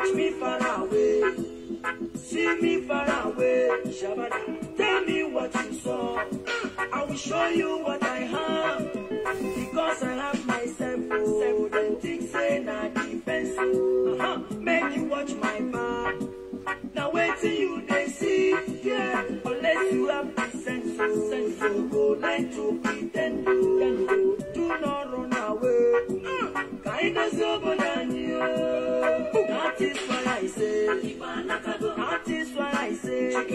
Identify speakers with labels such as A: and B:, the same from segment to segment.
A: Watch me far away, see me far away. Shabada, tell me what you saw. I will show you what I have, because I have myself. Oh, then things say na defense. Make you watch my back. Now wait till you they see, yeah. Unless you have the sense, so go learn to pretend. Do not run away. Kindness over than you. That is why I say. That is why I say. That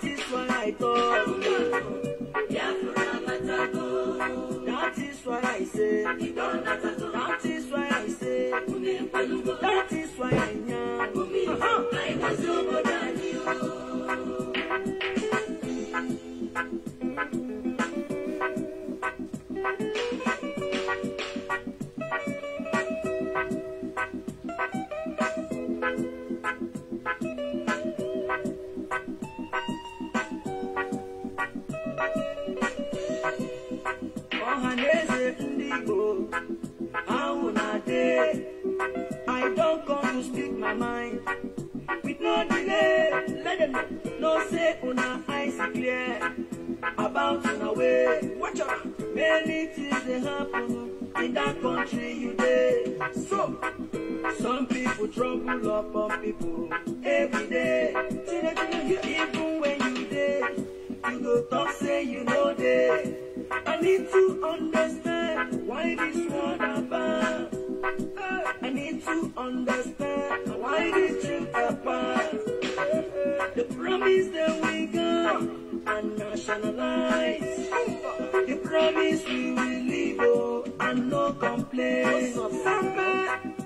A: is why I talk. That is why I say. That is why I say. That is why I know. Kindness over than you. I don't come to speak my mind with no delay. Let them know. No say una eyes clear about una way. Watch out. Many things they happen in that country you did. So some people trouble up on people every day. Even when you did, you go talk say you know they. I need to understand why this world about. I need to understand why this trip apart. The promise that we got and nationalize. The promise we will live and no complaints.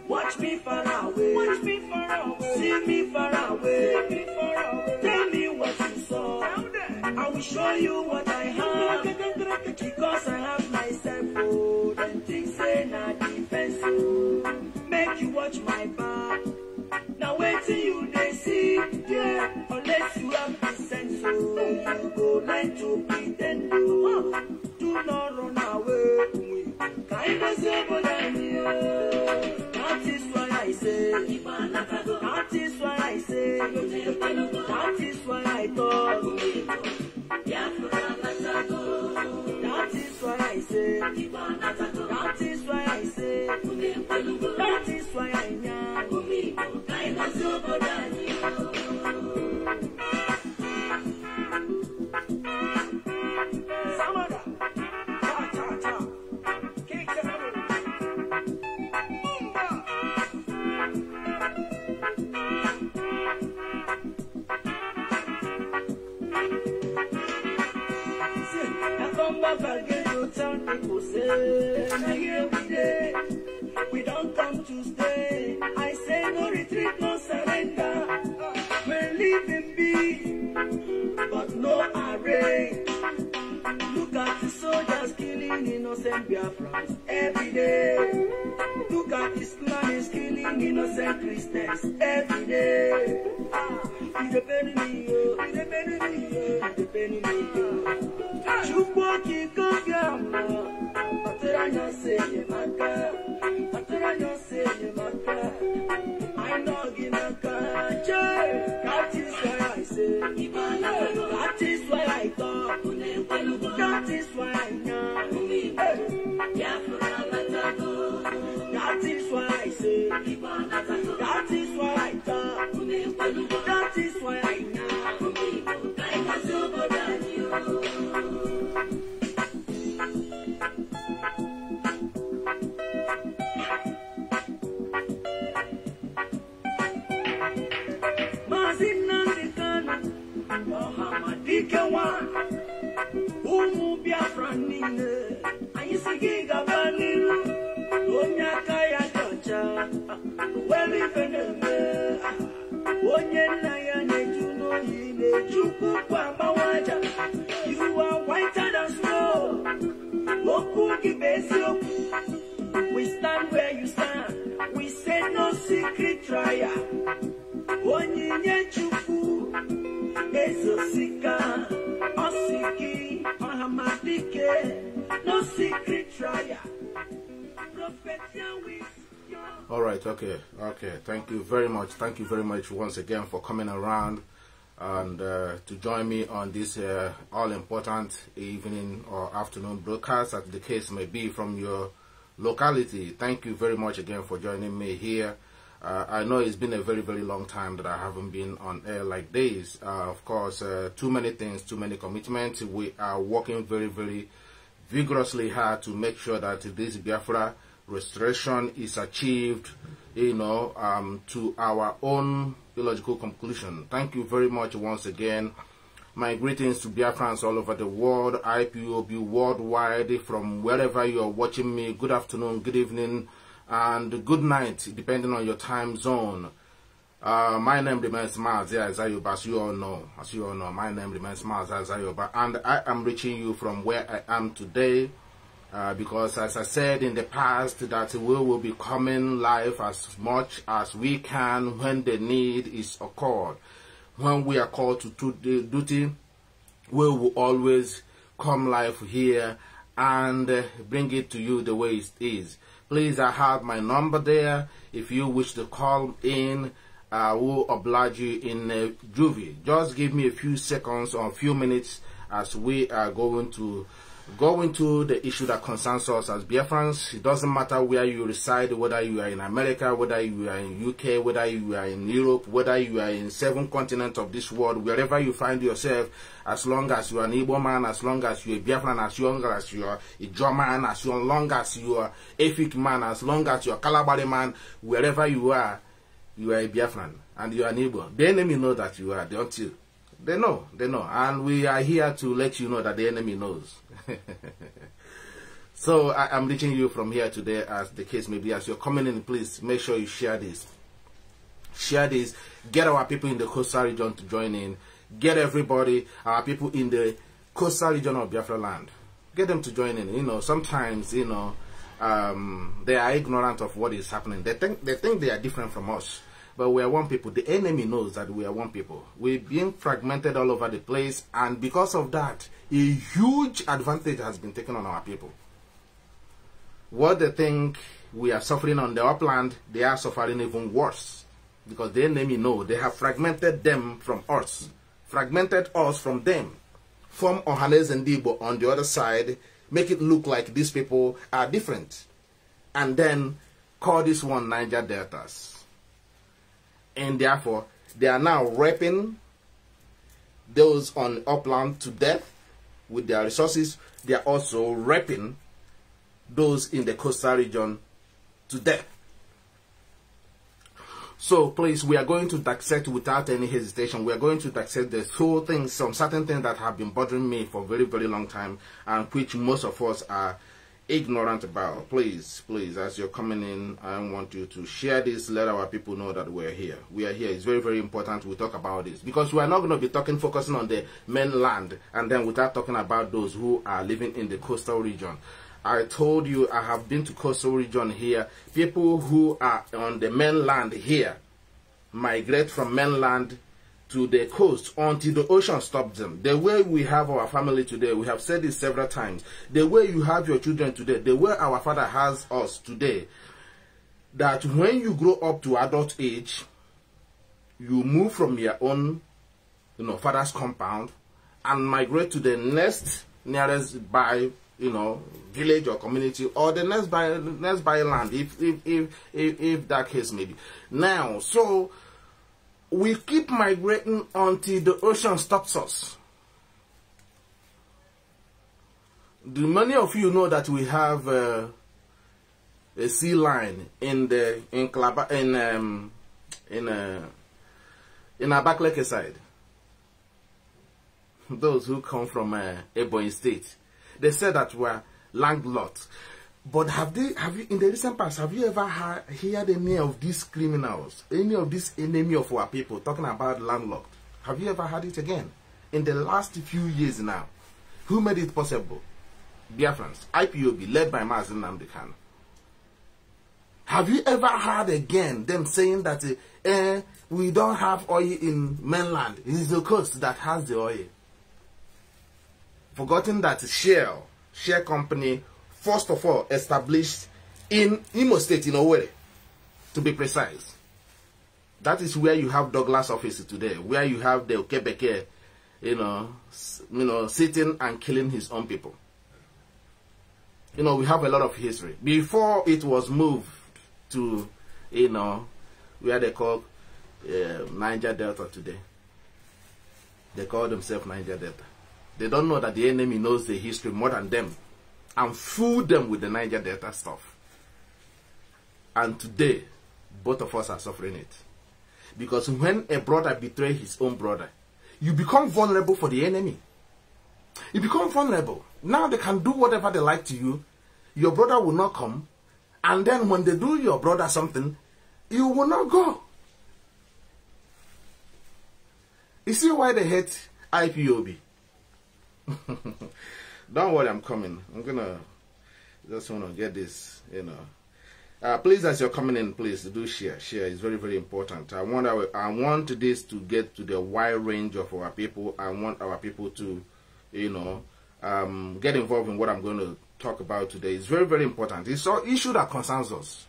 A: Watch me far away. Watch me far away. See me far away. See me far away. Tell me what you saw. I will show you what I have, because I have myself. Oh, then things say na defense. Make you watch my back. Now wait till you they see, yeah. Unless you have the sense, so you go learn to pretend. Do not run away. Kindness over than you. That is why I say. That is why I say. That is why I talk. That is why I say. That is why I say. That is why I know. Kindness over than you. Samada, ta ta ta, kick the hammer. I come back again to tell people say, now here we day. We don't come to stay. I say no retreat, no surrender. We're leaving be, but no array. Look at the soldiers killing innocent Biafrans every day. Look at the Islamists killing innocent Christians every day. It's a penny, it's a penny, it's a penny. Chukwaki Kogama, Patranya say Maka, Patranya say Maka. I know Ginaka, that is why I say, that is why I talk, that is why I know, that is why I say, that is why I talk, that is why I know. I was over than you. Mazi Nnamdi Kanu, Biafra nine, ayisigi gabaniru, onyaka ya docha, weli feneme, onye na ya nejuno yine, chuku kwa mawaja. You are whiter than snow, oku kibesio. We stand where you stand, we say no secret trial. Onye chuku, ezosika, osiki, ohamadike, no secret trial. Prophet with your
B: All right, okay. Thank you very much. Thank you very much once again for coming around and to join me on this all-important evening or afternoon broadcast, as the case may be, from your locality. Thank you very much again for joining me here. I know it's been a very, very long time that I haven't been on air like this. Of course, too many things, too many commitments. We are working very, very vigorously hard to make sure that this Biafra restoration is achieved, to our own illogical conclusion. Thank you very much once again. My greetings to Biafrans all over the world, IGBO worldwide, from wherever you are watching me. Good afternoon, good evening, and good night, depending on your time zone. My name remains Mazi UBA, as you all know. My name remains Mazi UBA, and I am reaching you from where I am today. Because as I said in the past, that we will be coming live as much as we can when the need is occurred. When we are called to duty, we will always come live here and bring it to you the way it is. Please, I have my number there. If you wish to call in, I will oblige you in a juvie. Just give me a few seconds or a few minutes as we are going to go into the issue that concerns us as Biafrans. It doesn't matter where you reside, whether you are in America, whether you are in UK, whether you are in Europe, whether you are in 7 continents of this world, wherever you find yourself, as long as you are an Igbo man, as long as you are a Biafran, as long as you are a German, as long as you are Efik man, as long as you are Kalabari man, wherever you are a Biafran and you are an Igbo. The enemy know that you are, don't you? They know, and we are here to let you know that the enemy knows. So I am reaching you from here today, as the case may be. As you're coming in, please make sure you share this. Get our people in the coastal region to join in. Get everybody, our people in the coastal region of Biafra land, get them to join in. Sometimes they are ignorant of what is happening. They think they are different from us. But we are one people. The enemy knows that we are one people. We're being fragmented all over the place, and because of that, a huge advantage has been taken on our people. What they think we are suffering on the upland, they are suffering even worse, because the enemy know they have fragmented them from us, fragmented us from them, form Ohanes and Igbo on the other side, make it look like these people are different, and then call this one Niger Deltas. And therefore, they are now raping those on upland to death with their resources. They are also raping those in the coastal region to death. So please, we are going to dissect without any hesitation. We are going to dissect the whole thing, some certain things that have been bothering me for a very, very long time, and which most of us are ignorant about. Please, as you're coming in, I want you to share this, let our people know that we're here. We are here. It's very, very important we talk about this, because we are not going to be focusing on the mainland and then without talking about those who are living in the coastal region. I told you I have been to coastal region here. People who are on the mainland here migrate from mainland to the coast until the ocean stops them. The way we have our family today, we have said this several times, the way you have your children today, the way our father has us today, that when you grow up to adult age, you move from your own father's compound and migrate to the nearest by village or community, or the next by land, if that case may be. Now, so we keep migrating until the ocean stops us. Do many of you know that we have a sea line in Abakaliki side? Those who come from Ebonyi State, they said that we're landlocked. But have you, in the recent past, have you ever heard any of these criminals, any of this enemy of our people talking about landlocked? Have you ever heard it again? In the last few years now, who made it possible? Biafrans, IGBO, led by Mazi Nnamdi Kanu. Have you ever heard again them saying that we don't have oil in mainland? It is the coast that has the oil. Forgotten that Shell company, first of all, established in Imo State in Owerri. to be precise. That is where you have Douglas office today, where you have the Okebeke, sitting and killing his own people. We have a lot of history. Before it was moved to, where they call Niger Delta today. They call themselves Niger Delta. They don't know that the enemy knows the history more than them and fool them with the Niger Delta stuff. And today, both of us are suffering it. Because when a brother betrays his own brother, you become vulnerable for the enemy. You become vulnerable. Now they can do whatever they like to you. Your brother will not come. And then when they do your brother something, you will not go. You see why they hate IPOB? Don't worry, I'm coming. Just want to get this, please, as you're coming in, please do share. Share is very, very important. I want this to get to the wide range of our people. I want our people to, get involved in what I'm going to talk about today. It's very, very important. It's an issue that concerns us.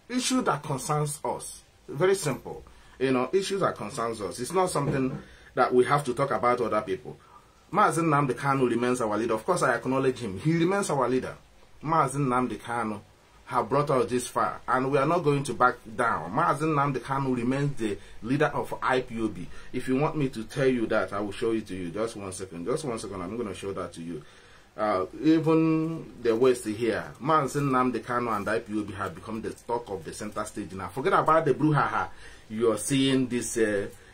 B: Issue that concerns us. Very simple. Issues that concerns us. It's not something that we have to talk about other people. Mazi Nnamdi Kanu remains our leader. Of course, I acknowledge him. He remains our leader. Mazi Nnamdi Kanu have brought us this far, and we are not going to back down. Mazi Nnamdi Kanu remains the leader of IPOB. If you want me to tell you that, I will show it to you. Just one second. Just one second. I'm going to show that to you. Even the West here, Mazi Nnamdi Kanu and IPOB have become the talk of the center stage now. Forget about the brouhaha. You are seeing these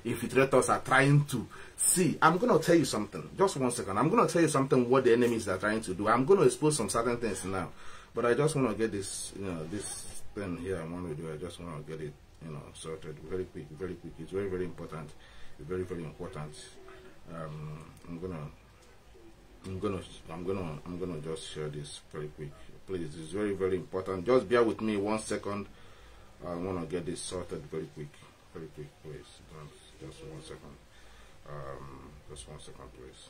B: infiltrators are trying to see. I'm going to tell you something. Just one second. I'm going to tell you something what the enemies are trying to do. I'm going to expose some certain things now. But I just want to get this, this thing here I want to do. I just want to get it, sorted very quick, very quick. It's very, very important. It's very, very important. I'm gonna just share this very quick. Please, it's very, very important. Just bear with me 1 second. I want to get this sorted very quick, please. Just 1 second. Just 1 second, please.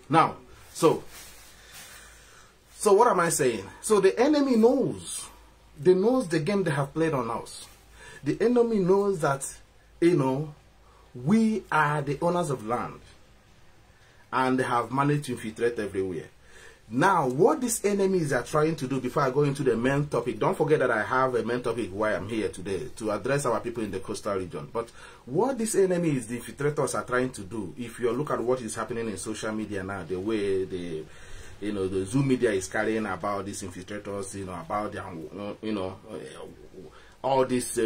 B: Now, so what am I saying? So the enemy knows. They knows the game they have played on us. The enemy knows that, we are the owners of land. And they have managed to infiltrate everywhere. Now, what these enemies are trying to do, before I go into the main topic, don't forget that I have a main topic why I'm here today, to address our people in the coastal region. But what these enemies, the infiltrators, are trying to do, if you look at what is happening in social media now, the way the Zoom media is carrying about these infiltrators, about their, all this,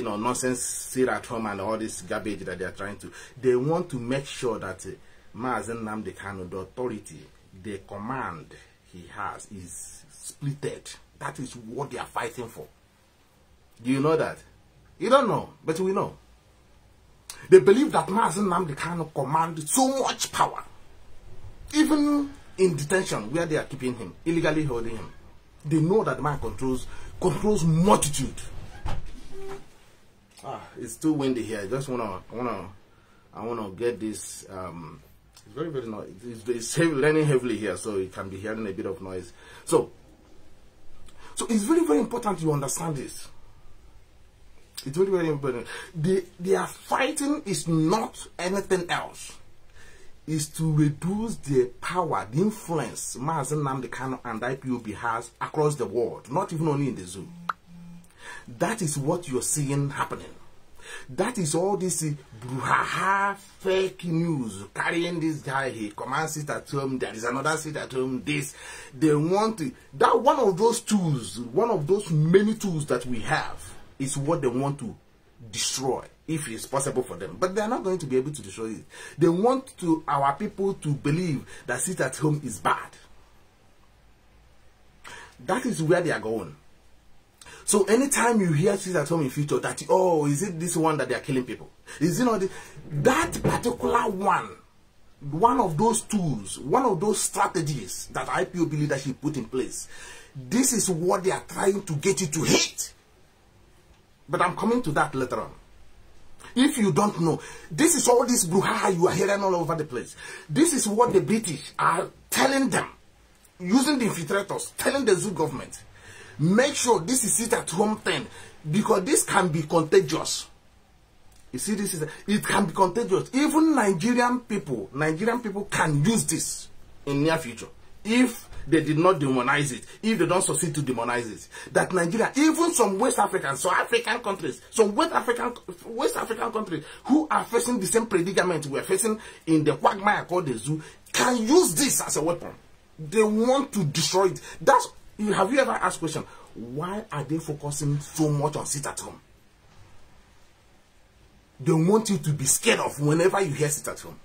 B: nonsense, sit at home and all this garbage that they are trying to, they want to make sure that Mazi Nnamdi Kanu, the authority, the command he has is splitted. That is what they are fighting for. Do you know that? You don't know, but we know. They believe that Mazi Nnamdi Kanu commands so much power. Even in detention, where they are keeping him, illegally holding him. They know that the man controls multitude. It's too windy here. I just I wanna get this. It's very, very noisy. It's raining heavily here, so you can be hearing a bit of noise. So it's very, very important you understand this. It's very, very important. Their fighting is not anything else. It's to reduce the power, the influence Mazi Nnamdi Kanu and IPOB has across the world, not even only in the zoo. That is what you're seeing happening. That is all this brouhaha, fake news, carrying this guy, he commands it at home, there is another seat at home, this. They want to, that one of those tools, one of those many tools that we have, is what they want to destroy, if it's possible for them. But they are not going to be able to destroy it. They want our people to believe that sit at home is bad. That is where they are going. So anytime you hear sit at home in future, that, oh, is it this one that they are killing people? Is it not that particular one of those tools, one of those strategies that IPOB leadership put in place? This is what they are trying to get you to hate. But I'm coming to that later on. If you don't know, this is all this brouhaha you are hearing all over the place. This is what the British are telling them. using the infiltrators, telling the zoo government, make sure this is sit at home thing, because this can be contagious. You see, it can be contagious. Even Nigerian people can use this in near future if they did not demonize it, if they don't succeed to demonize it. That Nigeria, even some West African countries, some West African countries who are facing the same predicament we are facing in the quagmire called the zoo, can use this as a weapon. They want to destroy it. Have you ever asked the question, why are they focusing so much on sit at home? They want you to be scared of whenever you hear sit at home.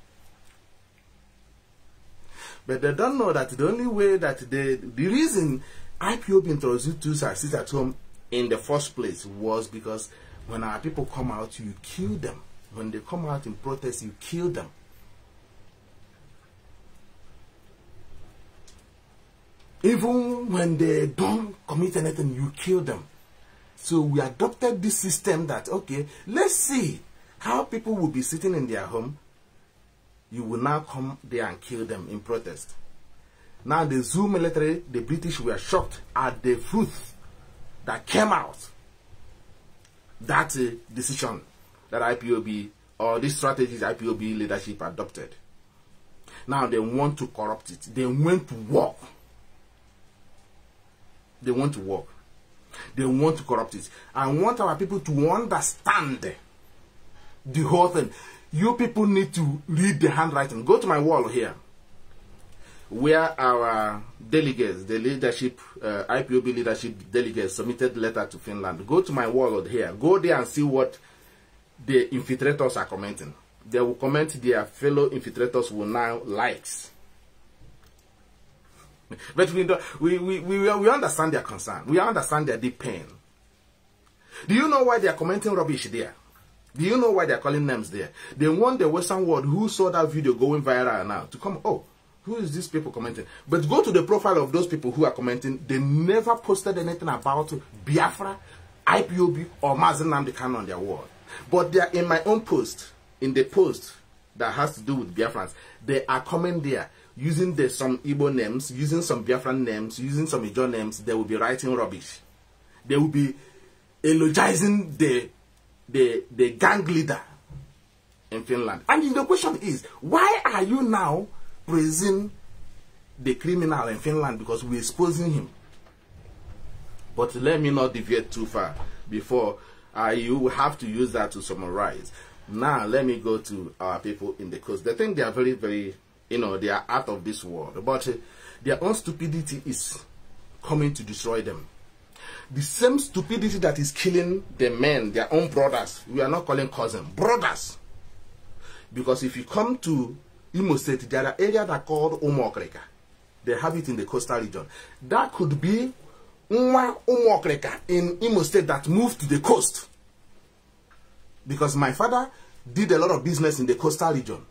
B: But they don't know that the only way that the reason IPOB introduced to sit at home in the first place was because when our people come out, you kill them. When they come out in protest, you kill them. Even when they don't commit anything, you kill them. So we adopted this system that, okay, let's see how people will be sitting in their home. You will now come there and kill them in protest. Now the zoo military, the British were shocked at the truth that came out. That's a decision that IPOB, or this strategy IPOB leadership adopted. Now they want to corrupt it. They want to work. They want to work. They want to corrupt it. I want our people to understand the whole thing. You people need to read the handwriting. Go to my wall here, where our delegates, the leadership, IPOB leadership delegates submitted letter to Finland. Go to my wall here. Go there and see what the infiltrators are commenting. They will comment their fellow infiltrators will now likes. But we understand their concern. We understand their deep pain. Do you know why they are commenting rubbish there? Do you know why they are calling names there? They want the Western world who saw that video going viral now to come, oh, who is these people commenting? But go to the profile of those people who are commenting. They never posted anything about Biafra, IPOB, or Mazi Nnamdi Kanu on their wall. But they are in my own post, in the post that has to do with Biafrans. They are coming there using some Igbo names, using some Biafran names, using some Ijo names. They will be writing rubbish. They will be eulogizing the gang leader in Finland. And the question is, why are you now praising the criminal in Finland? Because we're exposing him. But let me not deviate too far before you will have to use that to summarize. Now let me go to our people in the coast. They think they are very, very, they are out of this world. But their own stupidity is coming to destroy them. The same stupidity that is killing the men, their own brothers. We are not calling cousins, brothers. Because if you come to Imo State, there are areas that are called Umokreka. They have it in the coastal region. That could be Umokreka in Imo State that moved to the coast. Because my father did a lot of business in the coastal region.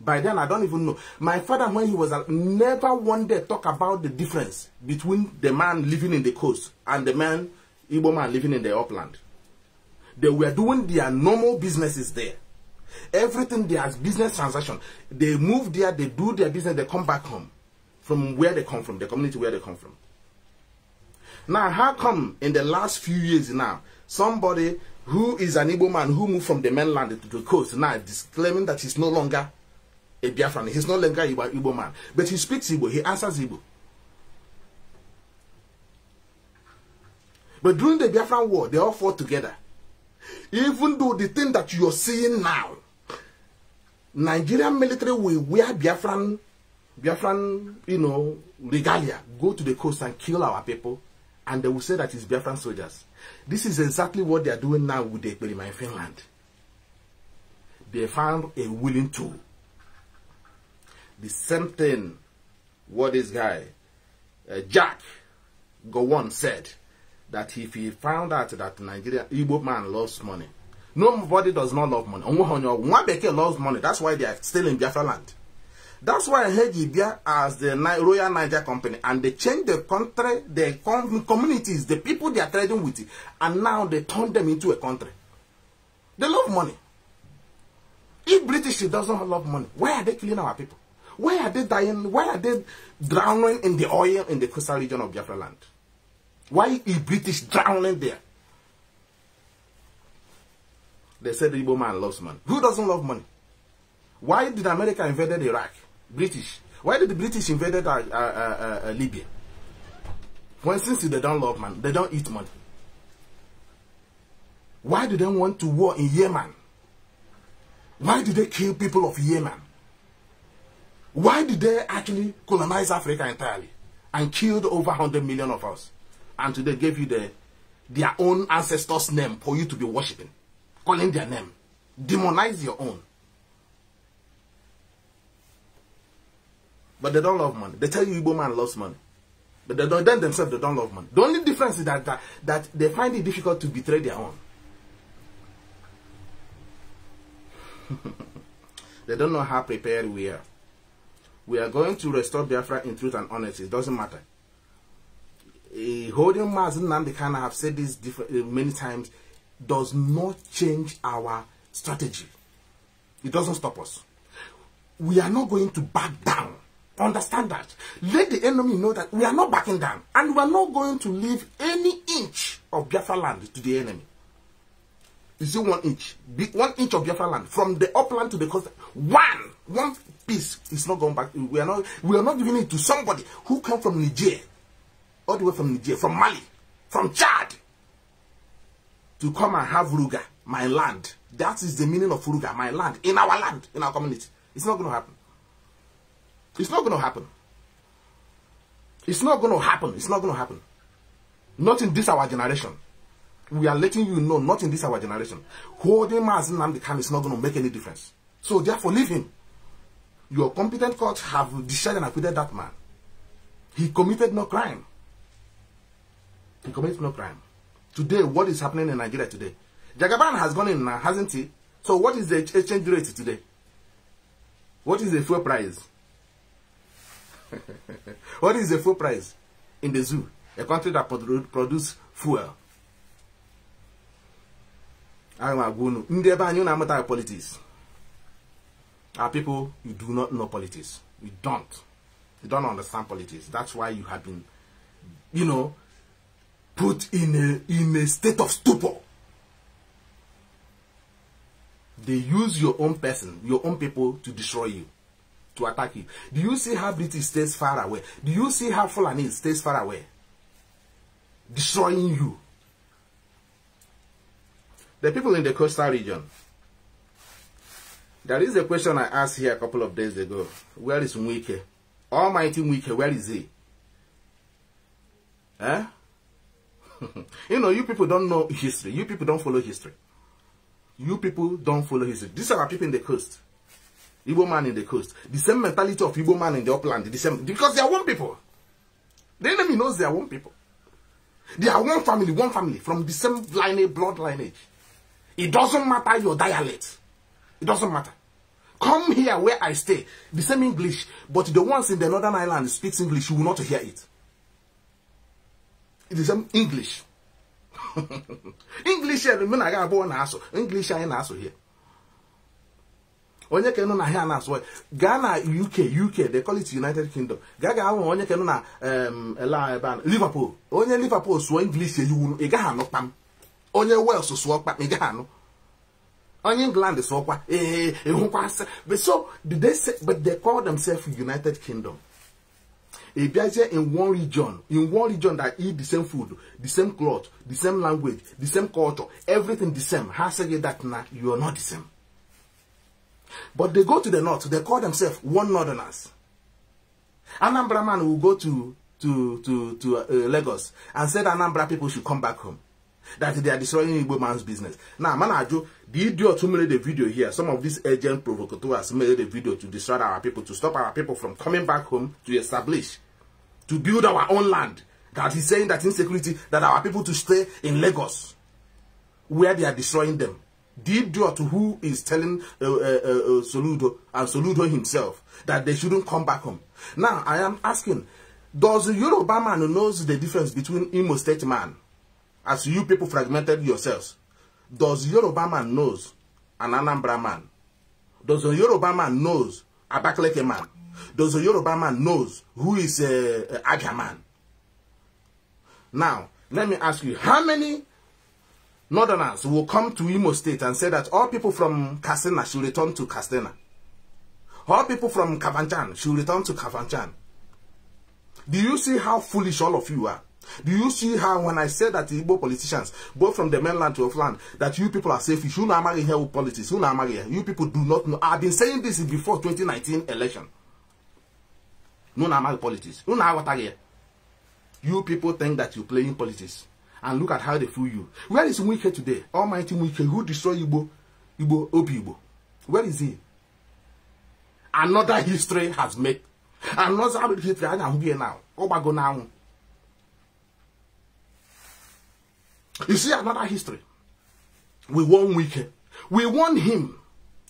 B: By then, I don't even know. My father, when he was never one day talk about the difference between the man living in the coast and the man, Igbo man living in the upland. They were doing their normal businesses there. Everything their business transaction. They move there, they do their business, they come back home from where they come from, the community where they come from. Now, how come in the last few years now, somebody who is an Igbo man who moved from the mainland to the coast now is claiming that he's no longer a Biafran, he's no longer an Igbo man, but he speaks Igbo, he answers Igbo. But during the Biafran war, they all fought together. Even though the thing that you're seeing now, Nigerian military will wear Biafran, regalia, go to the coast and kill our people, and they will say that it's Biafran soldiers. This is exactly what they are doing now with the Ekperima in Finland. They found a willing tool. The same thing what this guy, Jack Gowon said, that if he found out that Nigeria, Igbo man loves money. Nobody does not love money. One Beke loves money. That's why they are still in Biafra land. That's why IGBO as the Royal Niger Company, and they changed the country, the communities, the people they are trading with, and now they turn them into a country. They love money. If British doesn't love money, why are they killing our people? Why are they dying? Why are they drowning in the oil in the coastal region of Biafra land? Why is British drowning there? They said the Igbo man loves money. Who doesn't love money? Why did America invaded Iraq? British. Why did the British invaded Libya? When since they don't love money, they don't eat money. Why do they want to war in Yemen? Why did they kill people of Yemen? Why did they actually colonize Africa entirely and killed over 100 million of us? And today gave you their own ancestors' name for you to be worshipping, calling their name. Demonize your own. But they don't love money. They tell you Igbo man loves money. But they don't, then themselves, they don't love money. The only difference is that they find it difficult to betray their own. They don't know how prepared we are. We are going to restore Biafra in truth and honesty. It doesn't matter. Holding Mazi Nnamdi Kanu, have said this many times, does not change our strategy. It doesn't stop us. We are not going to back down. Understand that. Let the enemy know that we are not backing down. And we are not going to leave any inch of Biafra land to the enemy. You see 1 inch. 1 inch of Biafra land. From the upland to the coast. One piece is not going back. We are not giving it to somebody who came from Niger. All the way from Niger. From Mali. From Chad. To come and have Ruga. My land. That is the meaning of Ruga. My land. In our land. In our community. It's not going to happen. It's not going to happen. It's not going to happen. It's not going to happen. Not in this our generation. We are letting you know, not in this our generation. Holding Mazi Nnamdi Kanu is not going to make any difference. So therefore, leave him. Your competent courts have decided and acquitted that man. He committed no crime. He committed no crime. Today, what is happening in Nigeria today? Jagaban has gone in now, hasn't he? So what is the exchange rate today? What is the fuel price? What is the fuel price in the zoo? A country that produces fuel. Politics. Our people, you do not know politics. You don't. You don't understand politics. That's why you have been, put in a state of stupor. They use your own person, your own people to destroy you, to attack you. Do you see how British stays far away? Do you see how Fulani stays far away? Destroying you. The people in the coastal region. There is a question I asked here a couple of days ago. Where is Mwike? Almighty Mwike, where is he? Eh? You people don't know history. You people don't follow history. You people don't follow history. These are our people in the coast. Igbo man in the coast. The same mentality of Igbo man in the upland. The same, because they are one people. The enemy knows they are one people. They are one family from the same lineage, blood lineage. It doesn't matter your dialect. It doesn't matter. Come here where I stay. The same English, but the ones in the Northern Ireland speaks English, you will not hear it. It is the same English. English here, English here. Onye kenu na here na so Ghana, UK, they call it United Kingdom. Gaga onye kenu na Liverpool. Onye Liverpool so English you e ga no pam. Onye Wales so pam e ga no. Onye England so kwa but so did they say, but they call themselves United Kingdom. A Biafra in one region that eat the same food, the same cloth, the same language, the same culture, everything the same. How say that now you are not the same? But they go to the north, they call themselves one northerners. Anambra man will go to Lagos and said Anambra people should come back home. That they are destroying Igbo man's business. Now, Manajo, the idiot who made the video here, some of these agent provocateurs made the video to destroy our people, to stop our people from coming back home, to establish, to build our own land. That he's saying that insecurity, that our people to stay in Lagos, where they are destroying them. The idiot who is telling Soludo and Soludo himself that they shouldn't come back home. Now, I am asking, does the Yoruba man who knows the difference between Imo State man, as you people fragmented yourselves, does Yoruba man knows an Anambra man? Does a Yoruba man knows a Abakaleke man? does a Yoruba man knows who is a Abia man? Now, let me ask you, how many Northerners will come to Imo State and say that all people from Katsina should return to Katsina? All people from Kafanchan should return to Kafanchan? Do you see how foolish all of you are? Do you see how when I say that the Igbo politicians, both from the mainland to offland, that you people are selfish, you not marry here with politics, you not marry here, you people do not know. I've been saying this before 2019 election. No not marry politics. You not what here. You people think that you're playing politics. And look at how they fool you. Where is Wike today? Almighty Wike, who destroyed Igbo? Where is he? Another history has made. Another history I'm here now. Obago now. You see another history. We won Wike. We won him.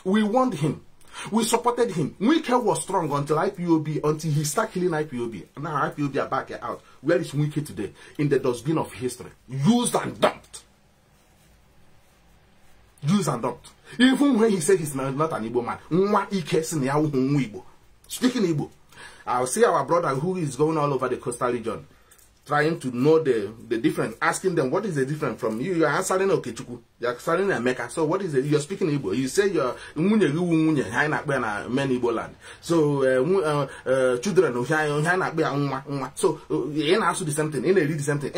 B: We won him. We supported him. Wike was strong until IPOB, until he started killing IPOB. Now IPOB are back out. Where is Wike today? In the dustbin of history. Used and dumped. Used and dumped. Even when he said he's not an Igbo man. Speaking Igbo. I'll see our brother who is going all over the coastal region, trying to know the difference, asking them what is the difference from you. You are answering Okechukwu, you are answering Emeka. So what is it? You are speaking Igbo. You say you're men Igbo land. So children so you answer the same thing. You read the same thing.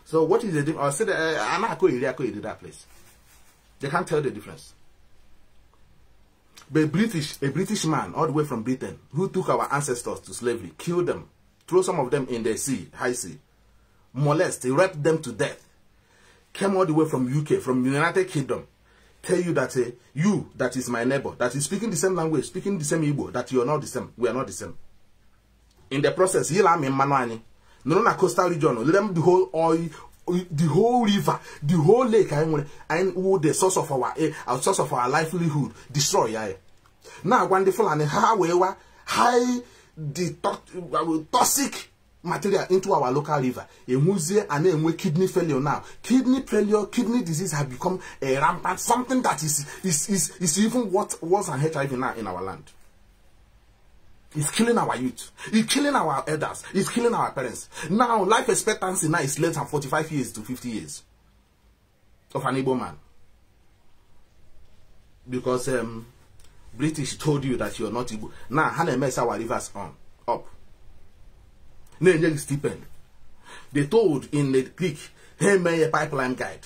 B: So what is the difference? I said that place. They can't tell the difference. But a British man all the way from Britain who took our ancestors to slavery, killed them, throw some of them in the sea, high sea, molest, raped them to death, came all the way from UK, from United Kingdom, tell you that you, that is my neighbor, that is speaking the same language, speaking the same Igbo, that you are not the same, we are not the same. In the process, no coastal region, let them the whole oil, the whole river, the whole lake, and the source of our livelihood, destroy. Now, wonderful and how high the toxic material into our local river. And kidney failure now. Kidney failure, kidney disease have become a rampant, something that is even worse than HIV now in our land. It's killing our youth. It's killing our elders. It's killing our parents. Now, life expectancy now is less than 45 years to 50 years of an Igbo man. Because British told you that you're not Igbo. Now, how they mess our rivers up. Stipend. They told in the creek, hey, may a pipeline guide.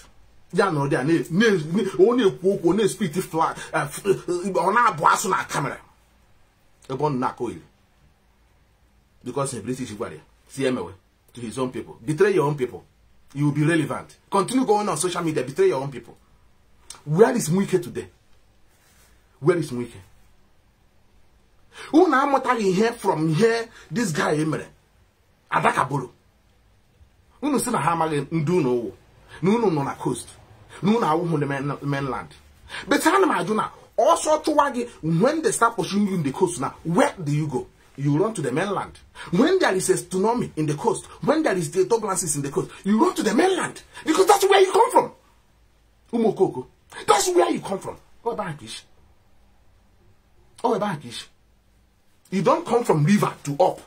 B: Yeah, no, they are only speak flat on our boss on our camera. Because a British warrior, CMA to his own people. Betray your own people. You will be relevant. Continue going on social media, betray your own people. Where is Mwike today? Where is Mwike? Who now hear from here? This guy Emere. Adakabolo. Who see the hammer Nduno? No na coast. No na the mainland. But Tanama also to Wagi, when they start pursuing you in the coast now, where do you go? You run to the mainland. When there is a tsunami in the coast, when there is the turbulences in the coast, you run to the mainland. Because that's where you come from. Umokoko. That's where you come from. Oh, Bankish. You don't come from river to up.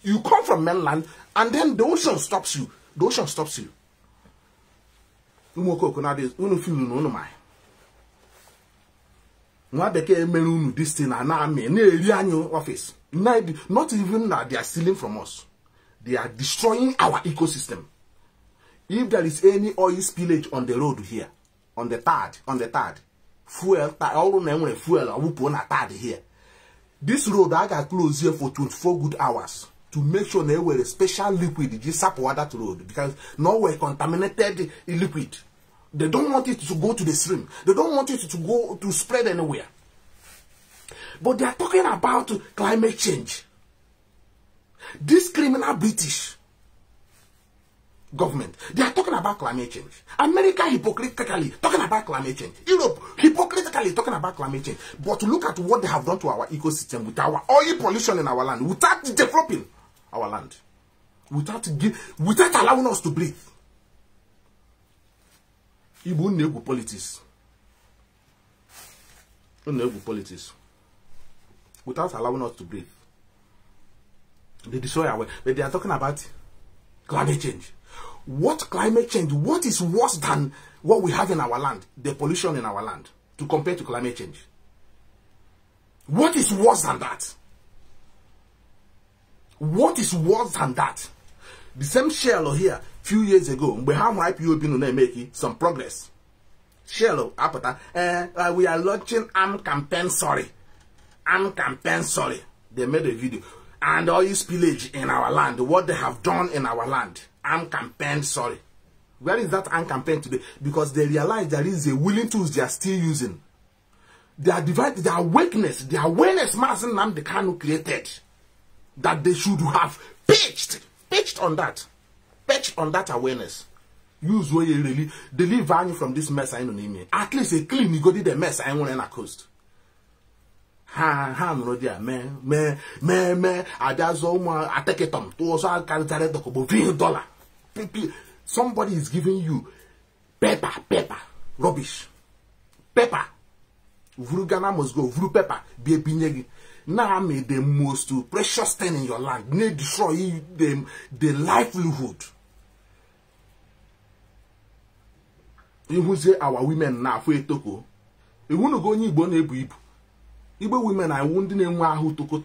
B: You come from mainland, and then the ocean stops you. The ocean stops you. Umokoko nowadays, no my. This thing office. Not even that they are stealing from us. They are destroying our ecosystem. If there is any oil spillage on the road here, on the third, fuel, here. This road I got closed here for 24 good hours to make sure there were a special liquid just sap water to road because now we're contaminated liquid. They don't want it to go to the stream. They don't want it to go to spread anywhere. But they are talking about climate change. This criminal British government, they are talking about climate change. America hypocritically talking about climate change. Europe hypocritically talking about climate change. But look at what they have done to our ecosystem with our oil pollution in our land, without developing our land, without allowing us to breathe. Igbo na-egwu politics. without allowing us to breathe. They destroy our way. But they are talking about climate change. What climate change? What is worse than what we have in our land? The pollution in our land, to compare to climate change. What is worse than that? What is worse than that? The same Shell here, few years ago, we have IPO been making some progress. Shell, we are launching arm campaign, sorry. Arm campaign, sorry. They made a video. And oil spillage in our land, what they have done in our land. Arm campaign, sorry. Where is that arm campaign today? Because they realize there is a willing tools they are still using. They are divided, their awareness Mazi Nnamdi Kanu created. That they should have pitched on that awareness. Use where you really deliver from this mess I know. At least a clean you go to the mess I want in a coast. No dear me adazo I take it on to also calculate the $50. Somebody is giving you pepper, rubbish. Pepper. Vurugana must go, vuru pepper, be a binyegi. Now made the most precious thing in your land. Need destroy them the livelihood. You who say our women now for a toko. You want to go ni bon ebu. Igbo women are wounding in who toko.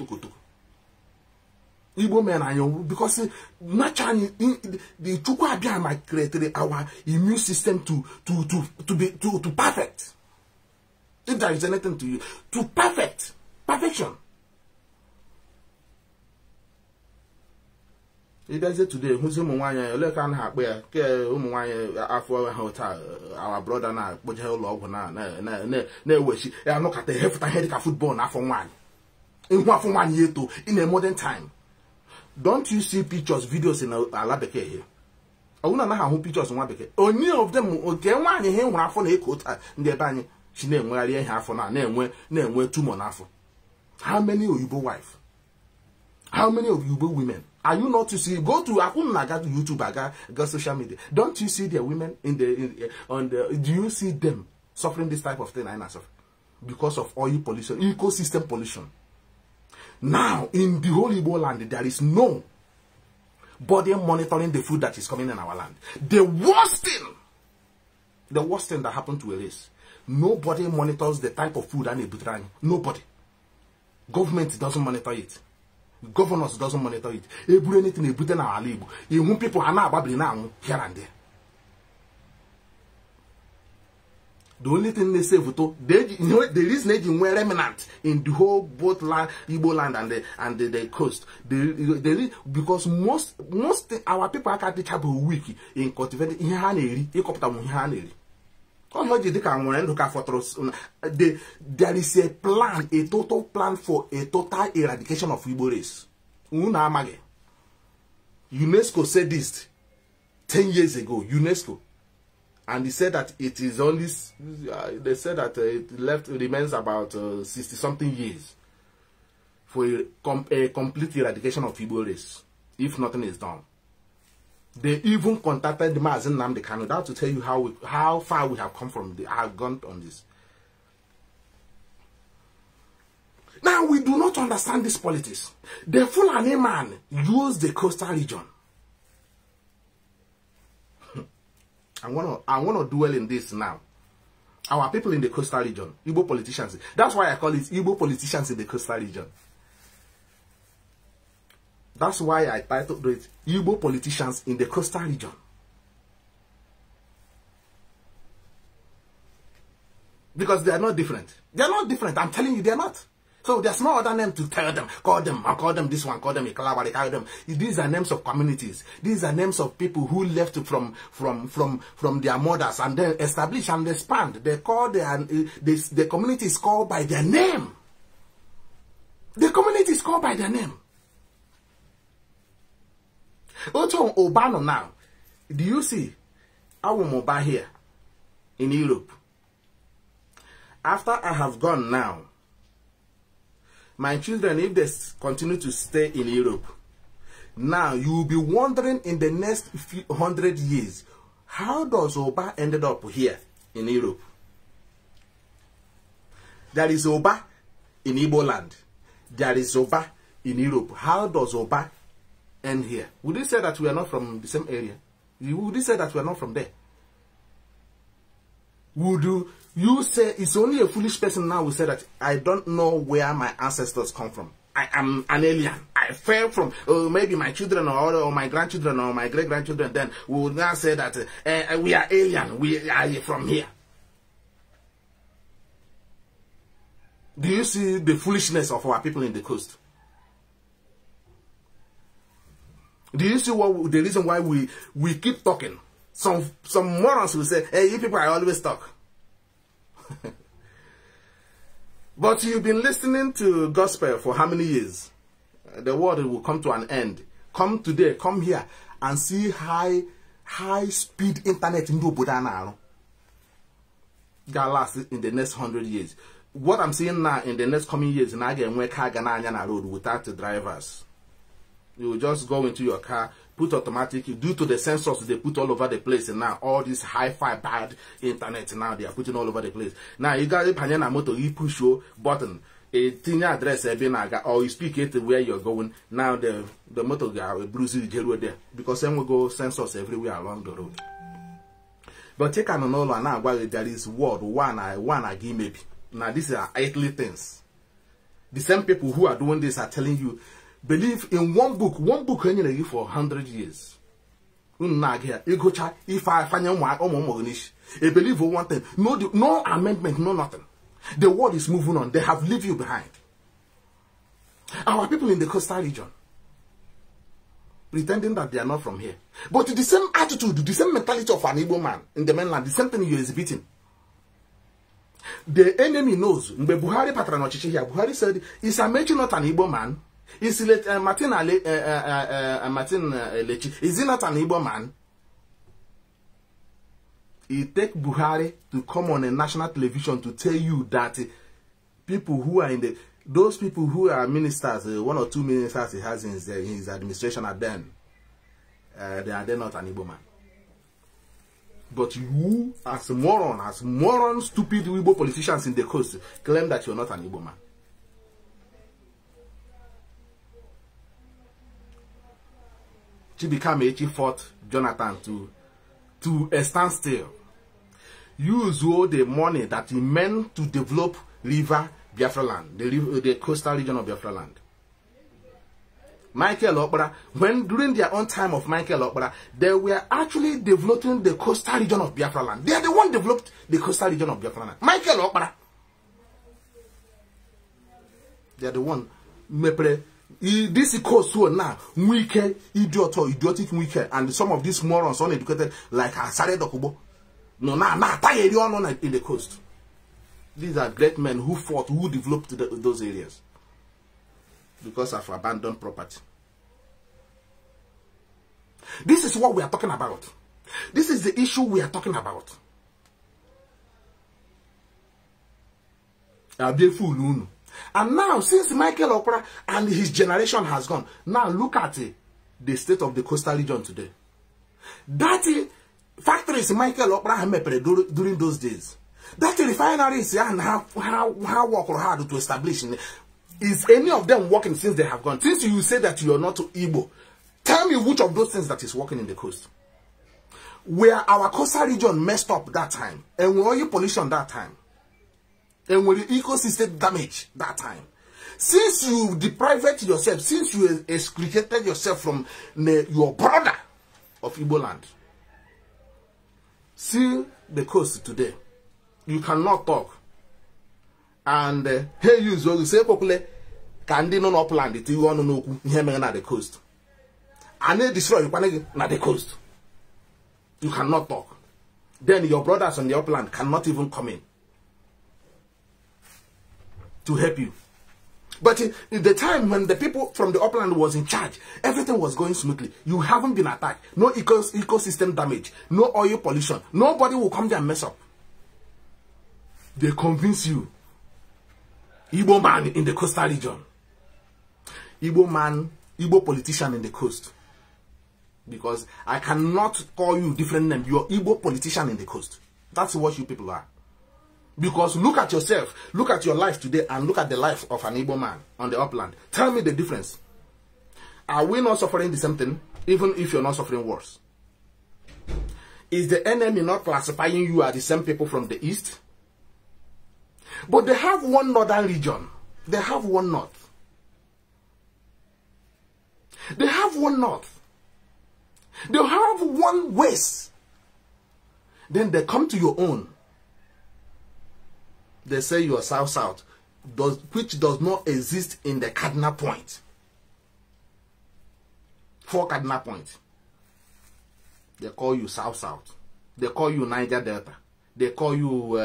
B: Igbo men are young because naturally the Chukwa might create our immune system to perfect. If there is anything to you, to perfection. It does it today. Who's Mumwanya? Look on her where Umwanya after hotel, our brother now, but hell log now, no way. She are not at the head of football now for one. In 1 year too, in a modern time. Don't you see pictures, videos in Alabeke here? I wouldn't know how pictures in Wabeke. Only of them, okay, one in him when I found a coat in the bany. She named where I have for now, name where 2 months. How many of you wife? How many of you women? Are you not to see? Go to YouTube, go social media. Don't you see the women do you see them suffering this type of thing? Because of oil pollution, ecosystem pollution. Now, in the whole Igbo land, there is no body monitoring the food that is coming in our land. The worst thing that happened to a race. Nobody monitors the type of food and a nobody. Government doesn't monitor it. Governors doesn't monitor it. Anything people are now here and there. The only thing they say, there is no remnant in the whole both land, Igbo land and the coast. Because most our people are teach about wiki in cultivating in Haneri, there is a plan, a total plan for a total eradication of Igbo race. UNESCO said this 10 years ago. UNESCO, and they said that it is only. They said that it remains about 60-something years for a complete eradication of Igbo race, if nothing is done. They even contacted Mazi Nnamdi Kanu. That to tell you how far we have come from. Have gone on this. Now we do not understand this politics. The Fulani man used the coastal region. I wanna dwell in this now. Our people in the coastal region, Igbo politicians. That's why I call it Igbo politicians in the coastal region. That's why I titled it Igbo politicians in the coastal region. Because they are not different. They are not different. I'm telling you, they are not. So there's no other name to tell them. Call them this one, call them Ikalabari, call them. These are names of communities. These are names of people who left from their mothers and then establish and expand. They call the community is called by their name. The community is called by their name. Also, Obano now. Do you see our mobile here in Europe? After I have gone now, my children, if they continue to stay in Europe, now you will be wondering in the next few 100 years, how does Oba ended up here in Europe? There is Oba in Igbo land. there is Oba in Europe. How does Oba end here? Would you say that we are not from the same area? Would you say that we are not from there? Would you say it's only a foolish person now who say that I don't know where my ancestors come from? I am an alien. I fell from maybe my children or my grandchildren or my great-grandchildren then would now say that we are alien. We are from here. Do you see the foolishness of our people in the coast? Do you see what the reason why we keep talking? Some morons will say, hey, you people are always talk. But you've been listening to gospel for how many years? The world will come to an end. Come today, come here and see high speed internet in Obodo gonna last in the next 100 years. What I'm seeing now in the next coming years, now again, when car gana road without the drivers. You just go into your car, put automatic, due to the sensors they put all over the place, and now all this hi-fi bad internet now they are putting all over the place. Now you got a panana motor, you push your button, a tiny address, or you speak it where you're going. Now the motor guy will bruise you there because then we go sensors everywhere along the road. But take an all now while there is word one again maybe. Now these are earthly things. The same people who are doing this are telling you. Believe in one book you for 100 years. If I find a believe in one thing, no amendment, no nothing. The world is moving on. They have left you behind. Our people in the coastal region, pretending that they are not from here. But the same attitude, the same mentality of an Igbo man in the mainland, the same thing you're exhibiting. The enemy knows. Buhari Patranochichi here, Buhari said, is Amechi not an Igbo man? Is Martin Lechi, is he not an Igbo man? It takes Buhari to come on a national television to tell you that people who are in those people who are ministers, 1 or 2 ministers he has in his administration are then, they are not an Igbo man. But you, as moron, stupid Igbo politicians in the coast, claim that you're not an Igbo man. Chibikamechi fought Jonathan to a standstill. Use all the money that he meant to develop River Biafra land, the coastal region of Biafra land. Michael Okpara, when during their own time of Michael Okpara, they were actually developing the coastal region of Biafra land. They are the one developed the coastal region of Biafra land. Michael Okpara. They are the one. This is cause so now wicked, idiotic wicked, and some of these morons uneducated like Asare Dokubo. No, in the coast. These are great men who fought, who developed those areas because of abandoned property. This is what we are talking about. This is the issue we are talking about. And now, since Michael Okpara and his generation has gone, now look at the state of the coastal region today. That factories Michael Okpara had during those days. That refineries and how work or hard to establish. Is any of them working since they have gone? Since you say that you are not Igbo, tell me which of those things that is working in the coast. Where our coastal region messed up that time, and where oil pollution that time, and with the ecosystem damage that time. Since you deprived yourself, since you excreted yourself from your brother of Igbo land, see the coast today. You cannot talk. And hey, you say popular can no upland it you want to know here na the coast. And they destroy you na the coast. You cannot talk. Then your brothers on the upland cannot even come in to help you. But in the time when the people from the upland was in charge, everything was going smoothly. You haven't been attacked. No ecosystem damage. No oil pollution. Nobody will come there and mess up. They convince you. Igbo man in the coastal region. Igbo man, Igbo politician in the coast. Because I cannot call you different name. You're Igbo politician in the coast. That's what you people are. Because look at yourself, look at your life today, and look at the life of an Igbo man on the upland. Tell me the difference. Are we not suffering the same thing, even if you're not suffering worse? Is the enemy not classifying you as the same people from the east? But they have one northern region. They have one north. They have one north. They have one west. Then they come to your own. They say you are south-south, which does not exist in the cardinal point. 4 cardinal points. They call you south-south. They call you Niger Delta. They call you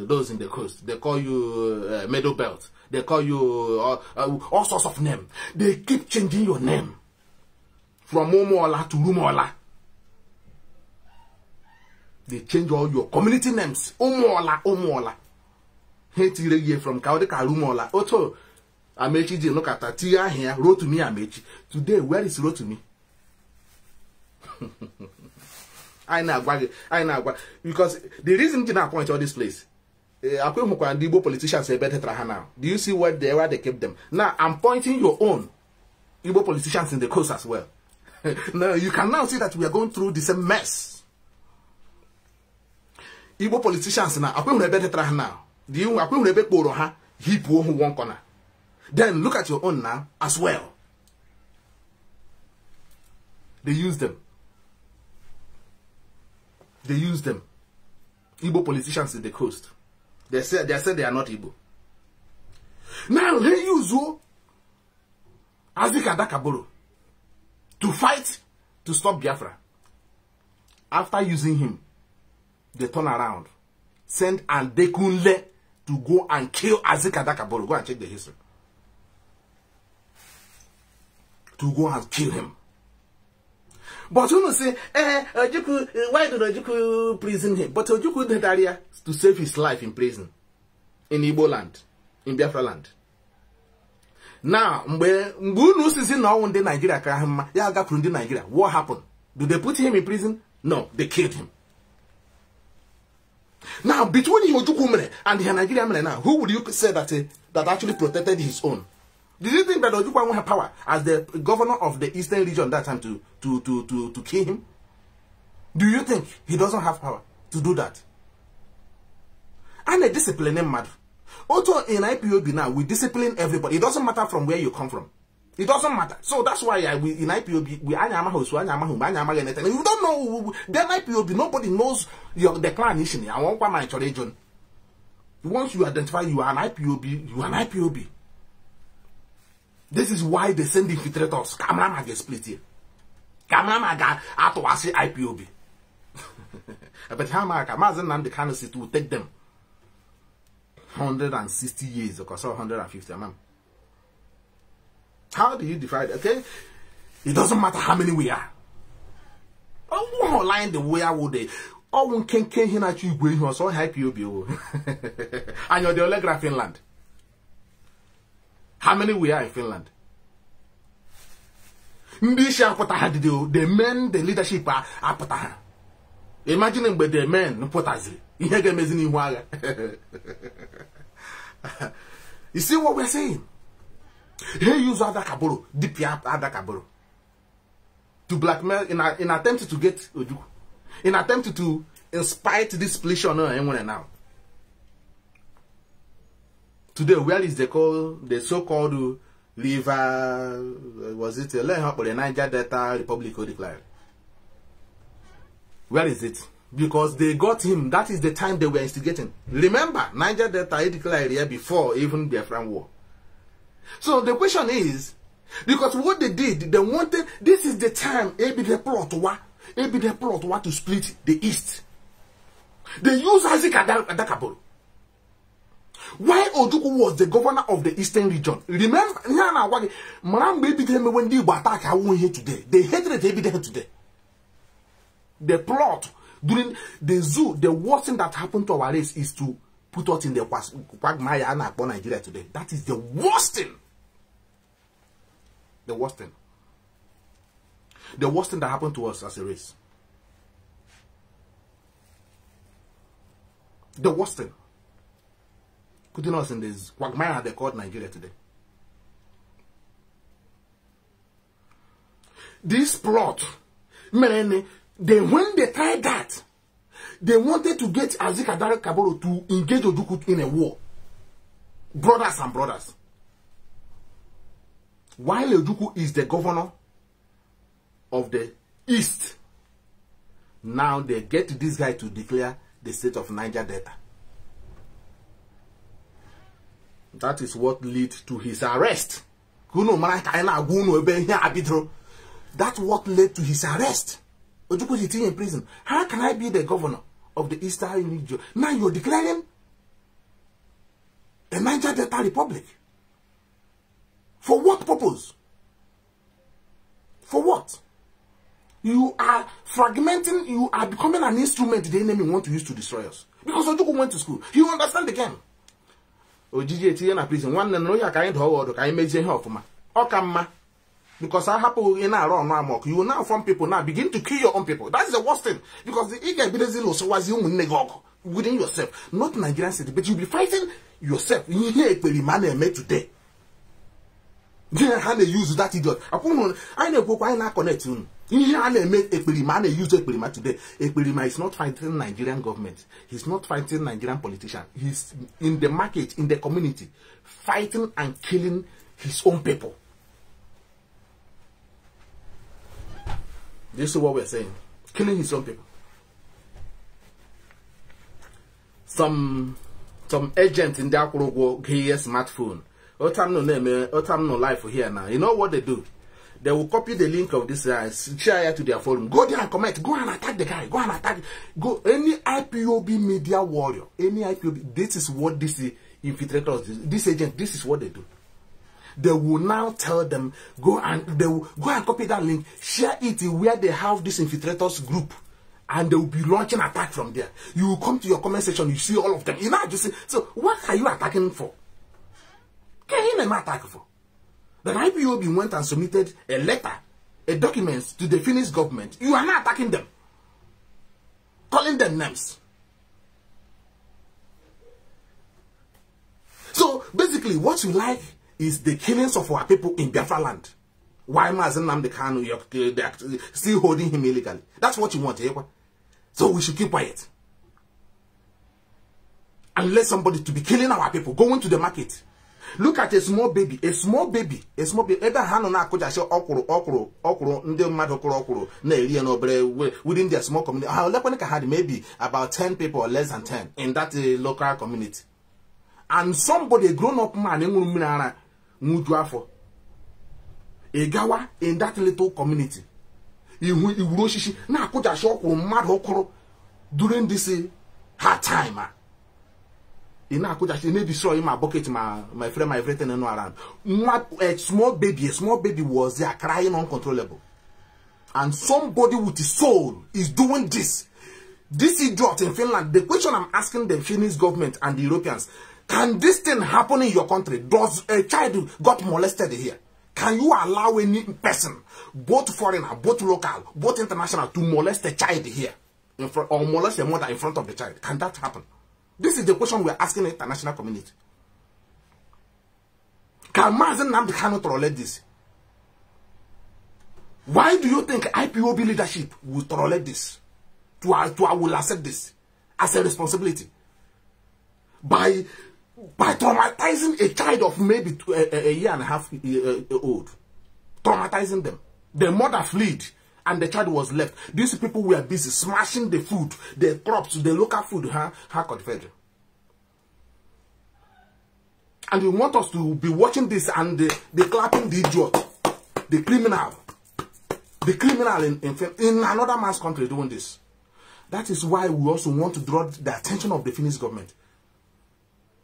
B: those in the coast. They call you Middle Belt. They call you all sorts of names. They keep changing your name from Omola to Rumola. They change all your community names. Omola, Omola. Hate from Kaudeka Rumola. Oto Amechi did look at that Tia here. Wrote to me Amechi. Today, where is wrote to me? I know, because the reason to point all this place, Igbo politicians say better now. Do you see where they kept them? Now I'm pointing your own Igbo politicians in the coast as well. Now you can now see that we are going through the same mess. Igbo politicians now, better now. Do you heap one corner? Then look at your own now as well. They use them. They use them. Igbo politicians in the coast. They said they are not Igbo. Now they use Azika Dakaboro to fight to stop Biafra. After using him, they turn around, send Andekunle to go and kill Azika Dakaboro. Go and check the history. To go and kill him. But you know, say, Ojuku, why did Ojuku prison him? But Ojuku did area to save his life in prison. In Igbo land. In Biafra land. Now, Nigeria, what happened? Do they put him in prison? No, they killed him. Now, between Ojuku and the Nigerian men now, who would you say that actually protected his own? Did you think that Ojukwu won't have power as the governor of the eastern region that time to kill him? Do you think he doesn't have power to do that? And a disciplining matter. Also in IPOB now, we discipline everybody. It doesn't matter from where you come from. It doesn't matter. So that's why in IPOB, we you don't know. Then IPOB, nobody knows the clan issue. I won't my region. Once you identify you are an IPOB, you are an IPOB. This is why they send infiltrators. Kamrama get split here. Kamrama got out to say IPOB. But how much Mazi Nnamdi Kanu City will take them 160 years or so 150. How do you divide? Okay, it doesn't matter how many we are. Oh, line the way I would they. Oh, one can hear at you going on so IPOB. And you're the Allegra Finland. How many we are in Finland? The men, the leadership are putaha. Imagine but the men putazri. You see what we're saying? He use Adakaboro, DP Adakaboro, to blackmail in attempt to get Ojukwu, in attempt to inspire this split on anyone and now. Today, where is the so-called river? Was it the Niger Delta Republic declared? Where is it? Because they got him. That is the time they were instigating. Remember, Niger Delta declared here before even the Biafran war. So the question is, because what they did, they wanted. This is the time. Maybe they plot to split the East. They use Isaac Adakaboro. Why Ojukwu was the governor of the eastern region? Remember, when they attack here today, they hated it today. The plot during the zoo, the worst thing that happened to our race is to put us in the quagmire and upon Nigeria today. That is the worst thing. The worst thing. The worst thing that happened to us as a race. The worst thing. putting us in this quagmire they called Nigeria today. This plot, when they tried that, they wanted to get Azikadare Kaboro to engage Ojukwu in a war. Brothers and brothers. While Ojukwu is the governor of the East, now they get this guy to declare the state of Niger Delta. That is what led to his arrest. That's what led to his arrest. Ojukwu is sitting in prison. How can I be the governor of the Eastern region? Now you're declaring a Niger Delta Republic. For what purpose? For what? You are fragmenting, you are becoming an instrument the enemy want to use to destroy us. Because Ojukwu went to school. You understand the game. Ojiji na prison. One no ya kind of ka imagine her for ma. Because I happen in a run amok. You now from people now begin to kill your own people. That's the worst thing. Because the within yourself, not Nigerian city, but you'll be fighting yourself. You hear a made today. How they use that idiot. I know why not connect you. You make a man use a today. A is not fighting Nigerian government. He's not fighting Nigerian politician. He's in the market, in the community, fighting and killing his own people. This is what we're saying. Killing his own people. Some agents in their smartphone. No life here now. You know what they do? They will copy the link of this share it to their forum. Go there and comment. Go and attack the guy. Go and attack. Go any IPOB media warrior. Any IPOB. This is what this infiltrators, this agent. This is what they do. They will now tell them go and copy that link, share it where they have this infiltrators group, and they will be launching attack from there. You will come to your comment section, you see all of them. You know, just say, so what are you attacking for? Can you not attack for? The IPOB went and submitted a letter, a document to the Finnish government. You are not attacking them, calling them names. So basically, what you like is the killings of our people in Biafra land. Why Mazi Nnamdi Kanu, they are still holding him illegally? That's what you want, eh? So we should keep quiet. And let somebody to be killing our people, going to the market. Look at a small baby, within their small community. Had maybe about 10 people or less than 10 in that local community. And somebody, a grown-up man, Egawa in that little community. During this hard time. They destroy my bucket, my friend, my everything and around. A small baby was there crying uncontrollable. And somebody with his soul is doing this. This idiot in Finland. The question I'm asking the Finnish government and the Europeans, can this thing happen in your country? Does a child got molested here? Can you allow any person, both foreigner, both local, both international, to molest a child here? Or molest a mother in front of the child? Can that happen? This is the question we're asking the international community. Can Mazi Nnamdi Kanu tolerate this? Why do you think IPOB leadership will tolerate this? Will accept this as a responsibility? By traumatizing a child of maybe a year and a half old. Traumatizing them. The mother fled and the child was left. These people were busy smashing the food, the crops, the local food. And you want us to be watching this and they clapping the idiot, the criminal in another man's country doing this. That is why we also want to draw the attention of the Finnish government.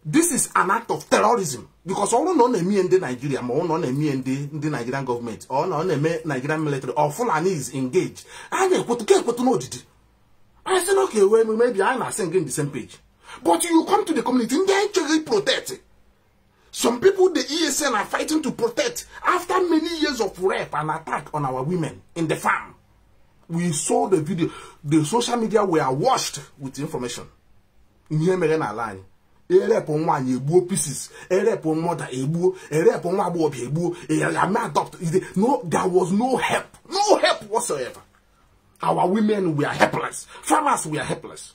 B: This is an act of terrorism because all no me and the Nigeria, or no me and the Nigerian government, or no Nigerian military, or Fulani is engaged. And they put to know it. I said, okay, well, maybe I'm not singing the same page. But you come to the community and they actually protect. Some people, the ESN, are fighting to protect after many years of rape and attack on our women in the farm. We saw the video. The social media were washed with information.
C: Erep on one, you buo pieces. Erep on mother, a buo. Erep on one bob, a buo. A adopt. No, there was no help. No help whatsoever. Our women, we are helpless. Farmers, we are helpless.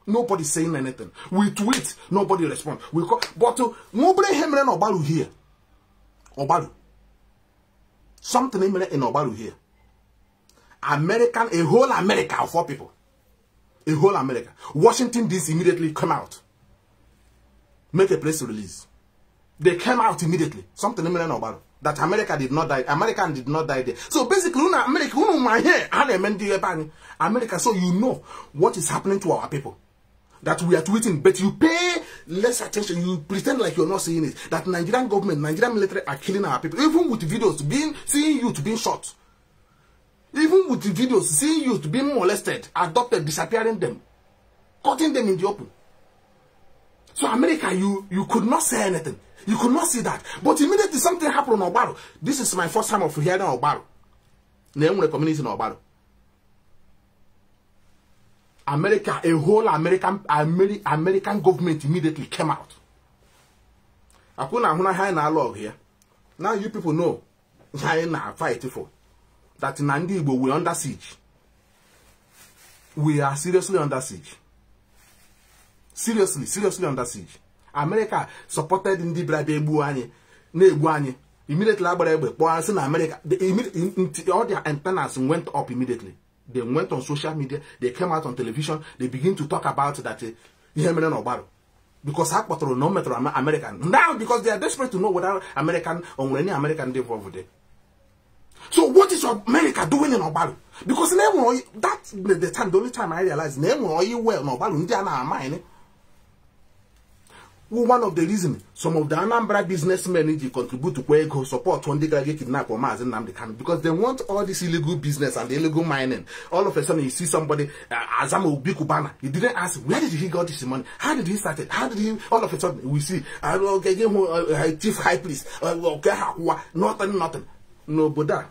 C: Nobody saying anything. We tweet, nobody responds. We call, but nobody hemren Obalu here. Obalu. Something in Obalu here. American, a whole America of 4 people. A whole America. Washington DC immediately come out. Make a press release. They came out immediately. Something in Obalu. That America did not die. American did not die there. So basically, America, so you know what is happening to our people. That we are tweeting, but you pay less attention. You pretend like you're not seeing it. That Nigerian government, Nigerian military are killing our people. Even with videos seeing youth being shot. Even with the videos seeing youth being molested, adopted, disappearing them. Cutting them in the open. So America, you could not say anything. You could not see that. But immediately something happened on Obaro. This is my first time of hearing Obaro. Name the community in Obaro. America, a whole American government immediately came out. Log here. Now you people know China fight for that Nnamdi we under siege. We are seriously under siege. Seriously under siege. America supported Nnamdi Ebuani. Immediately, America, all their antennas went up immediately. They went on social media. They came out on television. They begin to talk about that. Because no matter American now, because they are desperate to know whether American or any American they over there. So what is America doing in Obalu? Because that's the only time I realized one of the reasons some of the Anambra businessmen need to contribute to Kwego support when they get kidnapped or Mazi Nnamdi, because they want all this illegal business and illegal mining. All of a sudden you see somebody, Azama Ubikubana, you didn't ask, where did he got this money? How did he start it? How did he, all of a sudden we see, chief high priest, nothing. No Buddha.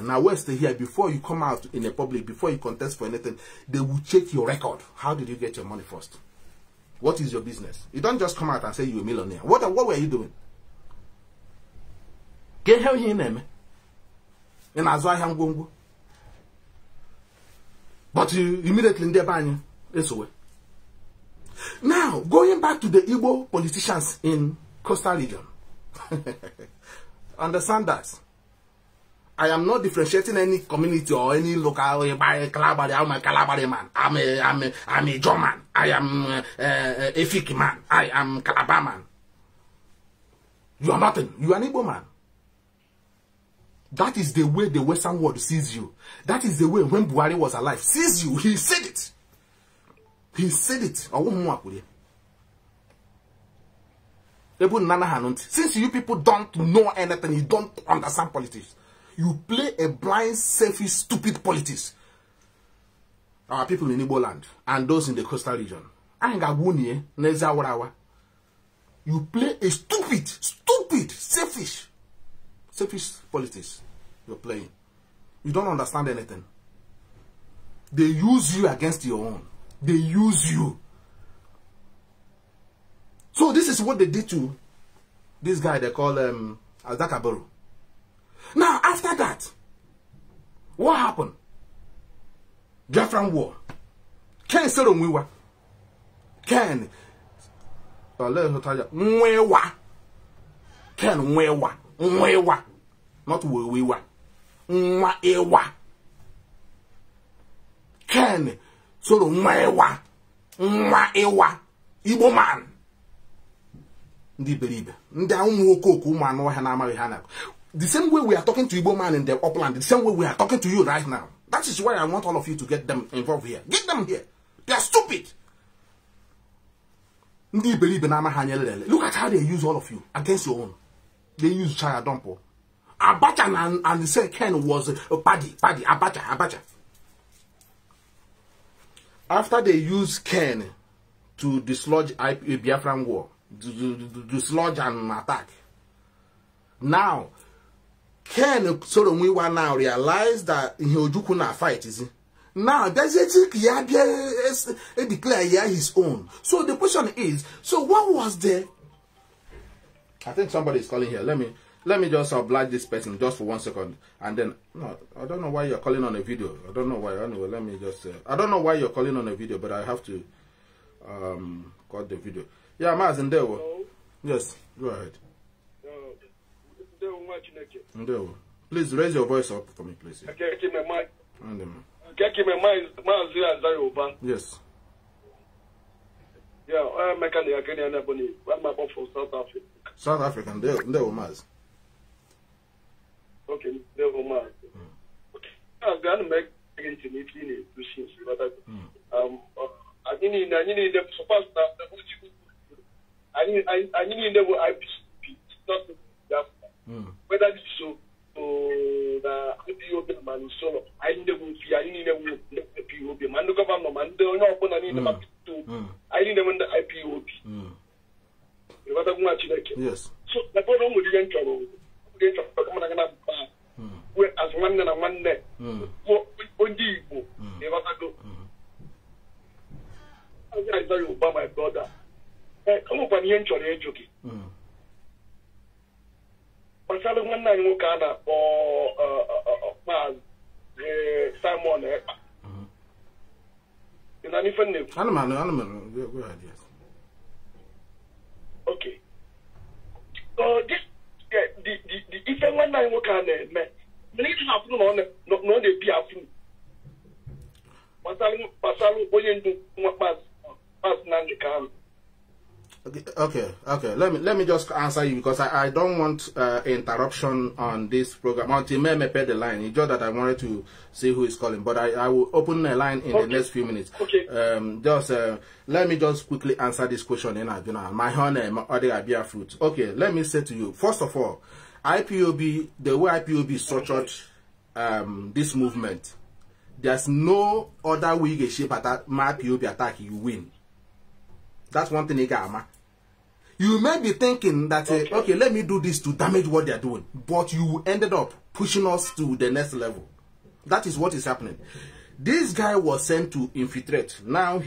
C: Now where's the here? Before you come out in the public, before you contest for anything, they will check your record. How did you get your money first? What is your business? You don't just come out and say you're a millionaire. What were you doing? Get hell in them. And Azwaham. But you immediately in their banyan. That's away. Now, going back to the Igbo politicians in Coastal Region. Understand that. I am not differentiating any community or any local Calabari. I'm a Calabari man. I'm a German. I am a Efik man. I am Calabar man. You are nothing. You are an Igbo man. That is the way the Western world sees you. That is the way when Buhari was alive sees you. He said it. He said it. Since you people don't know anything, you don't understand politics. You play a blind, selfish, stupid politics. Our people in Igbo land and those in the coastal region. You play a stupid, selfish politics. You're playing. You don't understand anything. They use you against your own. They use you. So this is what they did to this guy they call Azakabaru. Now, after that, what happened? Biafran war. Ken said on Wiwa. Ken. Mwewa. Ken Mwewa. Mwewa. Not Wiwa. Mwewa. Ken. So Mwewa. Mwewa. Igbo man. Ndi believe. Nda umwokoku man wa hana mari hana. The same way we are talking to Igbo man in the upland, the same way we are talking to you right now. That is why I want all of you to get them involved here. Get them here. They are stupid. Look at how they use all of you against your own. They use Chaya Dompo. Abacha and the same Ken was Paddy, Abacha. After they used Ken to dislodge a Biafran war, to dislodge and attack. Now, Ken Soromiwa now realized that in Ojukuna fight is Now, does it declare his own? So the question is, so what was the...
B: I think somebody is calling here. Let me just oblige this person just for 1 second, and then no, I don't know why you're calling on a video. I don't know why. Anyway, let me just. I don't know why you're calling on a video, but I have to cut the video. Yeah, Mazi Ndewo. Yes, go ahead. Ndewo. Please raise your voice up for me, please. Yes.
D: Yeah, I'm a Canadian. I'm from South Africa.
B: South African, Ndewo Mazi.
D: Okay, Ndewo Mazi. Okay, I'm going to make it in Italy to see what I need them supposed I need them IPCP, not Biafra. Whether it's so, the IPOB man, so I need them the IPOB man, the government man, they don't know I need them to. I need them in the IPOB.
B: Yes.
D: So the problem with the trouble, as one and one day, what do you never go? I tell you about my brother. Come up and enter the jockey. But I don't want to Ghana or Simon. In any fun name.
B: Animal, go ahead, yes.
D: Okay. This the if one night work on it, man. Many have no the Biafra. Pasalu, when you do pass Nnamdi Kanu.
B: Okay. Let me just answer you, because I don't want interruption on this program until me pay the line. It's just that I wanted to see who is calling, but I will open the line in the next few minutes.
D: Okay.
B: Let me just quickly answer this question in my honor, my other Biafra. Okay, let me say to you, first of all, IPOB, the way IPOB structured this movement, there's no other way shape attack my IPOB attack you win. That's one thing, you may be thinking that, okay, let me do this to damage what they're doing. But you ended up pushing us to the next level. That is what is happening. This guy was sent to infiltrate. Now,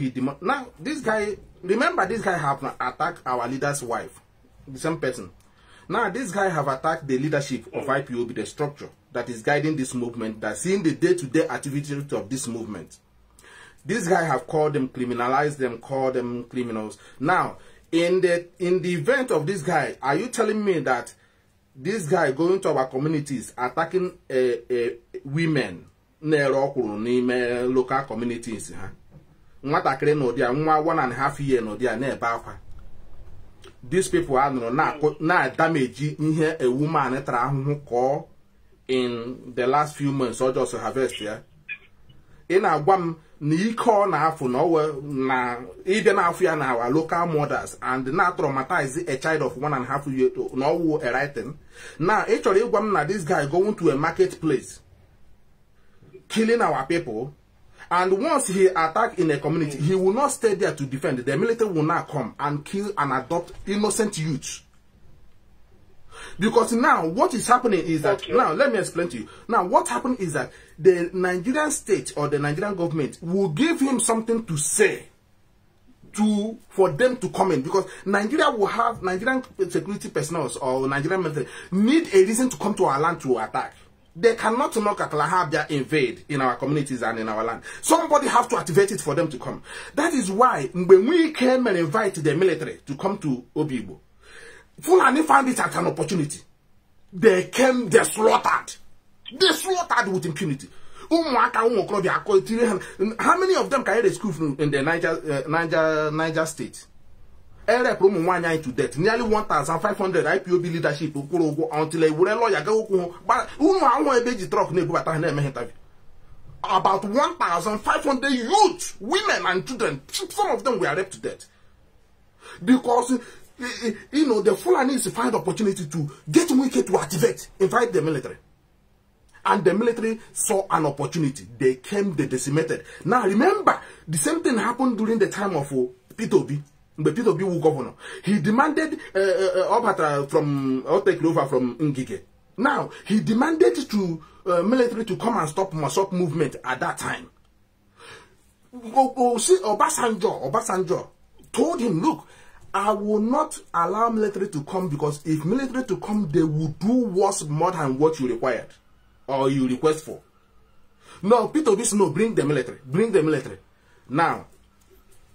B: this guy, remember, this guy have attacked our leader's wife. The same person. Now, this guy have attacked the leadership of IPOB, the structure that is guiding this movement, that's seeing the day-to-day activity of this movement. This guy have called them, criminalized them, called them criminals. Now, in the event of this guy, are you telling me that this guy going to our communities, attacking women, local communities, these people are not damaging a woman in the last few months or just harvest, yeah? In a one ni call now for no na even after our local mothers and not traumatize a child of 1.5 years old no writing. Now actually this guy going to a marketplace killing our people, and once he attack in a community, he will not stay there to defend. The military will not come and kill and adopt innocent youth. Because now what is happening is that, now let me explain to you. Now what happened is that the Nigerian state or the Nigerian government will give him something to say for them to come in, because Nigeria will have Nigerian security personnel or Nigerian military need a reason to come to our land to attack. They cannot knock at Lahabia invade in our communities and in our land. Somebody have to activate it for them to come. That is why when we came and invite the military to come to Obibo, Fulani found it as an opportunity. They came, they slaughtered. They slaughtered with impunity. How many of them can rescue in the Niger state? To death. Nearly 1,500 IPOB leadership until a lawyer go. But about 1,500 youth, women and children, some of them were raped to death. Because you know, the Fulanis find opportunity to get wicked to activate, invite the military. And the military saw an opportunity. They came, they decimated. Now remember, the same thing happened during the time of Peter Obi. The Peter Obi was governor. He demanded take over from Ngige. Now, he demanded to military to come and stop movement at that time.
C: See, Obasanjo told him, look, I will not allow military to come, because if military to come, they will do worse more than what you required or you request for. No, Peter Obi said, no, bring the military. Bring the military. Now,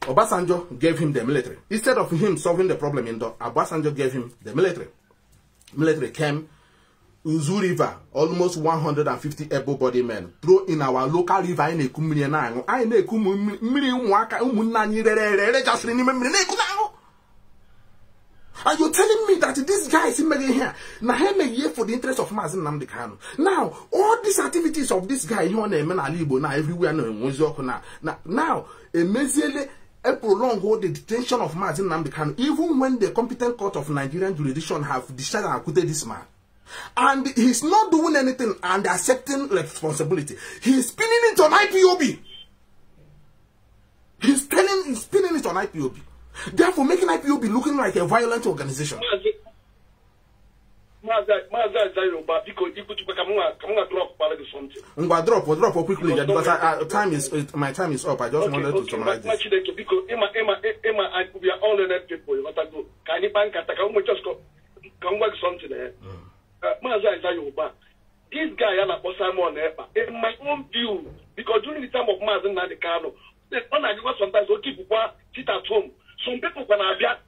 C: Obasanjo gave him the military. Instead of him solving the problem in Obasanjo gave him the military. Military came, Uzu River, almost 150 able-bodied men, throw in our local river in a Kumini. And you're telling me that this guy is in here. Now, here for the interest of Mazi Nnamdi Kanu. Now, all these activities of this guy, now everywhere, now, immediately, prolong the detention of Mazi Nnamdi Kanu, even when the competent court of Nigerian jurisdiction have decided and acquitted this man. And he's not doing anything and accepting responsibility. He's spinning it on IPOB. He's spinning it on IPOB. Therefore, making IPOB looking like a violent organization.
B: Drop quickly because my time is up. I just wanted to summarize this.
D: We are all in that people. This guy in my own view, because during the time of Mazi Nnamdi Kanu, sometimes we keep sit at home. Some people can sit at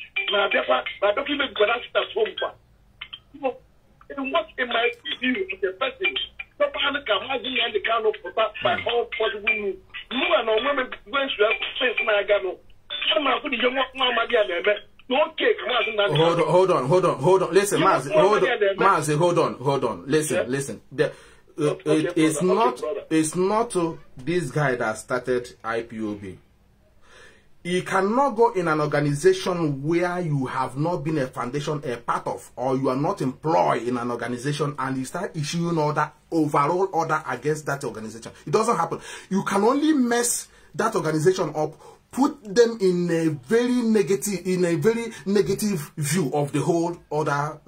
D: home. What in my view is a person, Mazi Kanu by all possible means. You are no women going to have sense.
B: Hold on. Listen, Mazi, hold on. Listen. It's not this guy that started IPOB. You cannot go in an organization where you have not been a foundation, a part of, or you are not employed in an organization, and you start issuing overall order against that organization. It doesn't happen. You can only mess that organization up, put them in a very negative view of the whole other,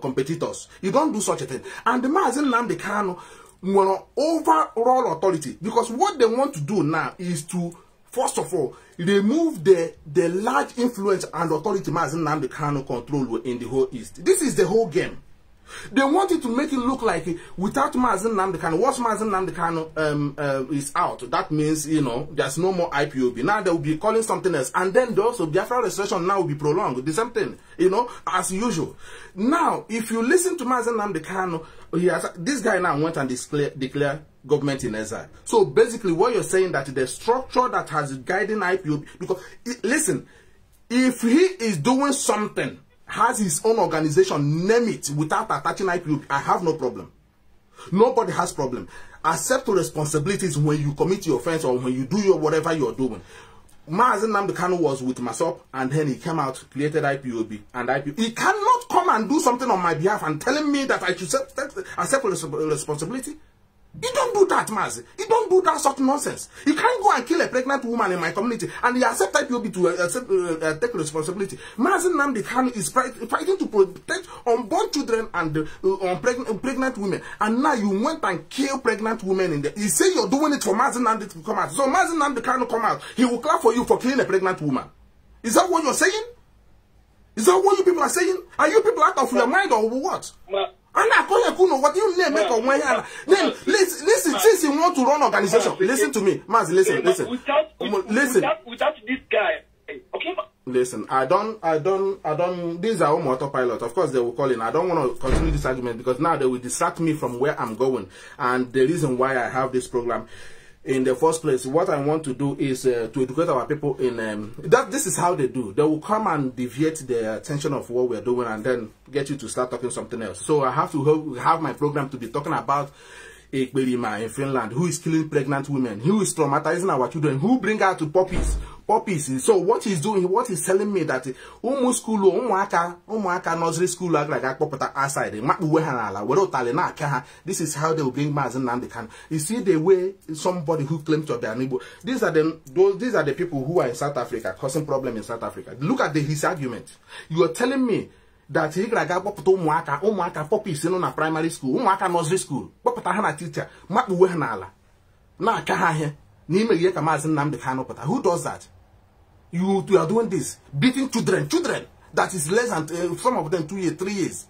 B: competitors. You don't do such a thing. And the Mazi Nnamdi Kanu will overall authority, because what they want to do now is to, first of all, remove the large influence and authority Mazi Nnamdi Kanu control in the whole East. This is the whole game. They wanted to make it look like without Mazi Nnamdi Kanu, once Mazi Nnamdi Kanu is out, that means, there's no more IPOB. Now they will be calling something else. And then also Biafra restoration now will be prolonged. The same thing, as usual. Now, if you listen to Mazi Nnamdi Kanu, this guy now went and declare government in exile. So basically what you're saying that the structure that has guiding IPOB, because, listen, if he is doing something, has his own organization, name it, without attaching IPOB, I have no problem. Nobody has problem. Accept responsibilities when you commit your offense or when you do whatever you're doing. Mazi Nnamdi Kanu was with Masop, and then he came out, created IPOB, and IPOB. He cannot come and do something on my behalf and telling me that I should accept responsibility. You don't do that, Mazi. You don't do that sort of nonsense. You can't go and kill a pregnant woman in my community and you accept IPOB to take responsibility. Mazi Nnamdi Kanu is fighting to protect unborn children and pregnant women. And now you went and kill pregnant women in there. You say you're doing it for Mazi Nnamdi to come out. So Mazi Nnamdi Kanu come out. He will clap for you for killing a pregnant woman. Is that what you're saying? Is that what you people are saying? Are you people out of your mind or what? What do you name make of my hand? Then listen, since you want to run organization, listen to me, Mazi, listen. Without
D: this guy, okay.
B: Listen, I don't, these are all autopilot. Of course, they will call in. I don't want to continue this argument because now they will distract me from where I'm going. And the reason why I have this program in the first place, what I want to do is to educate our people in this is how they do. They will come and deviate the attention of what we're doing and then get you to start talking something else. So I have to have my program to be talking about Ekberima in Finland, who is killing pregnant women, who is traumatizing our children, who bring out to puppies. So what he's doing, what he's telling me that nursery school like outside, this is how they will bring Mazi Nnamdi Kanu. You see the way somebody who claims to be an Igbo, these are the people who are in South Africa causing problem in South Africa. Look at his argument. You are telling me that he like puppies in a primary school, nursery school, teacher,
C: Nnamdi Kanu. Who does that? You are doing this, beating children that is less than some of them 2 years, 3 years.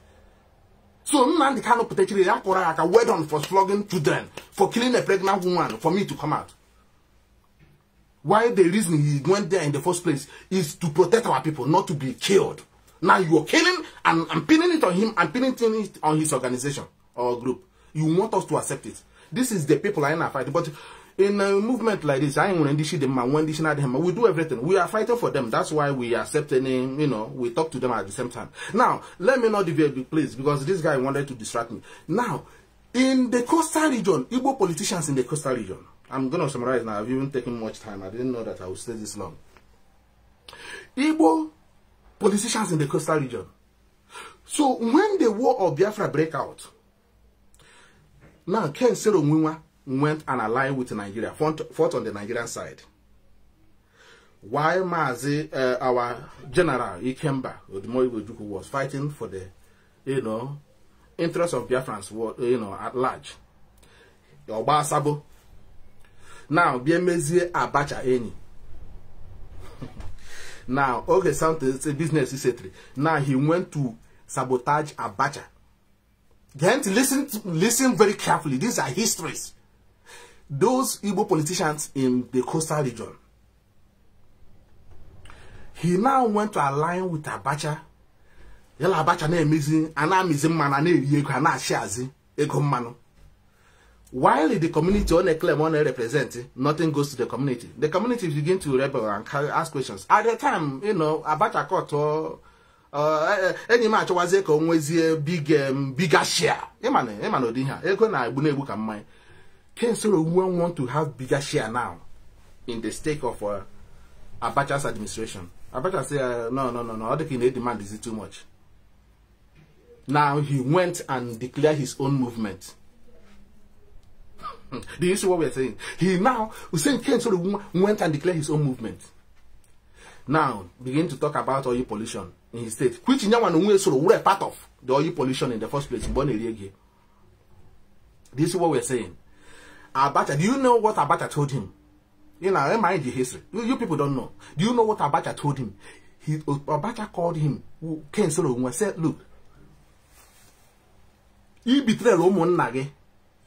C: So Nnamdi Kanu potentially like a word on for flogging children, for killing a pregnant woman, for me to come out. Why the reason he went there in the first place is to protect our people, not to be killed. Now you are killing and pinning it on him and pinning it on his organization or group. You want us to accept it. This is the people I am fighting. But in a movement like this, I ain't going to them and when them, we do everything. We are fighting for them. That's why we accept any, we talk to them at the same time. Now, let me not deviate the place because this guy wanted to distract me. Now, in the coastal region, Igbo politicians in the coastal region, I'm going to summarize now. I've even taken much time. I didn't know that I would stay this long. Igbo politicians in the coastal region. So when the war of Biafra break out, now Ken Sero Mwiwa went and allied with Nigeria, fought on the Nigerian side. While Mazi, our general Ikemba, who was fighting for the, interest of Biafrans, at large. Oba Sabo. Now, Biemezi Abacha Eni. Now, okay, it's a business, etc. Now he went to sabotage Abacha. Then to listen very carefully. These are histories. Those Igbo politicians in the coastal region. He now went to align with Abacha. Yela Abacha na amazing, and I'm amazing man, and yeko na shazi, ego mano. While the community on a claim on represent, nothing goes to the community. The community begin to rebel and ask questions. At the time, Abacha caught or any match was a bigger share. Emano diha. Eko na bunebu kamai. Ken Soro want to have bigger share now in the stake of Abacha's administration. Abacha say no. Other king demand is too much. Now he went and declared his own movement. Do you see what we are saying? He now, Ken Soro went and declared his own movement. Now, begin to talk about oil pollution in his state, which were part of the oil pollution in the first place. Do you see what we are saying? Abacha, do you know what Abacha told him? I mind the history. You people don't know. Do you know what Abacha told him? Abacha called him, Ken Soro, and said, look, you betray Roman Nage.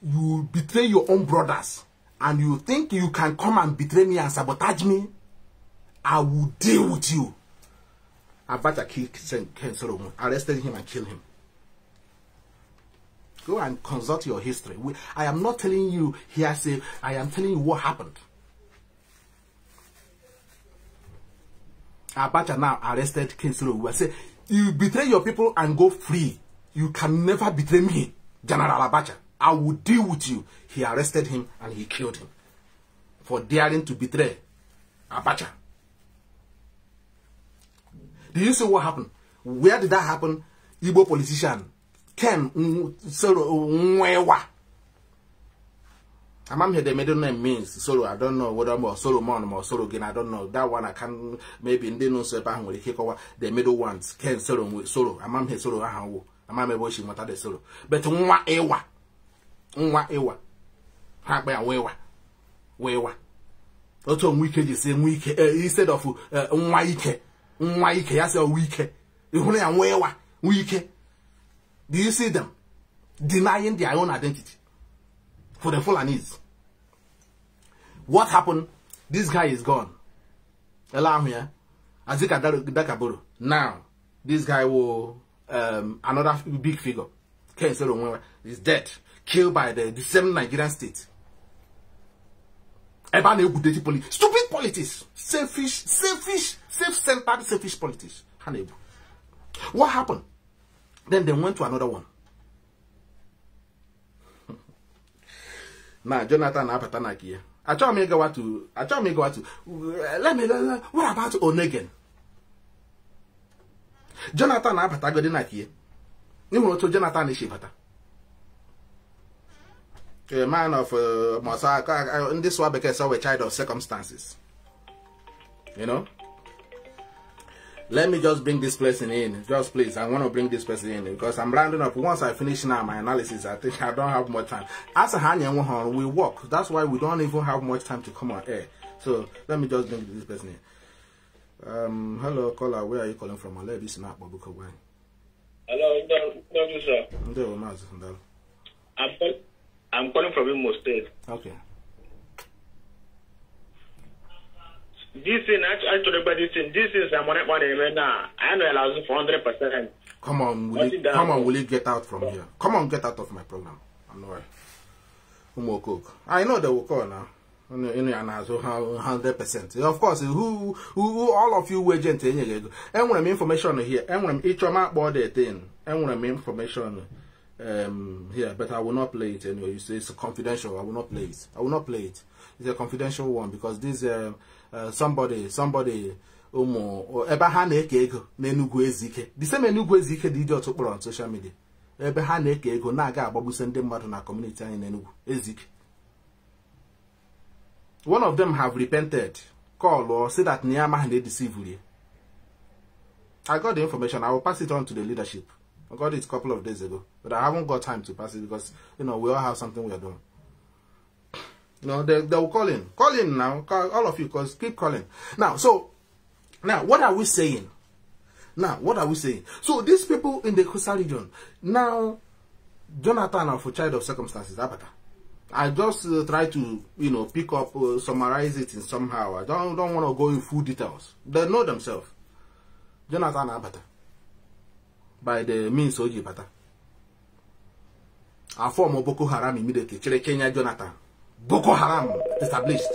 C: You betray your own brothers, and you think you can come and betray me and sabotage me? I will deal with you. Abacha killed Ken Solomon, arrested him and killed him. Go and consult your history. I am not telling you hearsay. I am telling you what happened. Abacha now arrested Ken Solomon. Say, you betray your people and go free. You can never betray me, General Abacha. I will deal with you. He arrested him and he killed him for daring to betray Abacha. Do you see what happened? Where did that happen? Igbo politician Ken Soro Mwewa. I'm here. The middle name means Solo. I don't know whether more Solomon or Solo again. I don't know that one. I can maybe in the no sepa with the middle ones. Ken Solo Solo. I'm here Solo. I'm here watching what the Solo. But Mwa Ewa. Nwa ewa ha gba wewa oto nwike ji say nwike instead of nwa ike ya say wike ihunu ya wewa wike. Do you see them denying their own identity for the Fulanis? What happened? This guy is gone. Allow me, Azika Dakaburu. Now this guy will another big figure Ken Soro is dead, killed by the same Nigerian state. Stupid politics. Selfish, self-centered, selfish politics. What happened? Then they went to another one. Now, Jonathan Apatanaki. What about Onegen? Jonathan Apatagodinaki. Jonathan Ishibata. A man of Masaka, in this one because I was a child of circumstances. You know?
B: Let me just bring this person in. Just please, I want to bring this person in because I'm rounding up. Once I finish now my analysis, I think I don't have much time. As a hand, we work. That's why we don't even have much time to come on air. So let me just bring this person in. Hello, caller. Where are you calling from? I'll let this snap.
D: Hello, sir. I'm calling from Imo State.
B: Okay.
D: This thing, actually, but this is I'm money now. I know allows for 100%.
B: Come on, will you get out from here? Come on, get out of my program. I'm not. Who more cook? I know they will call now. 100%. Of course, who all of you were gentle. And when I'm information here, and when each of my body thing, and when I'm information here, but I will not play it anyway. You say it's confidential. I will not play it. I will not play it. It's a confidential one because this somebody or Ebahane Kego Nenugu Ezike. The same Nenugu Ezike did your talk on social media. Ebahane Kego Naga Babu send them out in our community in Nenugu Ezike. One of them have repented, call or say that Nyama they deceive you. I got the information. I will pass it on to the leadership. I got it a couple of days ago, but I haven't got time to pass it because we all have something we are doing. They will call in now. Call all of you, because keep calling now. So now, what are we saying? So these people in the coastal region now, Jonathan are for child of circumstances. I just try to pick up, summarize it in somehow. I don't want to go in full details. They know themselves. Jonathan Abata by the means Oji Bata. I form of Boko Haram immediately. Chile Kenya Jonathan. Boko Haram established.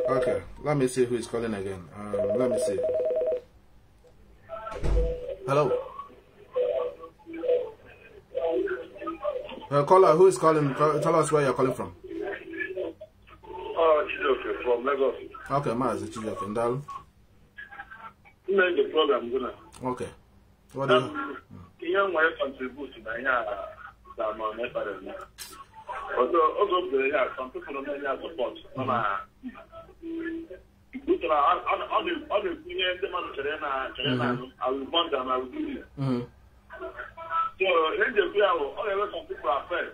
B: Okay, let me see who is calling again. Let me see. Hello. Caller, who is calling? Tell us where you're calling from.
D: Chijoke from Lagos.
B: Okay, Mazi Chijoke. Ndal.
D: The program, Guna.
B: Okay. What do
D: you contribute to the although some people don't have support. I will bond them, I will do it. So, then the some people are fair.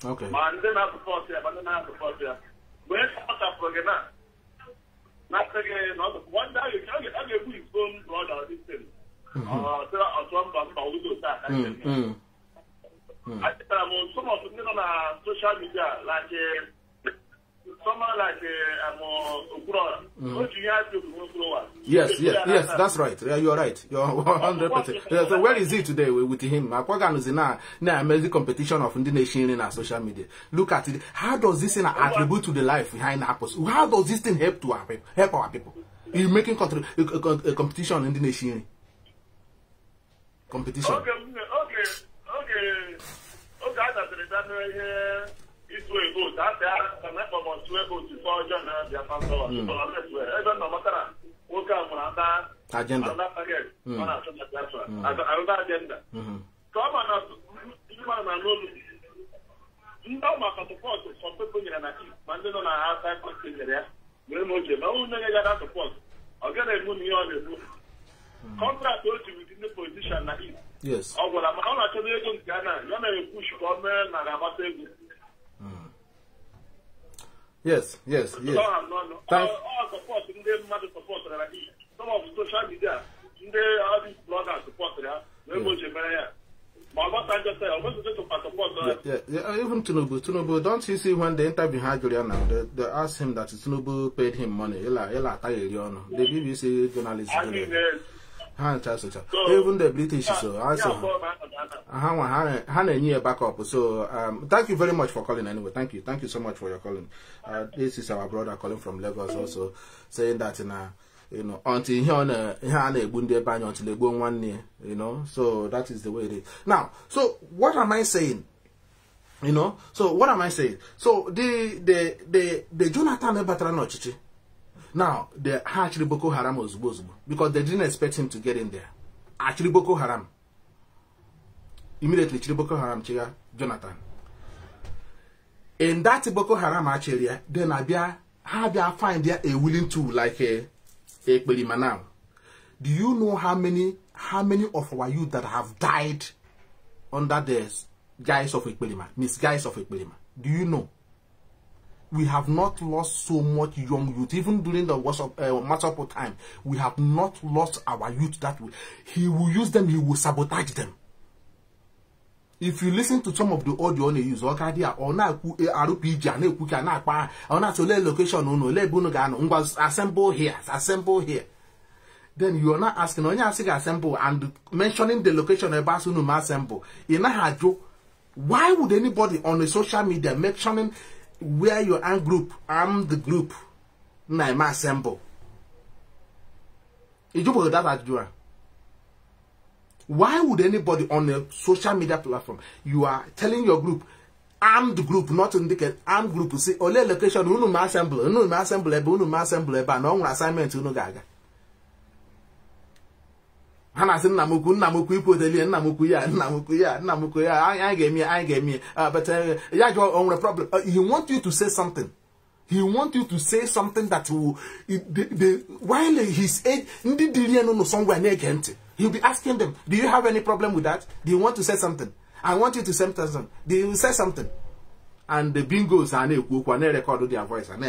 B: Okay.
D: And then I support here, but then I support here. When I forget that, not again, one day you can't get his phone brother this thing. I think some of the people on social media, like someone like
B: Yes, that's right. Yeah, you're right. You're 100%. So where is he today with him? Akwagan is now amazing competition of the nation in our social media. Look at it. How does this thing attribute to the life behind us? How does this thing help our people? You're making a competition in the nation. Competition.
D: Okay. It's way good. That's the most way good to forge on the
B: agenda.
D: Agenda. Come on, some people in the Mandela outside country there. No support. I'll get a money on the book. Contract within the position.
B: Yes.
D: Oh, well, I'm not going to Ghana. You're going to push government and I'm
B: Yes.
D: All support in the mother support. Some of social media, all these bloggers support there.
B: Yeah, even Tinubu, don't you see when the interview had Juliana, they asked him that Tinubu paid him money. The BBC journalist. Even the British, so also backup. So thank you very much for calling anyway. Thank you so much for your calling. This is our brother calling from Lagos, also saying that until until they go 1 year, so that is the way it is. Now, so what am I saying? So what am I saying? So the Jonathan Ebatranochichi. Now, the actually Boko Haram was because they didn't expect him to get in there. Actually, Boko Haram. Immediately, Boko Haram, Jonathan. In that Boko Haram actually, then Abia find there a willing tool like
C: Ekpelima now. Do you know how many of our youth that have died under the guise of Ekpelima, misguise of Ekpelima? Do you know? We have not lost so much young youth, even during the Matsapo time. We have not lost our youth that way. He will use them, he will sabotage them. If you listen to some of the audio on the use, assemble here. Then you are not asking, only asking assemble and mentioning the location of Basunuma assemble. Why would anybody on the social media mentioning where your own group, I'm the group, Naima assemble? Why would anybody on a social media platform, you are telling your group, I'm the group, not indicate I'm group, say, ole location, unu assemble, no assignment, unu gaga. Hana sin namuku ipoteli namuku ya I gave me but yeah your own problem. He want you to say something. He want you to say something that will while his age no somewhere near Kent. He'll be asking them, do you have any problem with that? Do you want to say something? I want you to say something. Do you say something? And the bingos are record their voice and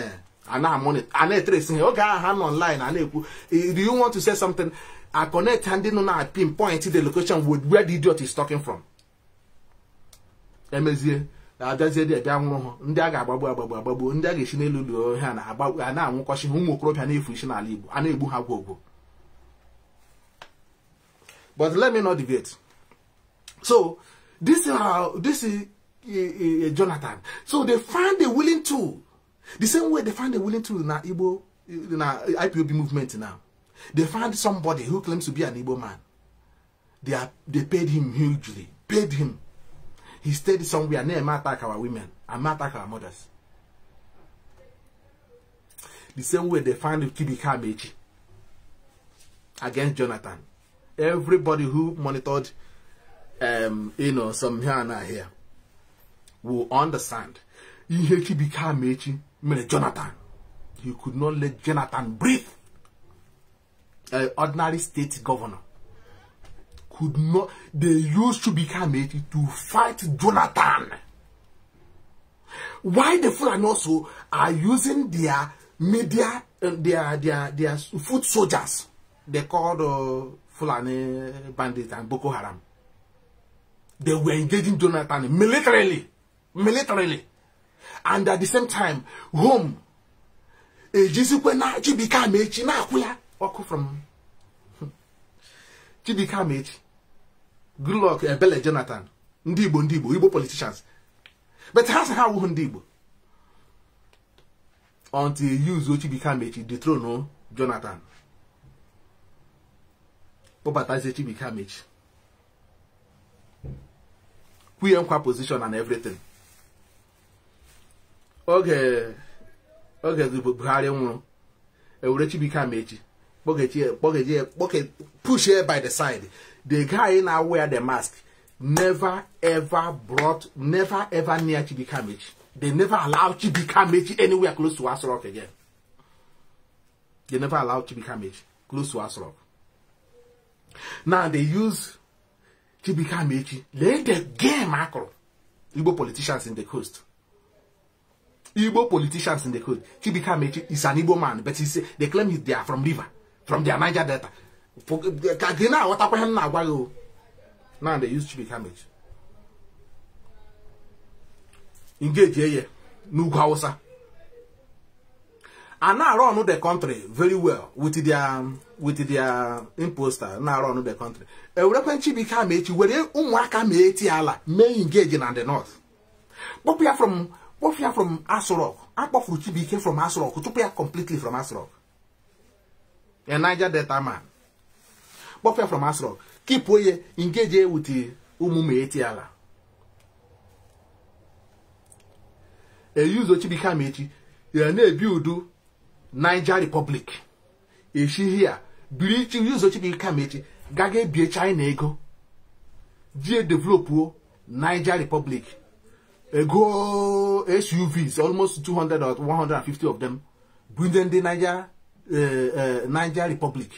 C: I'm on it. And tracing okay hand online do you want to say something? I connect handing on a pinpoint to the location with where the idiot is talking from. Emezie, that's it. Down, Ndaga Babu, Ndaga Shinelu, Hana, about an hour, washing whom crop and if we shall leave, unable have go. But let me not deviate. So, this is Jonathan. So they find a willing tool. The same way they find a willing tool in our IGBO, in our IPOB movement now. They found somebody who claims to be an Igbo man. They paid him hugely. Paid him. He stayed somewhere near attack our women and attack our mothers. The same way they found Kibika Mechi against Jonathan. Everybody who monitored some here and here will understand. Kibika Mechi made Jonathan. He could not let Jonathan breathe. Ordinary state governor could not. They used to become it to fight Jonathan. Why the Fulani also are using their media, their foot soldiers? They called Fulani bandits and Boko Haram. They were engaging Jonathan militarily, and at the same time, home. From Chibika Mechi. Good luck, Bella Jonathan. Ndibo, Igbo politicians. But how Ndibo? Until you use Chibika Mechi, dethrone Jonathan. But I say Chibika Mechi. We are in position and everything. Okay, the Buhari Chibika Mechi. Push here by the side. The guy now wear the mask. Never ever near Chibika Mechi. They never allowed Chibika Mechi anywhere close to Asrock again. They never allowed Chibika Mechi close to Asrock. Now they use Chibika Mechi. Let the game macro. Igbo politicians in the coast. Igbo politicians in the coast. Chibika Mechi is an Igbo man, but they claim they are from river. From their Niger Delta. Now they used to become it. Engage here. Nugawasa. And now run the country very well with their imposter. Now run the country. When she became it, where Umwaka may engage in the north. But we are from Asorok. Akpofuchi became from Asorok. Utopia completely from Asorok. A Niger Delta man. But from Asro, keep way engage with the Umume Etiala. A use of Chibika Mechi, you are near Budu, Niger Republic. Is she here? Bleach use of Chibika Mechi, Gage be China ego. G develop Niger Republic. Go SUVs, almost 200 or 150 of them. Bring them the Niger Niger Republic.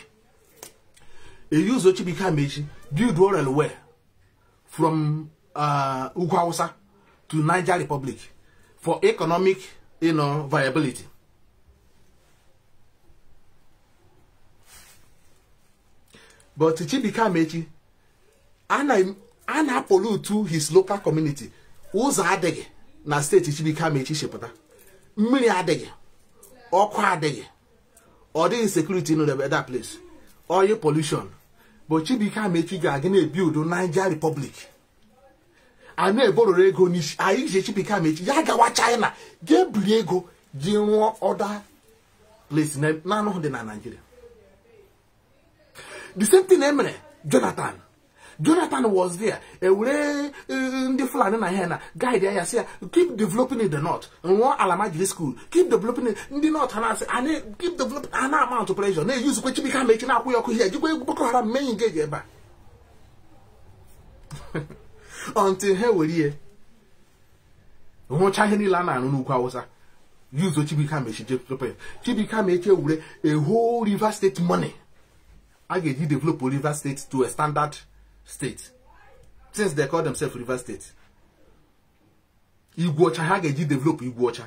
C: He used Ochibika Mechi build railway from Ugwausa to Niger Republic for economic, viability. But Ochibika Mechi, ana pollute to his local community. Uza adege na state Ochibika Mechi shepota. Mmiri adege, ọkụ adege, or the insecurity in that place, oil pollution. But Ochibika Mechi ga build Niger Republic. And na borrow ego nishi. Ayi Ochibika Mechi ya gawa China. Ge buli ego ji other place na no de na Nigeria. The same thing emere Jonathan. Jonathan was there. The Fulani na here na guide there say keep developing in the north. And one Alamajiri school keep developing in the north and keep developing an amount of pressure. They use Ochibika Mechi na kuyo here. You go Boko Haram main engage eba. Until here we here. Won chahini lana anu kwa wosa. Use Ochibika Mechi develop. Ochibika Mechi wure a whole River State money. I get you develop River State to a standard state, since they call themselves River State. Igwocha Hageji develop Igwocha,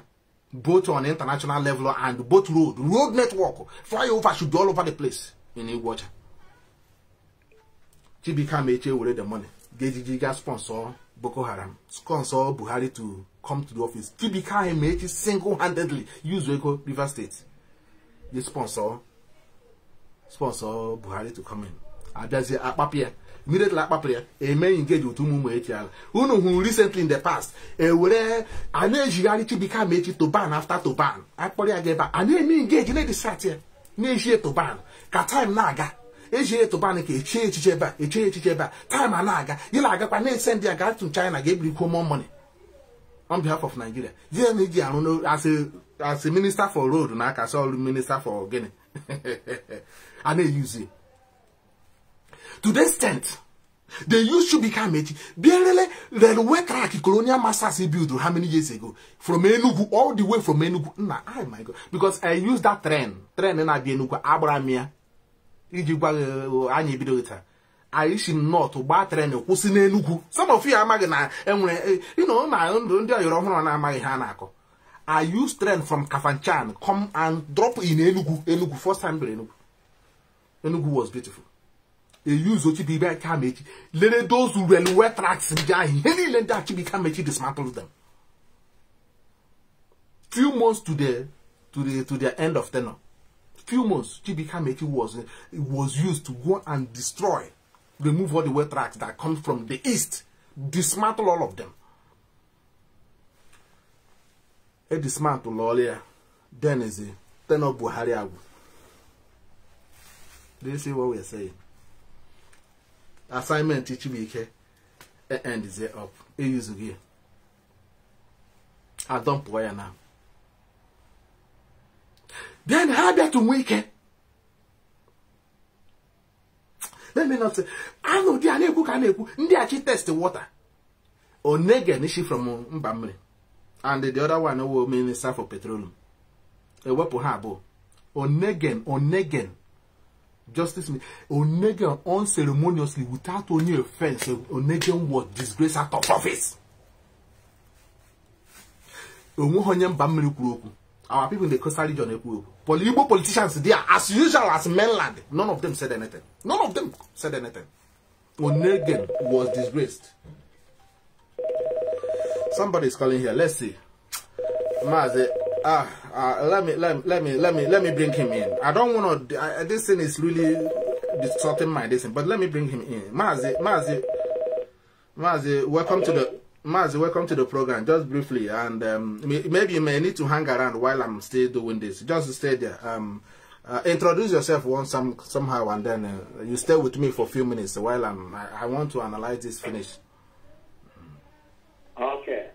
C: both on international level and both road network. Flyover should be all over the place in Igwocha. Ochibika Mechi will the money. Gejijiga sponsor Boko Haram, sponsor Buhari to come to the office. Ochibika Mechi single-handedly use River State. You sponsor Buhari to come in. Abiazi Akpapia. Immediately Akpapia, a man engaged with Umumu Etial. Who recently in the past, where an Ejigari become Mechi to ban after to ban. Akpapia gave back. And then engage in the satire. Neji to ban. Katime Naga. Eji to ban a chicheba. Time Anaga. Yilaga, and they send their guys to China, gave you more money. On behalf of Nigeria. As a minister for road, I saw minister for Guinea. And they use it. To the extent, they used to become it. Barely railway track colonial masters built how many years ago? From Enugu, all the way from Enugu. Nah, oh my God. Because I used that train in Enugu, Abramia, Ijiba, Anyi Bidota. I used not to buy train, who's in Enugu. Some of you are Magana, and now, I used train from Kafanchan, come and drop in Enugu, first time in Enugu. Enugu was beautiful. They use Ochibika Mechi. Let those who railway tracks in Jahi, any land that Ochibika Mechi dismantled them. Few months to the end of tenure. Few months, Ochibika Mechi was used to go and destroy, remove all the way tracks that come from the east, dismantle all of them. A dismantle all here. Then is it? Then of Buhari Agu. Do you see what we are saying? Assignment Ochibika end is up. A use again. I don't play now. Then how about to wake? Let me not say. I know the Aneku Kaneku. Ndi actually test the water. Onege nishi from Mbamre. And the other one will minister for petroleum. A weapon habo. Onegen. Justice Onegen unceremoniously without any offense. Onegen was disgraced out of office. Our people in the coastal region, Igbo politicians there, as usual as mainland, none of them said anything. Onegen was disgraced. Somebody is calling here. Let's see. Mazi, let me bring him in. I don't want to. This thing is really distorting my this thing, but let me bring him in. Mazi, welcome to the program. Just briefly, and maybe you may need to hang around while I'm still doing this. Just stay there. Introduce yourself somehow, and then you stay with me for a few minutes while I want to analyze this finish.
E: Okay.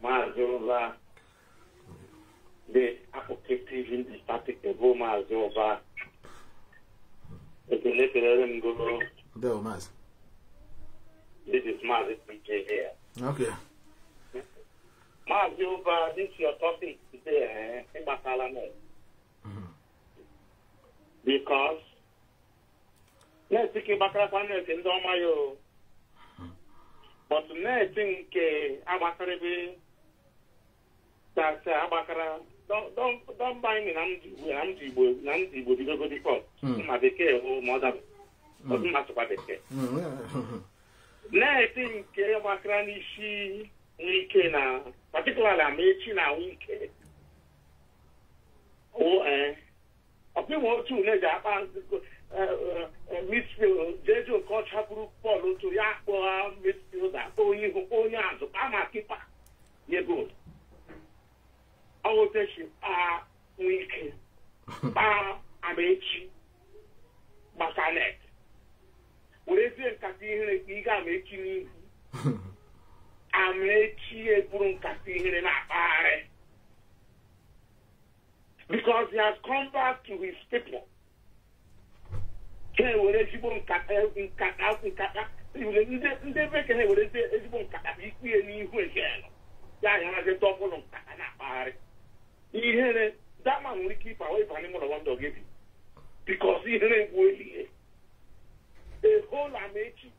E: Mazi UBA, the apocalyptic in the static of Mazi UBA. This is Mazi here.
C: Okay.
E: Mazi UBA, this is your topic today, because let's take back up on it in Domayo. But I think Abakarabi that Abakara don't buy me Nnamdi will be go because my decay or mother doesn't matter what they say. I think Abakrani she weekend particularly American weekend. Oh, people to let Mr. Jejo culture group follow to Yakwa, Mr. that only who own yams of Amakipa. You're good. Our station are weekend. Amechi Basanet. What is it? Catherine Iga making Amechi Burun Catherine in a because he has come back to his people. Can we let you go in cut out in cut out in cut out? You never can have what is it? You cut out. You need to again. Yeah, I have a double on cut. He had that man we keep away from him. I want to give you because he didn't really the whole Amechi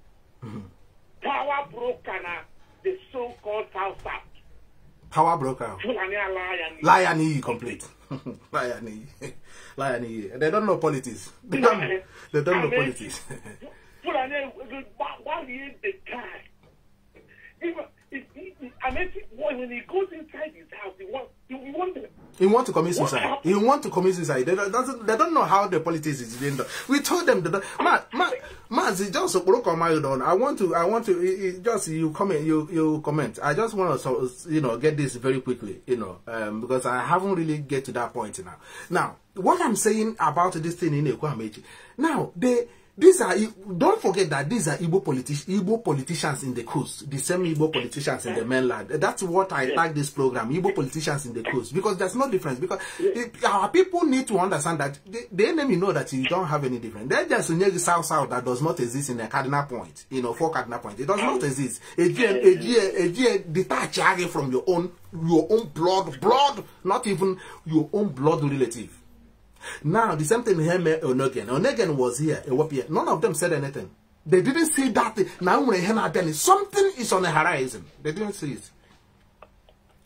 E: power broker now the so-called South.
C: Power broker. Lion complete. Lion. They don't know politics. They don't know politics.
E: When he goes inside his house,
C: he wants to commit suicide. He wants to commit suicide. They don't know how the politics is being done. We told them that Mazi just broke on my own. I want to just you comment. I just want to get this very quickly, because I haven't really get to that point now. Now, what I'm saying about this thing in Ekwamechi, now these are, don't forget that these are Igbo politicians in the coast, the same Igbo politicians in the mainland. That's what I tag this program, Igbo politicians in the coast, because there's no difference. Because our people need to understand that the enemy know that you don't have any difference. There's just a south that does not exist in a cardinal point, 4 cardinal points. It does not exist. Detach from your own blood, not even your own blood relative. Now, the same thing here, Onegen was here, none of them said anything. They didn't see that. Now, something is on the horizon. They didn't see it.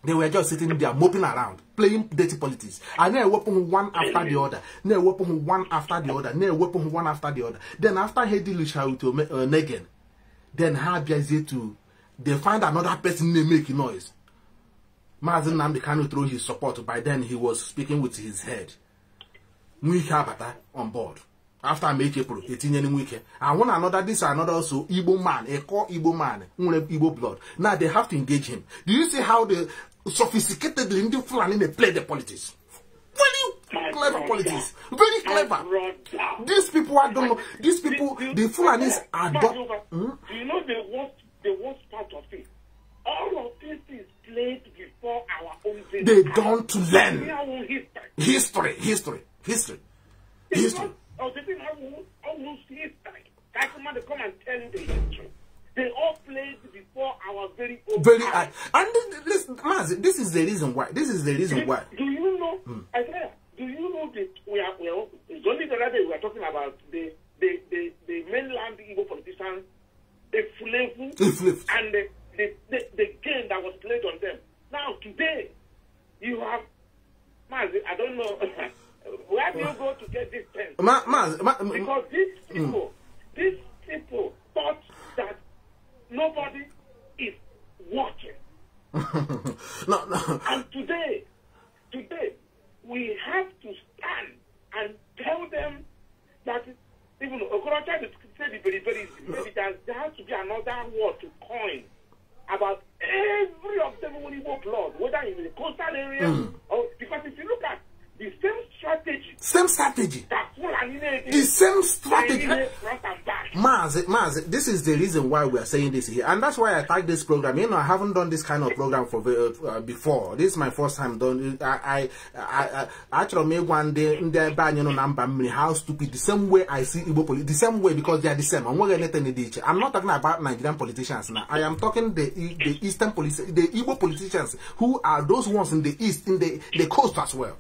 C: They were just sitting there, moping around, playing dirty politics. And they weapon one after the other. They weapon one after the other. They weapon one after the other. Then, after he delished to Onegen, then they find another person, they make noise. Mazi Nnamdi Kanu throw his support. By then, he was speaking with his head. Mwike on board. After I make April, and one another, this another also Igbo man, a core Igbo man, Igbo blood. Now they have to engage him. Do you see how the sophisticated Indian Fulani play the politics? Very clever politics. Very clever. These people I don't know. These people, the Fulanis are
E: do you know the worst part of it? All of this is played before our own day.
C: They don't learn history.
E: To come and tell you the history. They all played before our very own
C: time. And this is the reason why. This is the reason why.
E: Do you know? Do you know that it's only the other day we were talking about the mainland Igbo politicians, the flavor and the game that was played on them. Now today, you have Mazi. I don't know where do you go to get this pen? Because these people thought that nobody is watching.
C: No.
E: And today, we have to stand and tell them that even Okorocha said it very there has to be another word to coin about every of them when you go blood, whether in the coastal area or because if you look at the same strategy.
C: The same strategy. Mazi, this is the reason why we are saying this here. And that's why I tag this program. I haven't done this kind of program for before. This is my first time done. I actually made one day in the Nnamdi, how stupid. The same way I see Igbo politics. The same way because they are the same. I'm not talking about Nigerian politicians now. I am talking the Eastern politicians, the Igbo politicians who are those ones in the East, in the coast as well.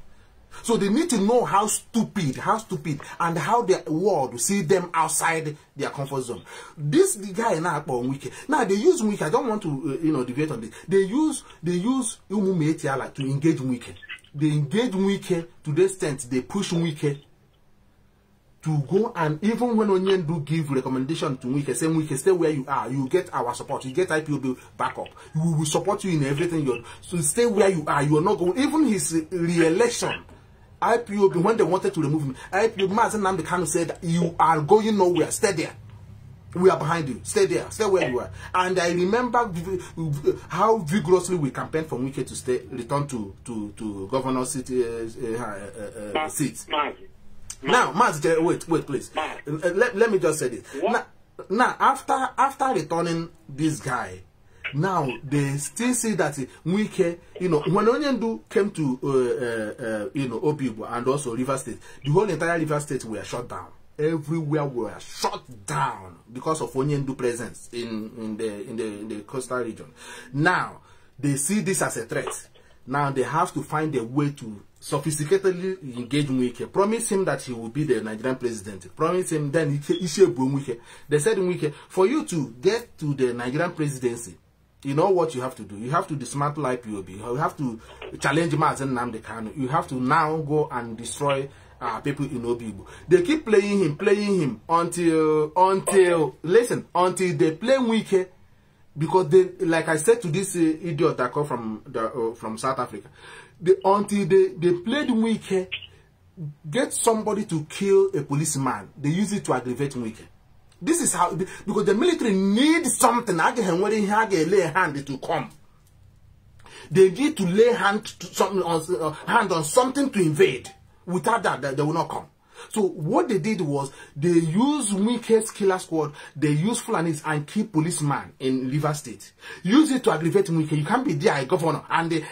C: So they need to know how stupid, and how the world see them outside their comfort zone. This the guy now on Wiki. Now they use Wiki. I don't want to deviate on this. They use Umumetiala to engage Wiki. They engage Wiki to the extent they push Wiki to go, and even when Onyen do give recommendation to Wiki, say Wiki, stay where you are, you get our support, you get IPOB backup, we will support you in everything you're. So stay where you are, you are not going. Even his re-election, IPOB, when they wanted to remove him, IPOB, Mazi Nnamdi Kanu said, you are going nowhere, stay there. We are behind you, stay there, stay where you are. And I remember how vigorously we campaigned for Wiki to return to governor seats. Now, Mazi, wait, please. Let me just say this. Now, after returning this guy, now they still see that Wike, when Onyendu came to IGBO and also River State, the whole entire River State were shut down. Everywhere were shut down because of Onyendu presence in the coastal region. Now they see this as a threat. Now they have to find a way to sophisticatedly engage Wike. Promise him that he will be the Nigerian president. Promise him then he should boom Wike. They said Wike, for you to get to the Nigerian presidency, you know what you have to do? You have to dismantle IPOB. You have to challenge Mazi Nnamdi Kanu. You have to now go and destroy people in IGBO. They keep playing him until they play Wike, because they, like I said to this idiot that come from South Africa, until they played Wike, get somebody to kill a policeman, they use it to aggravate Wike. This is how, because the military needs something. Lay hand to come. They need to lay hand on something to invade. Without that, they will not come. So what they did was they used Wike's killer squad. They used Fulanis and key policeman in River State. Use it to aggravate Wike. You can't be there, a governor, and the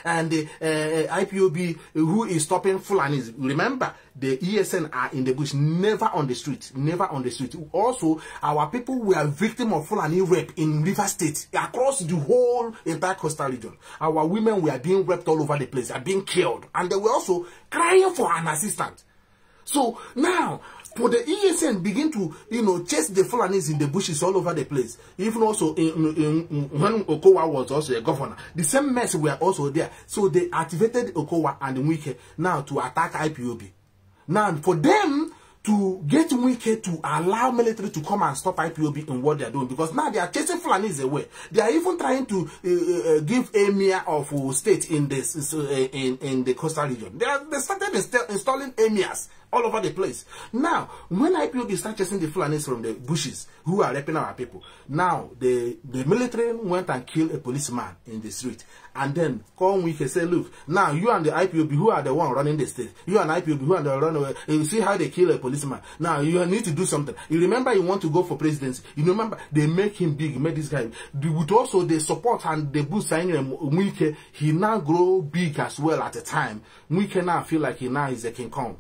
C: IPOB who is stopping Fulanis. Remember, the ESN are in the bush, never on the street, never on the street. Also, our people were victims of Fulani rape in River State across the whole entire coastal region. Our women were being raped all over the place, are being killed, and they were also crying for an assistant. So now, for the ESN begin to, chase the Fulanis in the bushes all over the place. Even also when Okowa was also a governor, the same mess were also there. So they activated Okowa and Wike now to attack IPOB. Now, for them to get Wike to allow military to come and stop IPOB in what they are doing, because now they are chasing Fulanis away. They are even trying to give emir of state in this in the coastal region. They started installing emirs all over the place. Now, when IPOB start chasing the Fulanis from the bushes who are raping our people, now the military went and killed a policeman in the street. And then come Wike say, look, now you and the IPOB who are the one running the state, you and IPOB who are the runaway, you see how they kill a policeman. Now you need to do something. You remember you want to go for presidency. You remember they make him big, make this guy. With also the support and the boost signing Wike, he now grow big as well at the time. Wike now feel like he now is a King Kong.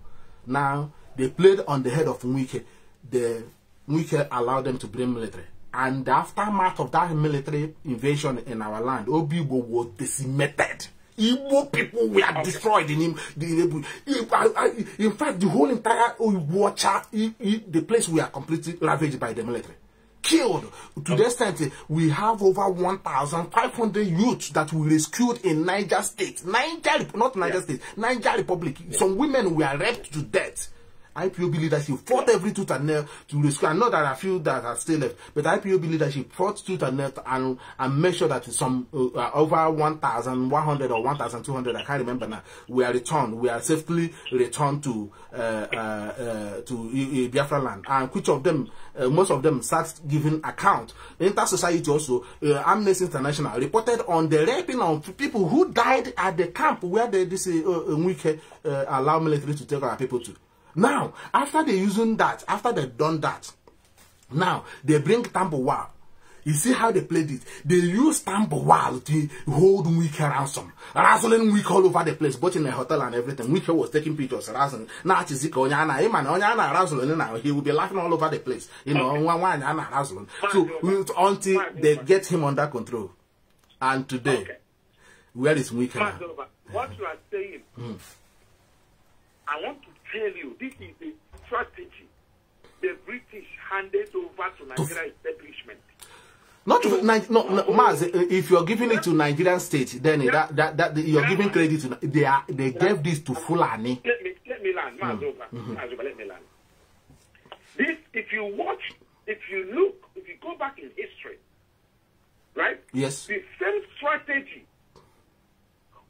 C: Now they played on the head of Wike. The Wike allowed them to bring military. And the aftermath of that military invasion in our land, IGBO was decimated. Igbo people were destroyed in him. In fact, the whole entire the place were completely ravaged by the military. Killed. To the extent we have over 1,500 youths that we rescued in Niger State. Niger Republic. Some women were raped to death. IPOB leadership fought every tooth and nail to rescue. I know there are a few that are still left, but IPOB leadership fought tooth and nail and make sure that some over 1,100 or 1,200, I can't remember now, we are returned. We are safely returned to Biafra land, and which of them, most of them, start giving account. Inter-society also, Amnesty International reported on the raping of people who died at the camp where this Wike allow military to take our people to. Now, after they using that, after they've done that, now they bring Tambowal. You see how they played it? They use Tambowal to hold Wike ransom. Razzling Wike all over the place, both in the hotel and everything. Wike was taking pictures, razzling. Now, he will be laughing all over the place. So, until they get him under control. And today, where is Wike now?
E: What you are saying I want to tell you, this is the strategy the British handed over to Nigerian establishment.
C: Not to Maz, if you're giving it to Nigerian state, then that you're giving credit to they gave this to Fulani.
E: Let me land, Maz over. Let me land. This, if you watch, if you look, if you go back in history, right?
C: Yes.
E: The same strategy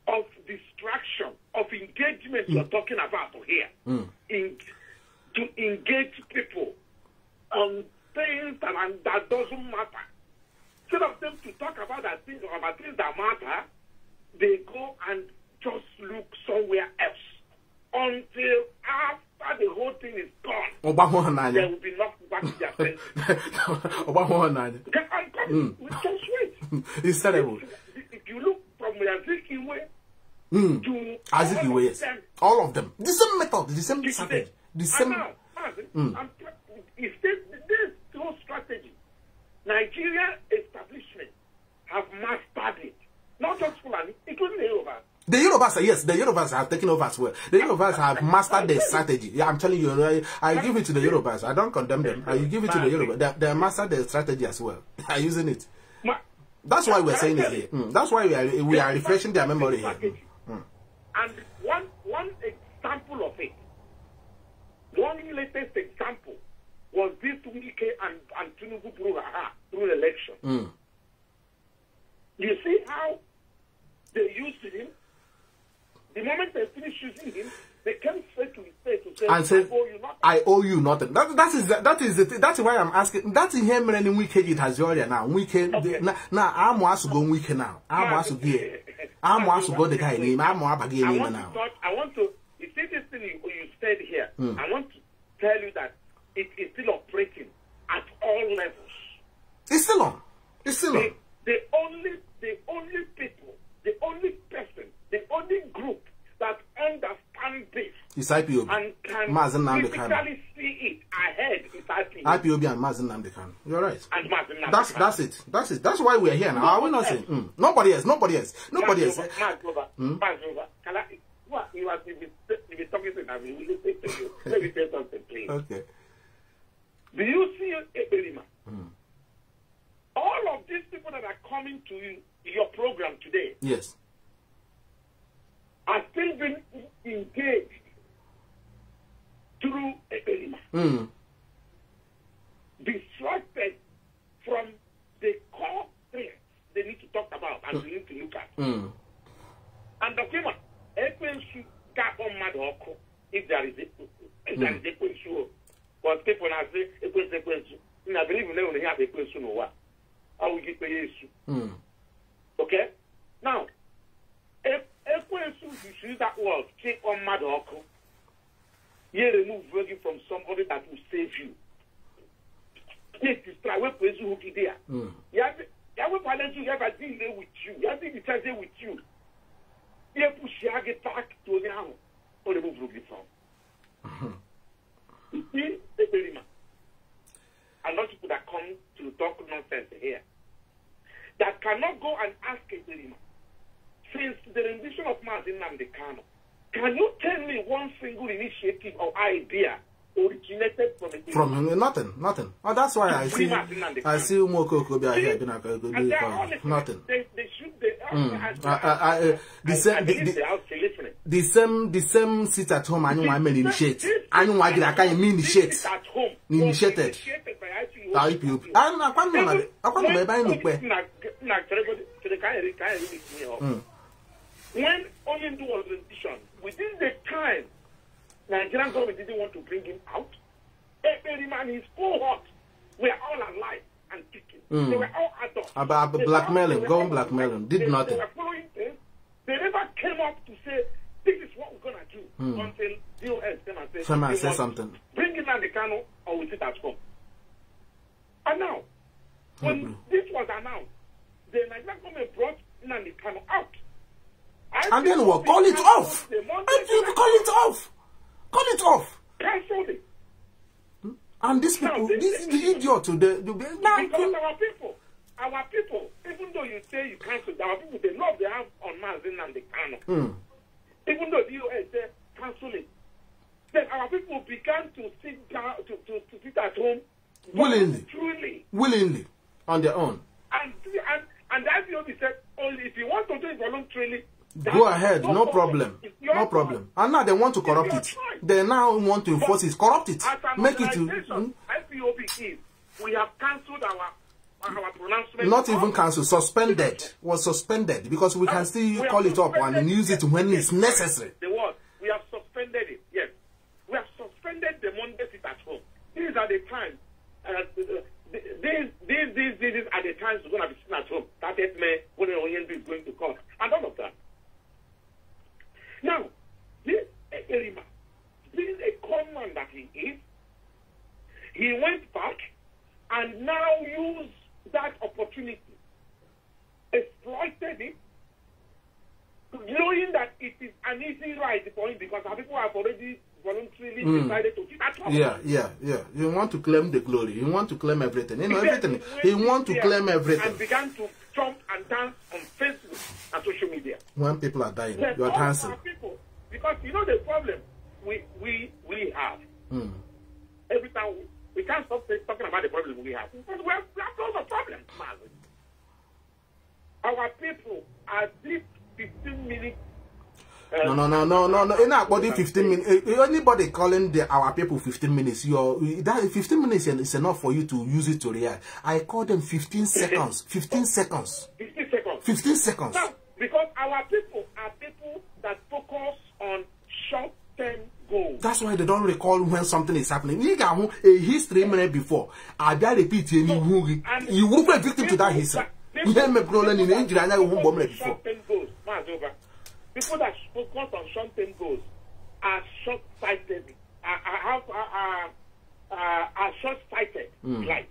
E: of distraction, of engagement you're talking about here, to engage people on things that doesn't matter. Instead of them to talk about things that matter, they go and just look somewhere else until after the whole thing is gone. There will be nothing back to their senses. Just wait.
C: It's terrible.
E: If you look from Mazi UBA to
C: all of them, the same method, the same strategy, the same.
E: If this whole strategy, Nigerian establishment have mastered it, not just Fulani, including the Yorubas.
C: The Yorubas, yes, the Yorubas have taken over as well. The Yorubas have mastered the strategy. Yeah, I'm telling you, I give it to the Yorubas. I don't condemn them. I give it to the Yorubas. They mastered the strategy as well. They are using it. That's why we're saying it here. That's why we are refreshing their memory here.
E: And one example of it, one latest example was this Wike and Tinubu through the election. You see how they used him? The moment they finished using him, they came straight to his face to say,
C: and say, I owe you nothing. That's why I'm asking. That's him running Wike it has already now. Wike now I'm asked to go Wike now. I'm asked to get. I'm asked to go the guy name. I'm now.
E: I want to you see this thing you said here. I want to tell you that it is still operating at all levels.
C: It's still on. It's still on.
E: The only people, the only person, the only group that understand this
C: IPOB
E: and can physically see it ahead is IPOB.
C: IPOB and Mazi Nnamdi. You're right.
E: And Mazi Nnamdi.
C: That's it. That's it. That's why we're here now. Are we not saying? Nobody else. Nobody else. Nobody else.
E: You have been talking to me. Let me say something, please.
C: Okay.
E: Do you see Eberima? All of these people that are coming to your program today,
C: yes,
E: are still being engaged through Eberima. Distracted from the core things they need to talk about and we need to look at. And the thing if there is a question, but people are saying a question, I believe we never have a question or what. I will give you. Okay? Now, if a question you see that word, take on Madoko, you remove virgin from somebody that will save you. Yes, it's try what person who is there. You have a deal with you. You have to be with you. You push your get back to the house or the move from. You see, the Berima. And not people that come to talk nonsense here. That cannot go and ask a Berima. Since the rendition of Mazi Nnamdi Kanu, can you tell me one single initiative or idea originated from
C: him? Nothing. Oh, that's why I see Umoko Kobia here. Nothing. The same sit at home. I know I'm initiate. I know I can initiate. Initiated. IPOB. I
E: when Onyendu was rendition, within the time Nigerian government didn't want to bring him out, every man is cohort were all alive and kicking. They were all adults.
C: About blackmailing, blackmailing, did nothing.
E: They were following things. They never came up to say, this is what we're going to do until DOS came and said something. Bring him down the Kanu or we sit at home. And now, when this was announced, the Nigerian government brought Nnamdi Kanu out.
C: And then we'll call it off. And you call it off. Call it off.
E: Cancel it.
C: And these people, this is the idiot today.
E: Because our people, even though you say you cancel, our people, the love they have on Mazi Nnamdi Kanu. Even though the US say cancel it, then our people began to sit down, to sit at home
C: willingly, on their own.
E: And the IPOB said, only if you want to do it voluntarily,
C: go ahead, no problem. No problem. And now they want to corrupt it. They now want to enforce it, corrupt it, make it to.
E: IPOB is, we have cancelled our pronouncement.
C: Not even cancelled, suspended. Was suspended because we can still call it up and use it when it's necessary.
E: The word, we have suspended it. Yes, we have suspended the Monday sit at home. These are the times. These are the times we're going to be sitting at home. 30th May, when the ONB is going to court, and all of that. Now, this is a con man that he is. He went back and now used that opportunity, exploited it, knowing that it is an easy ride for him because our people have already voluntarily decided to keep that home.
C: Yeah. You want to claim the glory. You want to claim everything. You know, everything. He want to claim everything.
E: And began to jump and dance on Facebook and social media.
C: When people are dying, you are dancing.
E: People, because you know the problem we have. Every time we can't stop talking about the problem we have. Because we have lots of problems, man. Our people are deep 15 minutes.
C: No. It's not about 15 minutes. Anybody calling our people 15 minutes, that 15 minutes is enough for you to use it to react. I call them 15 seconds. 15 seconds.
E: 15 seconds.
C: 15 seconds.
E: Now, because our people are people that focus on short-term goals.
C: That's why they don't recall when something is happening. You got a history minute before. I dare repeat you will be a victim to that history.
E: People that focus on short-term goals are short-sighted. Are short-sighted, like,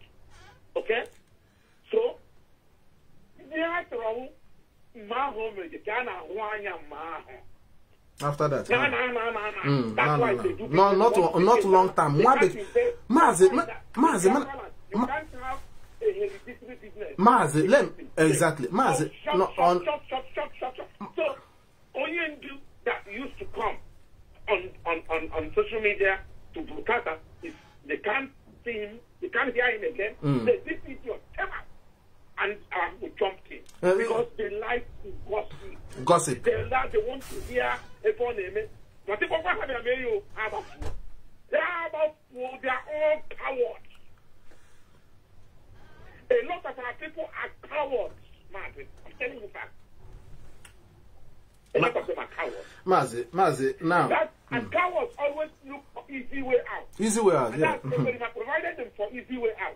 E: okay? So,
C: after that,
E: that's why they do
C: not long time. Mazi, exactly. Mazi,
E: so Onyendu that used to come on social media to broadcast is they can't see him, they can't hear him again. They this idiot and we jumped in because they like to gossip. They want to hear everyone name. But if they are all cowards. A lot of our people are cowards, Mazi. I'm telling you that. A lot of them are cowards.
C: Mazi, now.
E: And cowards always look for easy way out.
C: Easy way out, yeah.
E: When we have provided them for easy way out.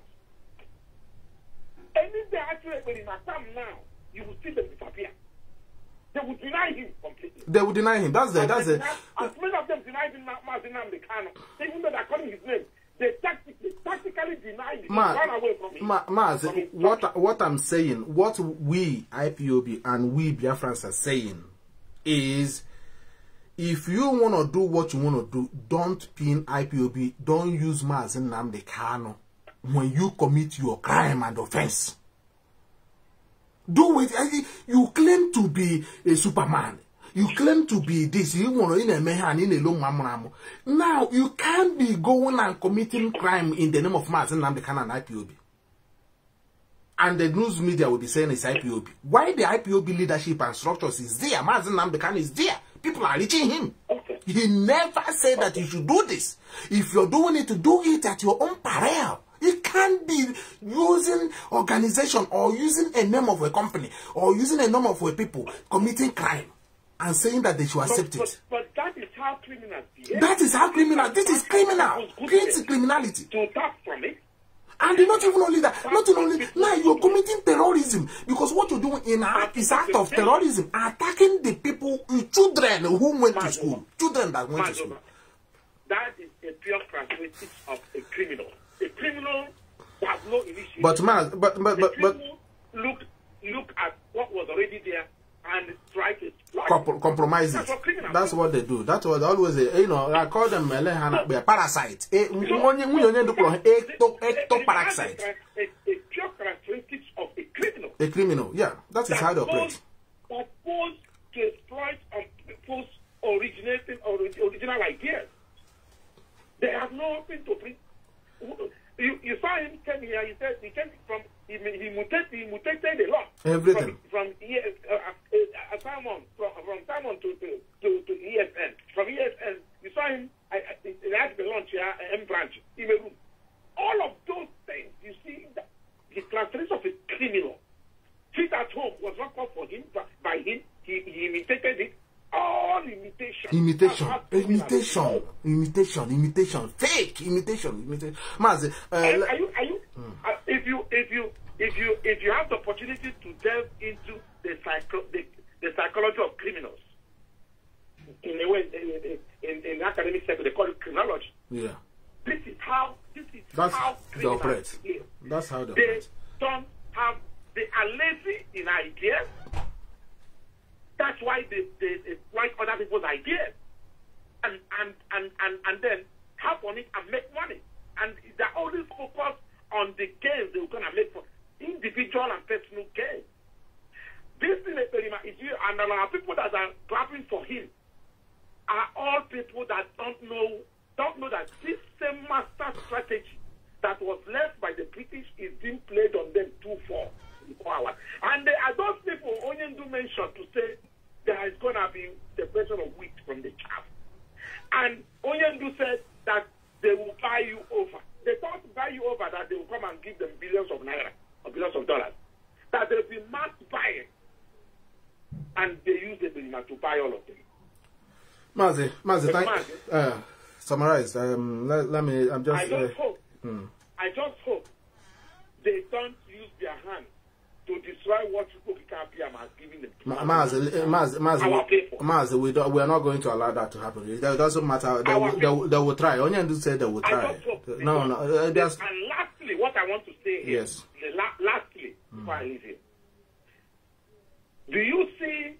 E: And if they actually, when they come now, you will see them disappear. They will deny him completely.
C: They will deny him. That's it.
E: As many of them denied him, Mazi Kanu, even though they're calling his name. They tactically deny him. Run away from him.
C: Mazi, what I'm saying, what we IPOB and we Biafrans are saying is, if you want to do what you want to do, don't pin IPOB, don't use Mazi Nnamdi Kanu when you commit your crime and offense. Do it. You claim to be a Superman. You claim to be this. You want to in a man in a long mamma. Now you can't be going and committing crime in the name of Mazi Nnamdi Kanu and IPOB. And the news media will be saying it's IPOB. Why the IPOB leadership and structures is there? Mazi Nnamdi Kanu is there. People are reaching him. He never said that you should do this. If you're doing it, to do it at your own peril. You can't be using organization or using a name of a company or using a name of a people committing crime and saying that they should accept it.
E: But that is how criminals behave.
C: That is how criminal. This is criminal. Creates criminality.
E: To tap from it.
C: And not even only that. Not only now you're committing terrorism because what you're doing in is act of terrorism, attacking the people, children who went to school, children that went to school.
E: That is a pure characteristic of a criminal. A criminal has no initiative.
C: But
E: look at what was already there and try to
C: compromise it. That's what they do. That's what always, I call them parasites. Ectoparasite.
E: A pure characteristic of a criminal.
C: A criminal, yeah. That is how they operate.
E: That goes to exploit people's original ideas. happened to bring? You saw him came here. He said he came from. He mutated a lot.
C: Everything
E: from Simon from Simon to ESN. From ESN, you saw him. They had the launch here, M branch, in a room. All of those things, you see, the characteristics of a criminal. Sit at home was not called for him, but by him, he imitated it. All imitation. Imitation. Fake imitation.
C: Mazi,
E: are you? If you have the opportunity to delve into the psychology of criminals, in a way, in academic circle, they call it criminology.
C: Yeah.
E: This is how
C: they operate. That's how they operate.
E: They are lazy in ideas. That's why they exploit other people's ideas and then hop on it and make money. And they're always focused on the gains they're going to make for individual and personal gains. This thing is here, and a lot of people that are clapping for him are all people that don't know that this same master strategy that was left by the British is being played on them 2-4. And are those people only do mention to say there is going to be the question of wheat from the chaff. And Onyendu said that they will buy you over. They don't buy you over that they will come and give them billions of naira or billions of dollars. That there will be mass buying. And they use the Belima to buy all of them.
C: Mazi, summarize. Let me. I
E: just hope they don't use their hand to destroy what Chukwuka has given them.
C: Mazi, we are not going to allow that to happen. It doesn't matter. They will try. Onyendu said they will try. No.
E: And lastly, what I want to say here.
C: Yes.
E: Lastly, before I leave here. Do you see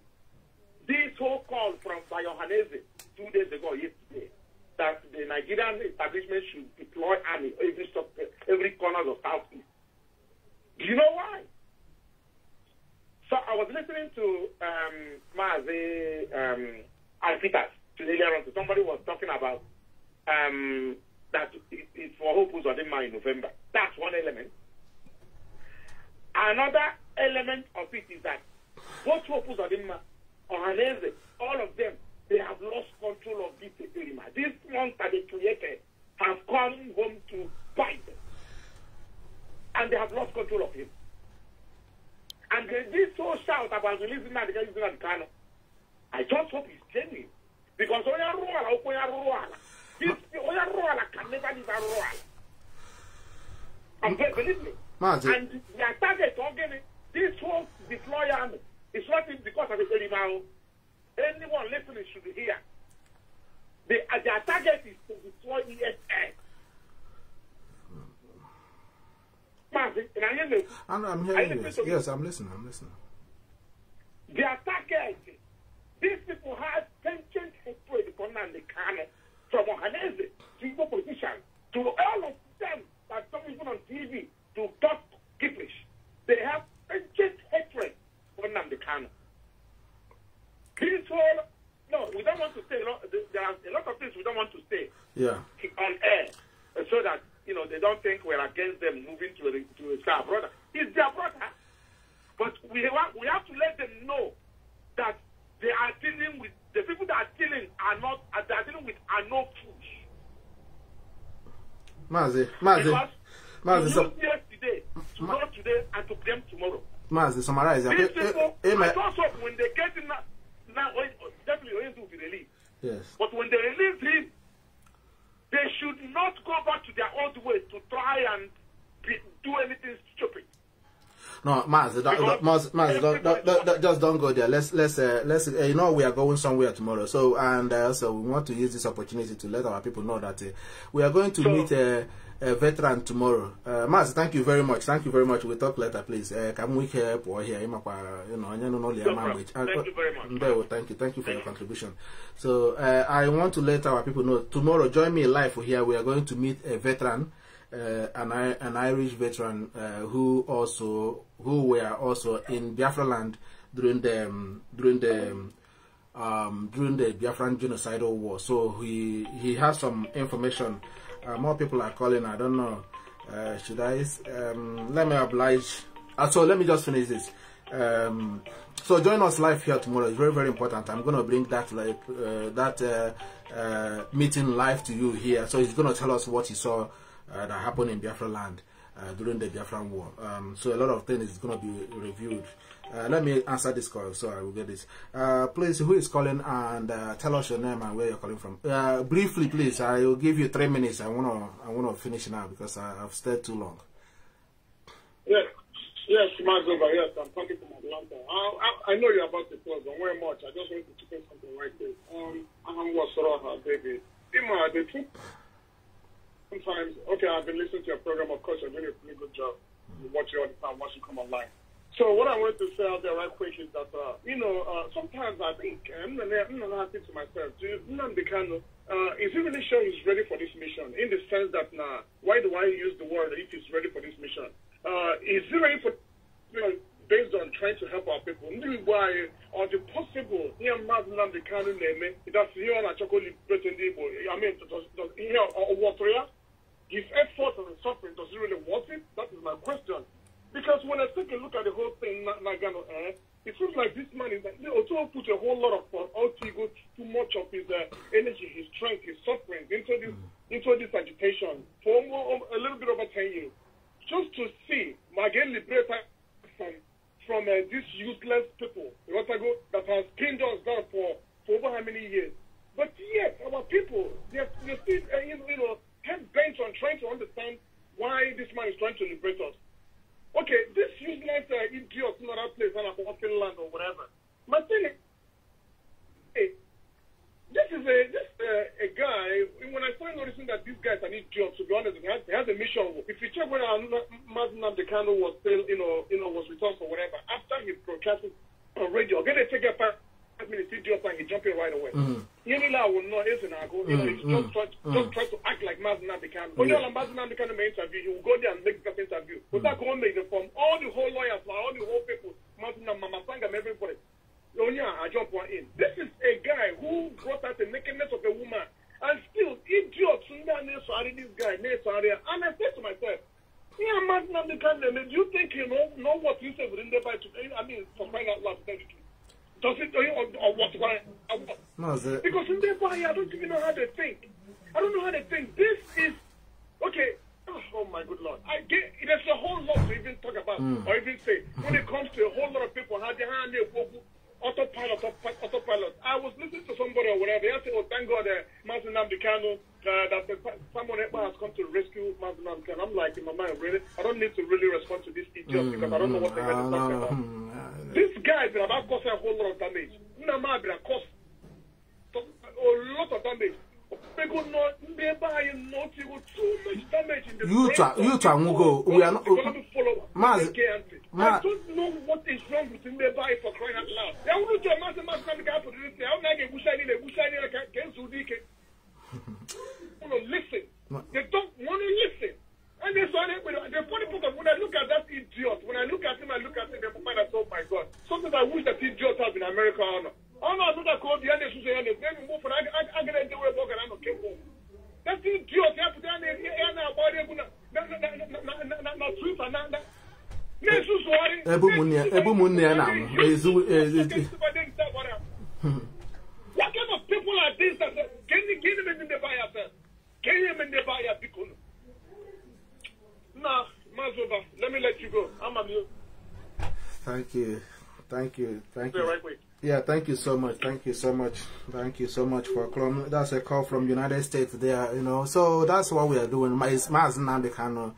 E: this whole call from Bayohanese 2 days ago, yesterday, that the Nigerian establishment should deploy army every corner of Southeast? Do you know why? So I was listening to Mazi Alpitas earlier on. Somebody was talking about that it's for Hope who's on in November. That's one element. Another element of it is that both Hope who's on all of them, they have lost control of this area. This monster they created have come home to bite them. And they have lost control of him. And this whole shout about releasing the Kanu, I just hope it's genuine. Because this can never leave a royal. And believe me. And their target, this whole deploy army, it's not because of the Elimao. Anyone listening should hear. Their target is to destroy ESN.
C: I'm hearing you. Yes, I'm listening.
E: Their target, these people have penchant hatred for Nnamdi Kanu, from Ohanese to Igbo politicians, to all of them that come even on TV to talk English. They have penchant hatred for Nnamdi Kanu. This whole, no, we don't want to say, there are a lot of things we don't want to say on air, so that, they don't think we're against them moving to a star brother. It's their brother. But we have to let them know that they are dealing with, the people that are dealing they are dealing with are no fools.
C: Mazi,
E: yesterday, to know today, and to blame tomorrow.
C: Mazi, summarize.
E: These people, I thought so when they get in now, definitely going to be released.
C: Yes.
E: But when they release him, they should not go back to their old ways to try and do anything stupid.
C: No, Mazi, just don't go there. Let's we are going somewhere tomorrow. So so we want to use this opportunity to let our people know that we are going to meet a veteran tomorrow. Mazi, thank you very much. We'll talk later, please. Can we help or here? Language.
E: Thank you very much.
C: Thank you for your contribution. So I want to let our people know tomorrow. Join me live here. We are going to meet a veteran. An Irish veteran who were also in Biafra land during the
B: during the Biafran genocidal war. So he has some information. More people are calling. I don't know. Should I? Let me oblige. So let me just finish this. So join us live here tomorrow. It's very, very important. I'm going to bring that meeting live to you here. So he's going to tell us what he saw that happened in Biafra land during the Biafran war. So a lot of things is going to be reviewed. Let me answer this call so I will get this. Please, who is calling, and tell us your name and where you're calling from. Briefly, please. I will give you 3 minutes. I wanna finish now because I've stayed too long.
E: Yes, Mazi UBA. Yes, I'm talking from Atlanta. I know you're about to close. Don't worry much. I just want to say something right there. I'm Wasoroha, baby. The truth. Sometimes, okay, I've been listening to your program. Of course, you're doing a pretty good job. You watch it all the time once you come online. So what I wanted to say out there right quick is that, sometimes I think, I'm not happy to myself, Nnamdi Kanu, is he really sure he's ready for this mission? In the sense that, why do I use the word if he's ready for this mission? Is he ready for, based on trying to help our people? Why, or the possible, Nnamdi Kanu, that's here on a chocolate, I mean, his effort and suffering, does he really want it? That is my question. Because when I take a look at the whole thing, it feels like this man is also put a whole lot of too much of his energy, his strength, his suffering into this agitation for a little bit over 10 years, just to see again liberate from these useless people that has pinned us down for over how many years. But yet our people, they're still head bent on trying to understand why this man is trying to liberate us. Okay, this useless idiot in another place, Finland or whatever. My thing is, this is a guy. When I started noticing that these guys are idiots, to be honest, he has a mission. If you check whether Mazi Kanu was still, was with us or whatever, after he broadcasted on radio, okay, they take a 5 minutes idiot and he jump in right away. He's just try to act like Mazi Kanu. When Mazi Kanu may interview, he will go there and make that interview. But that go make the form. All the whole lawyers, all the whole people, Mama Sangam, everybody. I jump one in. This is a guy who brought out the nakedness of a woman. And still, idiots, this guy, and I said to myself, Mazi Kanu, do you think you know what you said within the Bible? I mean, for crying out loud, does it or what? Because in their body, I don't even know how they think. I don't know how they think. This is okay. Oh my good Lord! There's a whole lot to even talk about or even say when it comes to a whole lot of people how they handle autopilot. I was listening to somebody or whatever. They said, "Oh, thank God, Mazi Kanu, that someone has come to rescue Mazi Kanu." I'm like, in my mind, really, I don't need to really respond to this idiot because I don't know what they're going to talk about. This guy is about causing a whole lot of damage. Nnamdi caused a lot of damage. People not too much damage in the
B: we are not.
E: I don't know what is wrong with Nnamdi for crying out loud. They want to listen. They don't want to listen. And the funny part of when I look at that idiot, when I look at him, they find out, oh my God, something I wish that idiot have in America or not. Oh no, I don't call the other maybe move for I get into a book and I'm not careful. That's the idiot, you have to down there now about it. What kind of people are these that can you in the buyer? Can you in the buyer people? Now, Mazi UBA, let me let you go. I'm a new.
B: Thank you.
E: Right quick.
B: Yeah, thank you so much. Thank you so much for calling. That's a call from United States there, So that's what we are doing. Mazi Kanu,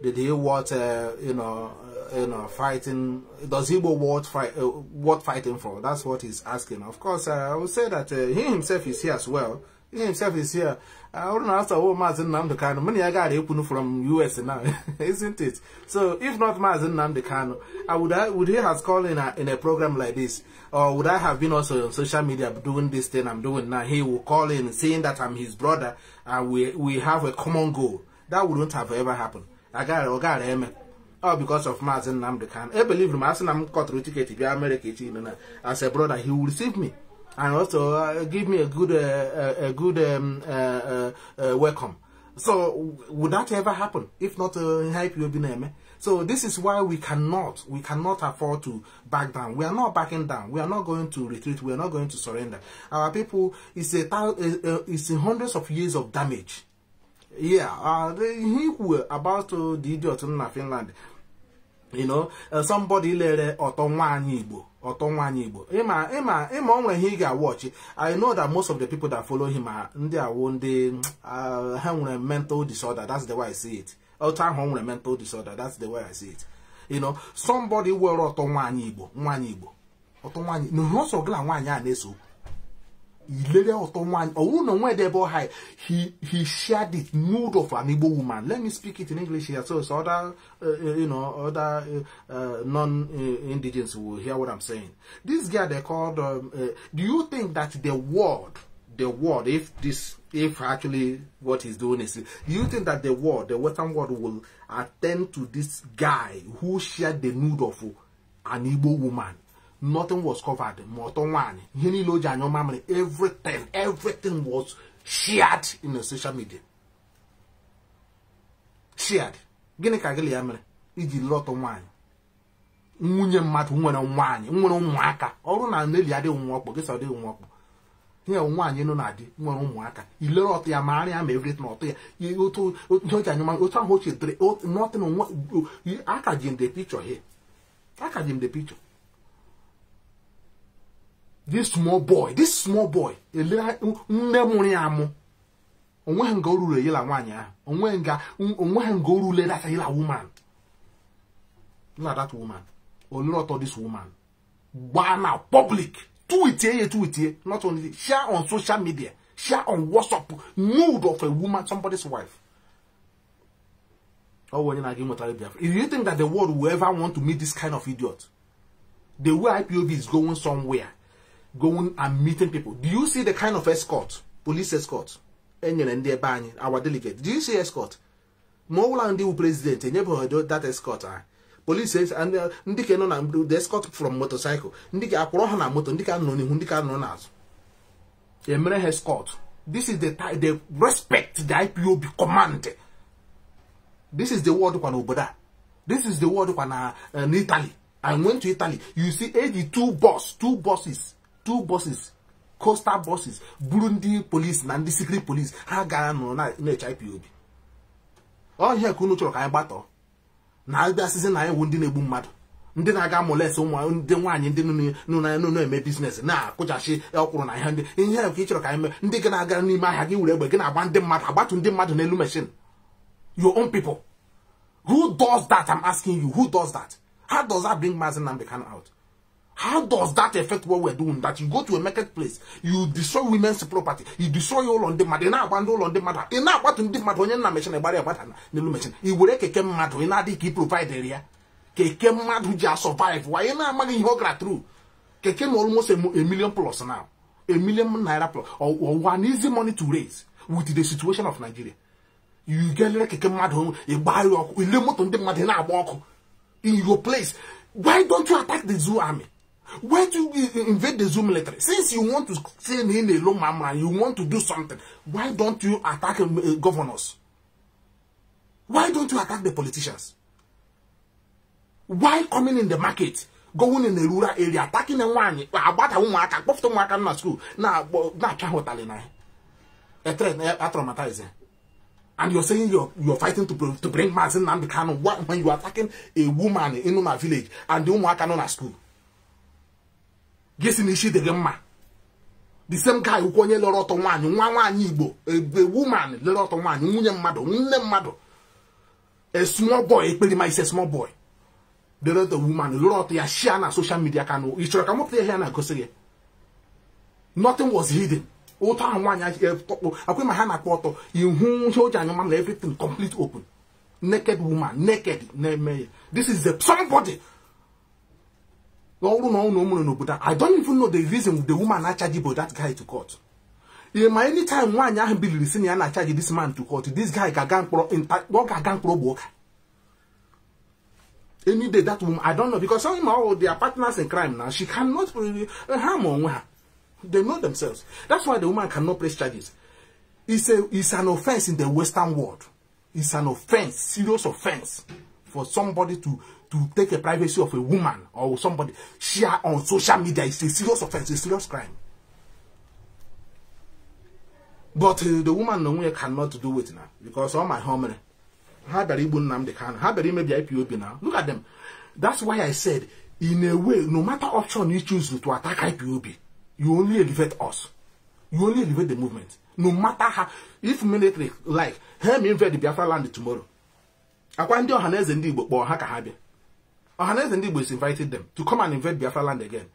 B: did he what fighting? Does he what fighting for? That's what he's asking. Of course, I would say that he himself is here as well. He himself is here. I don't know after all Mazi Kanu. Many I got from US now, isn't it? So if not Mazi Kanu, would he have called in a program like this? Or would I have been also on social media doing this thing I'm doing now? He will call in saying that I'm his brother and we have a common goal. That wouldn't have ever happened. I got him. All because of Mazi Kanu. I believe him. As I'm cut through ticket to America, as a brother, he will receive me.
C: and also give me a good welcome. So would that ever happen? If not, IPOB. So this is why we cannot afford to back down. We are not backing down. We are not going to retreat. We are not going to surrender. Our people, it's hundreds of years of damage. Yeah, he were about the idiot in Finland. You know, somebody let Igbo. When he got watch, I know that most of the people that follow him are have mental disorder. That's the way I see it. Mental disorder. That's the way I see it. You know, somebody were Igbo. No, not so glad he shared it nude of an Igbo woman. Let me speak it in English here, so other other non-indigenous will hear what I'm saying. This guy they called. Do you think that the world, if actually what he's doing is, do you think that the Western world will attend to this guy who shared the nude of an Igbo woman? Nothing was covered. Everything was shared in the social media. Shared. Gini kagili yamere. Iji lot of wine. Nwunye mmadụ nwere nwaanyị, nwere ụmụaka. Ọrụ na neli ade ụmụọkpọ, gịsa ade ụmụọkpọ. Ihe nwaanyị nọ na di nwere ụmụaka. Ilere ọtụ ya ma arịa ma everything ọtụ ya. Otu otu anyoma, otu ahụ chetere, nothing aka ji in the picture here. Aka ji in the picture. This small boy, nne mụrụ ya mụ. Onweghị nga orure yela nwaanyị ahụ. Onweghị nga orule that yela woman. Not that woman. Or not of this woman. Why now? Public. Tweet here. Not only share on social media. Share on WhatsApp. Nude of a woman, somebody's wife. Oh, when you if you think that the world will ever want to meet this kind of idiot, the way IPOB is going somewhere, going and meeting people. Do you see the kind of escort, police escort, our delegate? Do you see escort? More than the president, you never heard that escort. Police says, and the escort from motorcycle. Escort. This is the respect the IPOB command. This is the word of Oboda. This is the word of in Italy. I went to Italy. You see, two buses, coastal buses, Burundi police, and the secret police. IPOB. Oh, here, Kunu I battle. Now, that's season I wouldn't a boom mad. Then I got molest someone, then one in no business. Now, Kojashi, Elkron, I hand in here, future time, Digging I got me my hagi, we're going to want them mad, about to them mad in illumination. Your own people. Who does that? I'm asking you, who does that? How does that bring Mazi UBA out? How does that affect what we're doing? That you go to a marketplace, you destroy women's property, you destroy all on the matter, now all on the matter, and now what in the matter when you're mentioning about the mention. You will take a matter in a key provide area. Keke mad who just survive. Why not money you got through? Keke almost a million plus now. $1 million plus or one easy money to raise with the situation of Nigeria. You get like a mad home, you buy your limit on the matter walk in your place. Why don't you attack the zoo army? Why do you invade the zoo military? Since you want to send in a low mama, you want to do something, why don't you attack governors? Why don't you attack the politicians? Why coming in the market, going in the rural area, attacking the one about a woman, I both to my school, now, Chahotalina. A threat, traumatizing. And you're saying you're fighting to bring Mazi UBA when you're attacking a woman in my village and the woman cannot at school. Guessing issue the gamma. The same guy who called Loroto one Igbo, a woman, Loroto one, a small boy, a small boy. The other woman, Loroto, ya share na social media Kanu. You should come up there and go say nothing was hidden. I put my hand at water. You show everything complete open. Naked woman, naked. This is somebody. I don't even know the reason the woman actually brought that guy to court. Any time one I be listening and I charge this man to court, this guy gang pro work. Any day that woman, I don't know, because some of they are partners in crime now. She cannot harm on her. They know themselves. That's why the woman cannot press charges. It's an offense in the Western world. It's an offense, serious offense, for somebody to take the privacy of a woman or somebody share on social media. It's a serious offense, a serious crime. But the woman no cannot do it now because all my home. How about Nnamdi Kanu? How about maybe IPOB now? Look at them. That's why I said, in a way, no matter option you choose to attack IPOB, you only elevate us. You only elevate the movement. No matter how, if military like, hey, me invade the Biafra land tomorrow. Akwandi Ohaneze ndi Igbo kpọọ ha ka ha bịa. Ohaneze ndi Igbo is invited them to come and invade Biafra land again.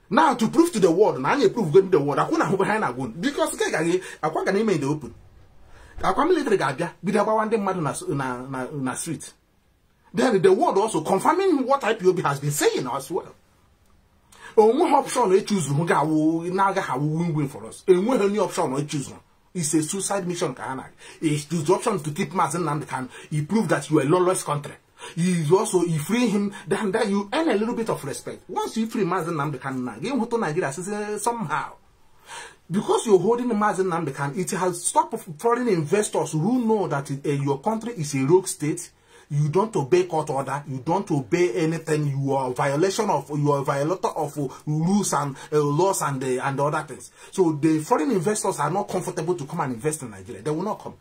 C: Now to prove to the world, na anyị prove to the world, akwụna hụ ha na gun because ke gaghị akwa ga na ime in the open. Akwa military ga-abịa bido agbawa ndị mmadụ na street. Then the world also confirming what IPOB has been saying as well. Only option we choose who ga win for us. Any option we choose. It's a suicide mission. It's the option to keep Mazi Nnamdi Kanu. You prove that you are a lawless country. You also free him, then you earn a little bit of respect. Once you free Mazi Nnamdi Kanu, give him to Nigeria somehow. Because you're holding the Mazi Nnamdi Kanu, it has stopped foreign investors who know that your country is a rogue state. You don't obey court order. You don't obey anything. You are a violator of rules and laws and other things. So the foreign investors are not comfortable to come and invest in Nigeria. They will not come.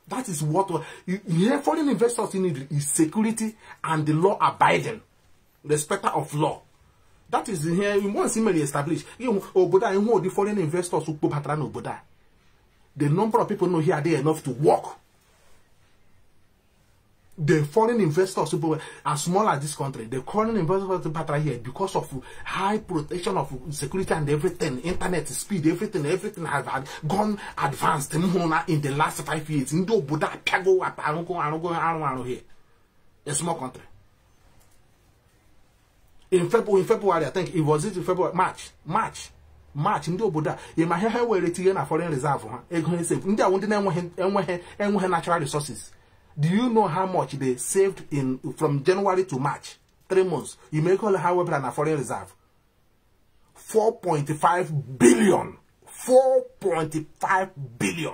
C: That is what foreign investors need is security and the law abiding, respecter of law. That is here. Once simply established. The foreign investors who put the number of people know here are there enough to work. The foreign investors, as small as this country, the foreign investors are here because of high protection of security and everything, internet speed, everything has gone advanced in the last 5 years. A small country. In February, I think it was February, March. In the Oboda, you might have where it's a foreign reserve. Natural resources. Do you know how much they saved from January to March? 3 months. You may call it, however, a foreign reserve. 4.5 billion. 4.5 billion.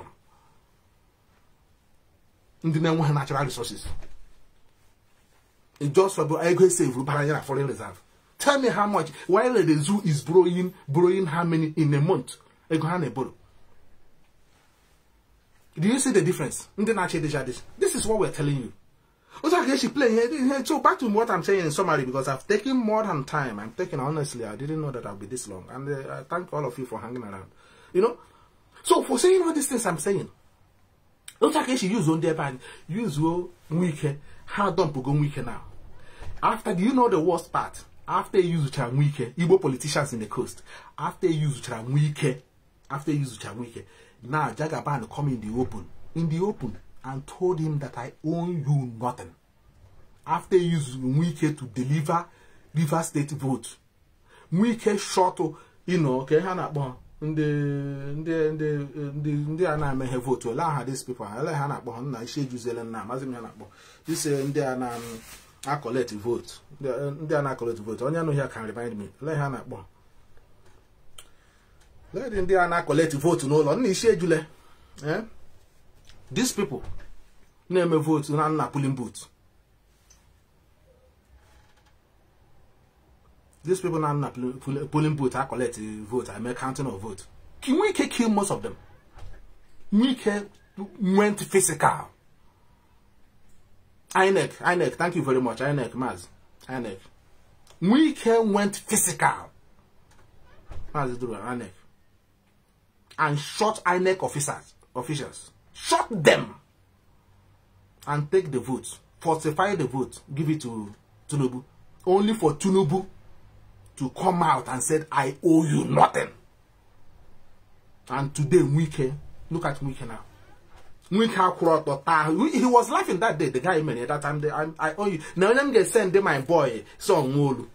C: In the name of natural resources. It just for a foreign reserve. Tell me how much. While the zoo is borrowing how many in a month? Do you see the difference? This is what we're telling you. So back to what I'm saying in summary, because I've taken more than time. Honestly, I didn't know that I'll be this long. And I thank all of you for hanging around. So for saying all these things I'm saying, she use on their band, use week, how don't go week now. After, do you know the worst part? After you use week, Igbo politicians in the coast, after you use week, now Jagaban come in the open, and told him that I owe you nothing. After using Wike to deliver River State vote, Wike shot, okay, Hannah, the Anna have vote to allow these people. I let Hannah Bon, I shade you Zealand now, Mazim Hannah. This Indian accolade vote. The Indian accolade vote. Only I know here can remind me. Let Hannah Bon. Let Indian accolade vote no longer. These people name a vote on a polling booth. These people now not polling booth. I collect vote. I make counting of vote. Can we kill most of them? We went physical. INEC, thank you very much. INEC, Maz. INEC. We went physical. Maz do INEC. And shot INEC officials. Shot them. And take the votes. Falsify the vote. Give it to Tinubu. Only for Tinubu to come out and said, I owe you nothing. And today, Wike, look at Wike now. Wike, he was laughing that day, the guy at that time, I owe you. Now, let me send my boy, son, Wolu.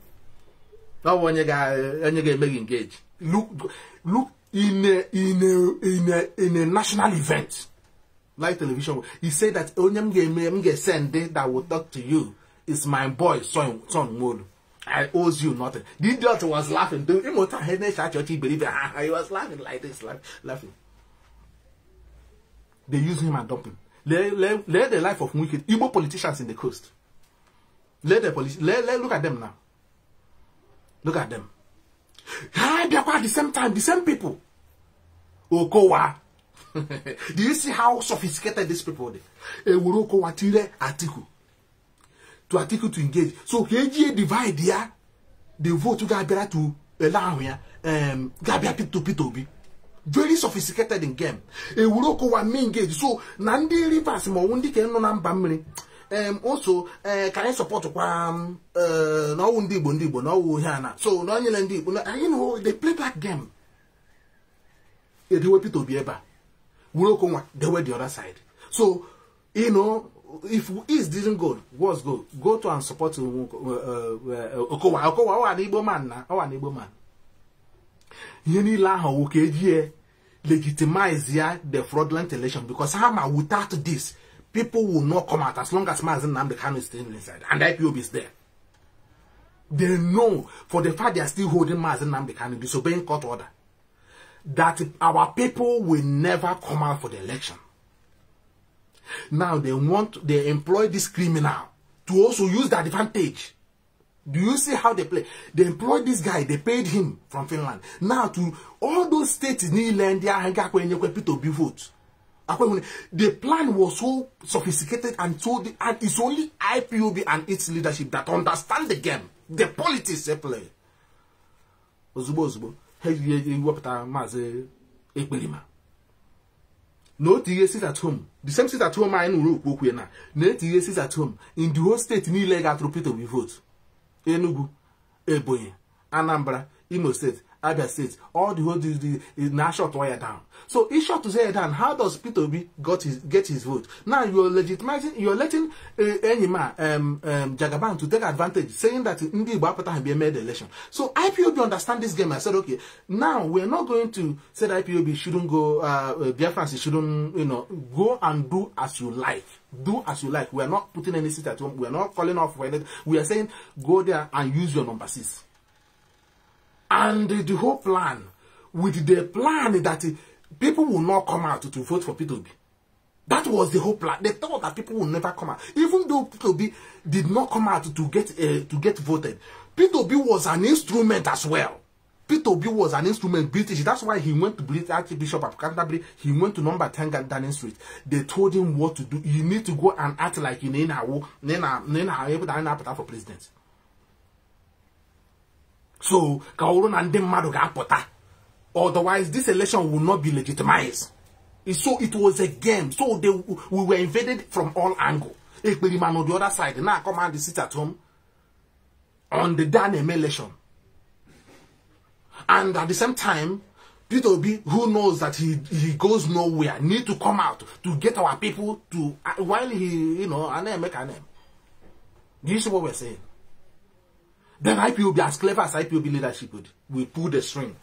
C: Now, when you get engaged. Look, in a national event, like television, he said that Onyam get send that will talk to you is my boy, son Wolu. I owe you nothing. The idiot was laughing. He was laughing like this, laughing. They use him and dump him. Let the life of wicked Igbo politicians in the coast. Look at them now. Look at them. At the same time, the same people. Okowa. Do you see how sophisticated these people are? Okowa tire Atiku. To Atiku to engage. So KGA divide here. The vote to Gabia to allow here. Gabia to Pitobi. Very sophisticated in game. Okowa me engage. So Nandi Rivers mo wundi ke no namba mmiri. Also, can I support no Ndibo no Hana? So no Ndibo. You know they play that game. They were people be eba. They were the other side. So you know, if East didn't go, was go to and support Okowa. Okowa an Igbo man na. An Igbo man. Yeni la ha okeje legitimize the fraudulent election because without this. People will not come out as long as Mazi Nnamdi Kanu is still inside and IPOB is there. They know for the fact they are still holding Mazi Nnamdi Kanu, disobeying court order, that our people will never come out for the election. Now they employ this criminal to also use the advantage. Do you see how they play? They employed this guy, they paid him from Finland. Now to all those states in England, they are people to vote. The plan was so sophisticated and it's only IPOB and its leadership that understand the game, the politics they play. No TS at home. The same seat at home I know now. No TS at home. In the whole state, ni lega to people vote. Enugu, Ebonyi, Anambra, Imo State, Abia State, all the whole the national wire down. So he shot to say down. How does Peter Obi get his vote? Now you're legitimizing, you're letting Jagaban to take advantage, saying that Ndi Bapata have been made the election. So IPOB understand this game. I said, okay, now we're not going to say that IPOB shouldn't go, Biafrans shouldn't, go and do as you like. Do as you like. We are not putting any seat at home. We are not calling off for anything. We are saying go there and use your number 6. And the whole plan, with the plan that people will not come out to vote for P2B. That was the whole plan. They thought that people will never come out. Even though P2B did not come out to get voted, P2B was an instrument as well. P2B was an instrument, British. That's why he went to British Archbishop of Canterbury. He went to number 10 Downing Street. They told him what to do. You need to go and act like in Nena for president. So, otherwise, this election will not be legitimized. So it was a game. So we were invaded from all angles. Ekperiman on the other side, now come and sit at home on the damn election. And at the same time, P2B, who knows that he goes nowhere, need to come out to get our people to, while he, make a name. Do you see what we're saying? Then IPOB, as clever as IPOB leadership we pull the string.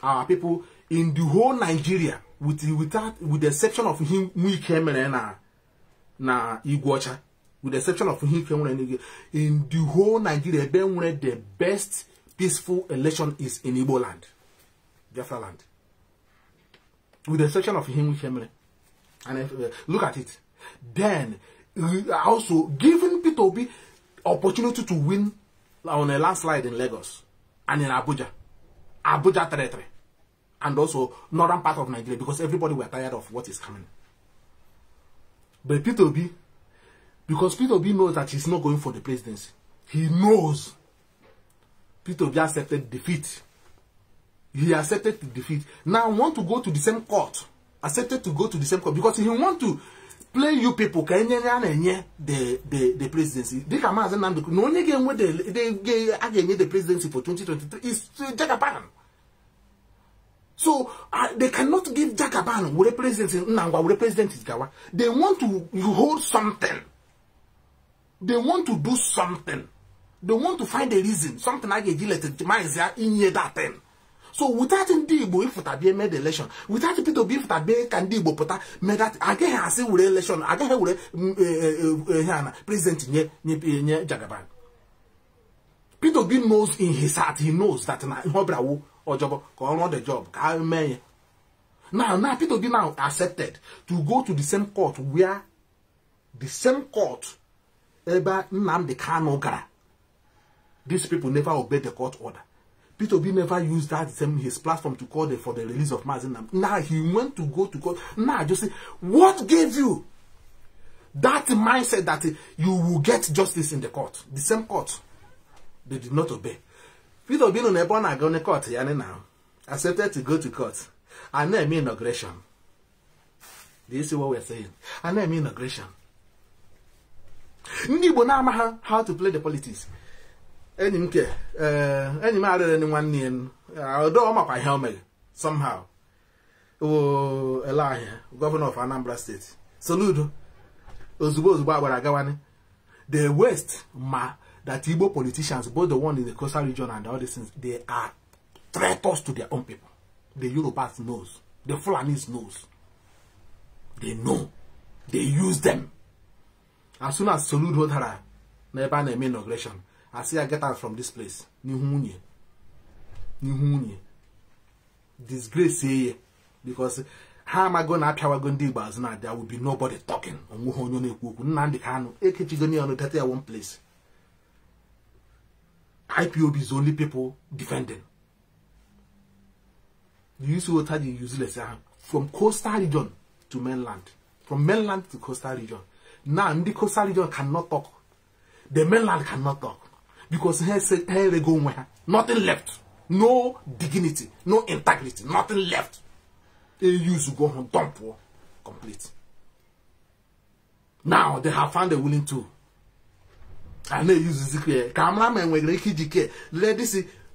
C: Our people in the whole Nigeria, with the exception of him, we came na Igwocha, with the exception of him, in the whole Nigeria, the best peaceful election is in Igbo land, Biafra land. With the exception of him, we came and look at it. Then also giving P2B opportunity to win on a landslide in Lagos and in Abuja territory, and also northern part of Nigeria, because everybody were tired of what is coming. But P2B, because P2B knows that he's not going for the presidency, he knows P2B accepted defeat. He accepted defeat. Now want to go to the same court. Accepted to go to the same court because he want to play you people the presidency. They come as no one again with the presidency for 2023 is Jagaban. So they cannot give Jagaban with a presidency with a president is Gawa. They want to hold something. They want to do something. They want to find a reason. Something like a Gillette in year that then. So without Ndibo, if it be made election, without people be if it be Kandibo pota made that again I say with election, again with president nye Jagaban. Peter B knows in his heart, he knows that or job or not the job. Now Peter B now accepted to go to the same court where the same court Nnamdi Kanu gara. These people never obeyed the court order. Peter B never used that his platform to call for the release of Mazi Nnamdi. Now he went to go to court. Now just say, what gave you that mindset that you will get justice in the court? The same court. They did not obey. Peter B no never go to court now. Accepted to go to court. And then inauguration. Do you see what we're saying? And then inauguration. Ndibo na how to play the politics. Any matter anyone near although I'm up by helmet somehow. Oh, Elijah, governor of Anambra State. Saludo. The West that Igbo politicians, both the one in the coastal region and the other things, they are traitors to their own people. The Yorubas knows. The Fulanis knows. They know. They use them. As soon as Salud Hotara never name inauguration, I say I get out from this place. Nihunye. Disgrace here. Because how am I going to tell now? There will be nobody talking. Nnamdi Kanu. Ekechigoni on the one place. IPOB is only people defending. You see what you useless from coastal region to mainland. From mainland to coastal region. Now the coastal region cannot talk. The mainland cannot talk. Because nothing left. No dignity. No integrity. Nothing left. They used to go on dump war. Complete. Now they have found a willing tool. And they use this cameraman when let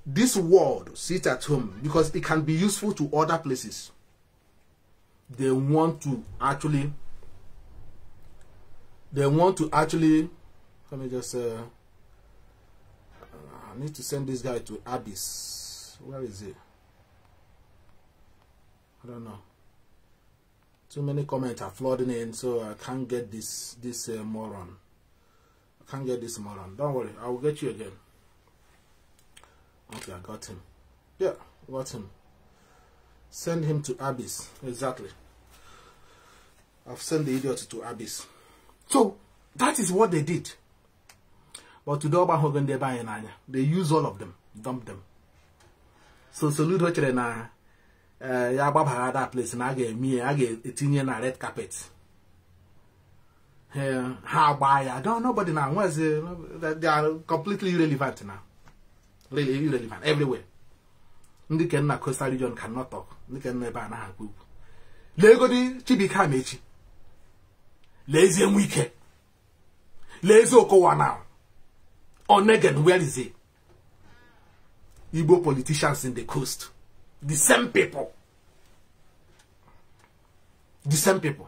C: this word sit at home because it can be useful to other places. They want to actually let me just I need to send this guy to Abyss. Where is he? I don't know. Too many comments are flooding in, so I can't get this moron. I can't get this moron. Don't worry, I will get you again. Okay, I got him. Yeah, got him. Send him to Abyss. Exactly. I've sent the idiot to Abyss. So that is what they did. But to the Oba they use all of them, dump them. So salute na ya gbabara that place na aga etinye na red carpet. How by I don't know, nobody now. They are completely irrelevant now. Really irrelevant everywhere. Ndike na coastal region cannot talk. Ndike na eba na hapu. Lego di Chibika mechi. Lazy and wicked. Lazy Okowa now. Onegen, where is he? Igbo politicians in the coast. The same people. The same people.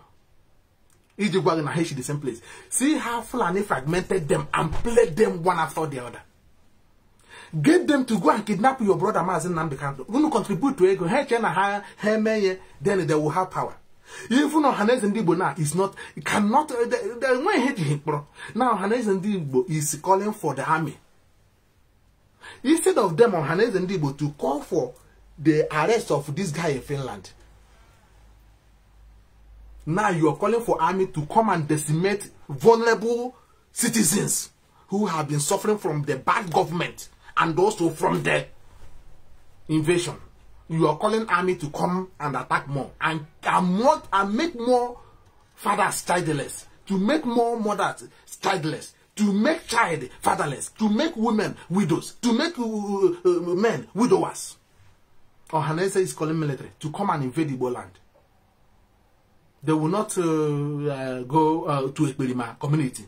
C: Ijigwa and Haiti, the same place. See how Fulani fragmented them and played them one after the other. Get them to go and kidnap your brother Mazi Nnamdi Kanu. When you contribute to ego, then they will have power. Even though Hanez Ndibo now is not, it cannot, now Hanez Ndibo is calling for the army. Instead of them on Hanez Ndibo to call for the arrest of this guy in Finland. Now you are calling for army to come and decimate vulnerable citizens who have been suffering from the bad government and also from the invasion. You are calling army to come and attack more and make more fathers childless, to make more mothers childless, to make child fatherless, to make women widows, to make men widowers. Or Hanese is calling military to come and invade Igbo land. They will not go to Ekberima community.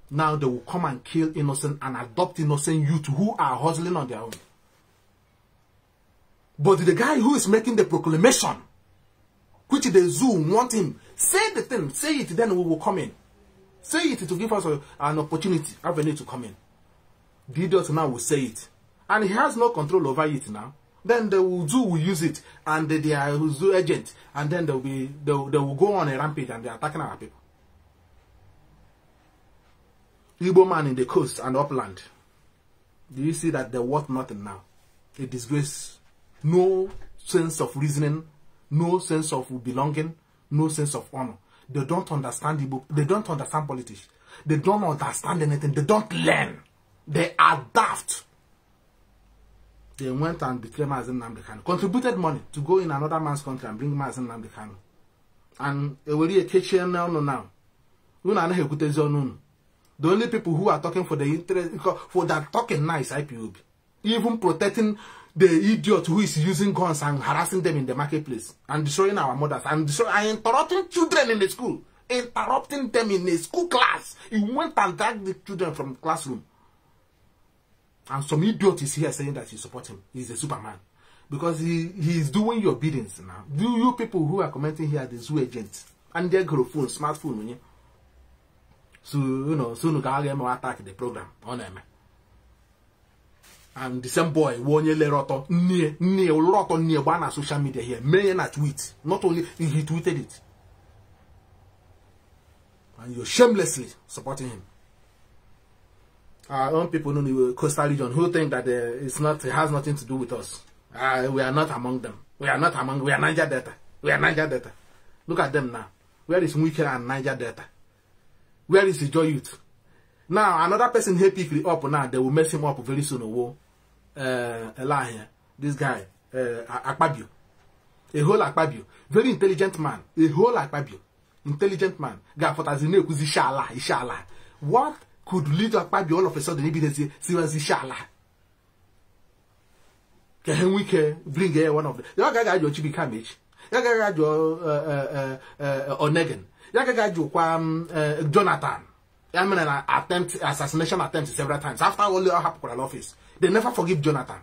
C: Now they will come and kill innocent and adopt innocent youth who are hustling on their own. But the guy who is making the proclamation, which the zoo want him, say the thing, say it, then we will come in. Say it to give us an opportunity, avenue to come in. The idiot now will say it. And he has no control over it now. Then the zoo will use it, and they are zoo agent, and then they will go on a rampage and they are attacking our people. Igbo man in the coast and upland. Do you see that they're worth nothing now? A disgrace. No sense of reasoning, no sense of belonging, no sense of honor. They don't understand Igbo. They don't understand politics. They don't understand anything. They don't learn. They are daft. They went and became Mazi Nnamdi, contributed money to go in another man's country and bring Mazi Nnamdi. And a kitchen now. The only people who are talking for the interest, for that talking nice IPOB, even protecting the idiot who is using guns and harassing them in the marketplace and destroying our mothers and interrupting children in the school, interrupting them in a school class. He went and dragged the children from the classroom. And some idiot is here saying that you support him. He's a Superman. Because he is doing your biddings now. Do you people who are commenting here, the zoo agents, and their phone, smartphone, so, you know, soon you attack the program on them. And the same boy, one year later, near social media here, may not tweet. Not only he tweeted it. And you're shamelessly supporting him. Our own people in the coastal region who think that it has nothing to do with us. We are not among them. We are Niger Delta. We are Niger Delta. Look at them now. Where is Wike and Niger Delta? Where is the Joy Youth? Now, another person here pick it up now, they will mess him up very soon. This guy, Akpabio. A whole Akpabio. Very intelligent man. A whole Akpabio. Intelligent man. Inshallah. What could lead Akpabio all of a sudden? Maybe they say, inshallah. Can we bring one of the. Your guy, your Chibi Kamich. Your guy, your Onegan. Jonathan. I mean, an assassination attempt several times. After all the happened office, they never forgive Jonathan.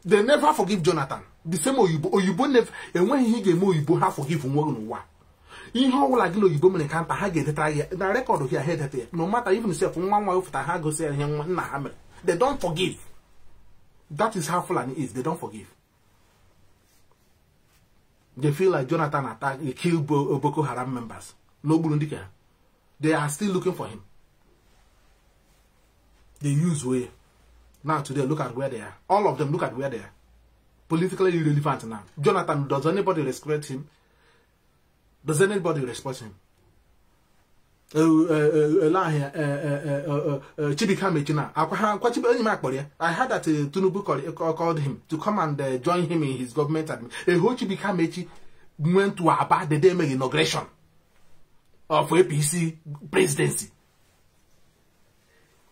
C: They never forgive Jonathan. The same Oyibo never, and when he gave Oyibo, have forgive him one. In how will I go Oyibo when can't I get the record here head no matter even if one wife that had go say him, they don't forgive. That is how Fulani is. They don't forgive. They feel like Jonathan attacked, he killed Boko Haram members. No Burundi care. They are still looking for him. They use way. Now today, look at where they are. All of them, look at where they are. Politically irrelevant now. Jonathan, does anybody respect him? Does anybody respect him? I heard that Tinubu called him to come and join him in his government. A whole Chibikamechi went to Aba the day of inauguration of APC presidency.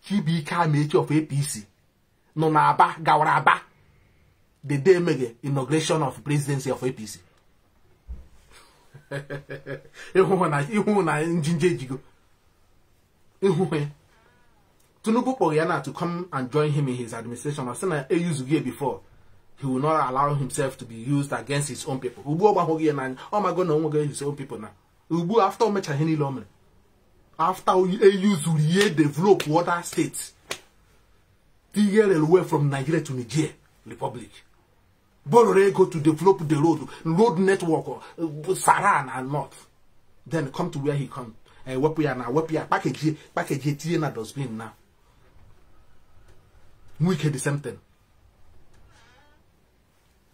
C: Chibikamechi of APC. No na Aba, Gawaraba. The day of inauguration of presidency of APC. Tinubu Poriana to come and join him in his administration. I've seen an AU before. He will not allow himself to be used against his own people. Oh my God, no against his own people now. After Mechahini Lomen. After AU develop water states. TRL from Nigeria to Niger Republic. Borore go to develop the road network, Saran and North. Then come to where he come. Package Tiana does mean now. Wicked the same thing.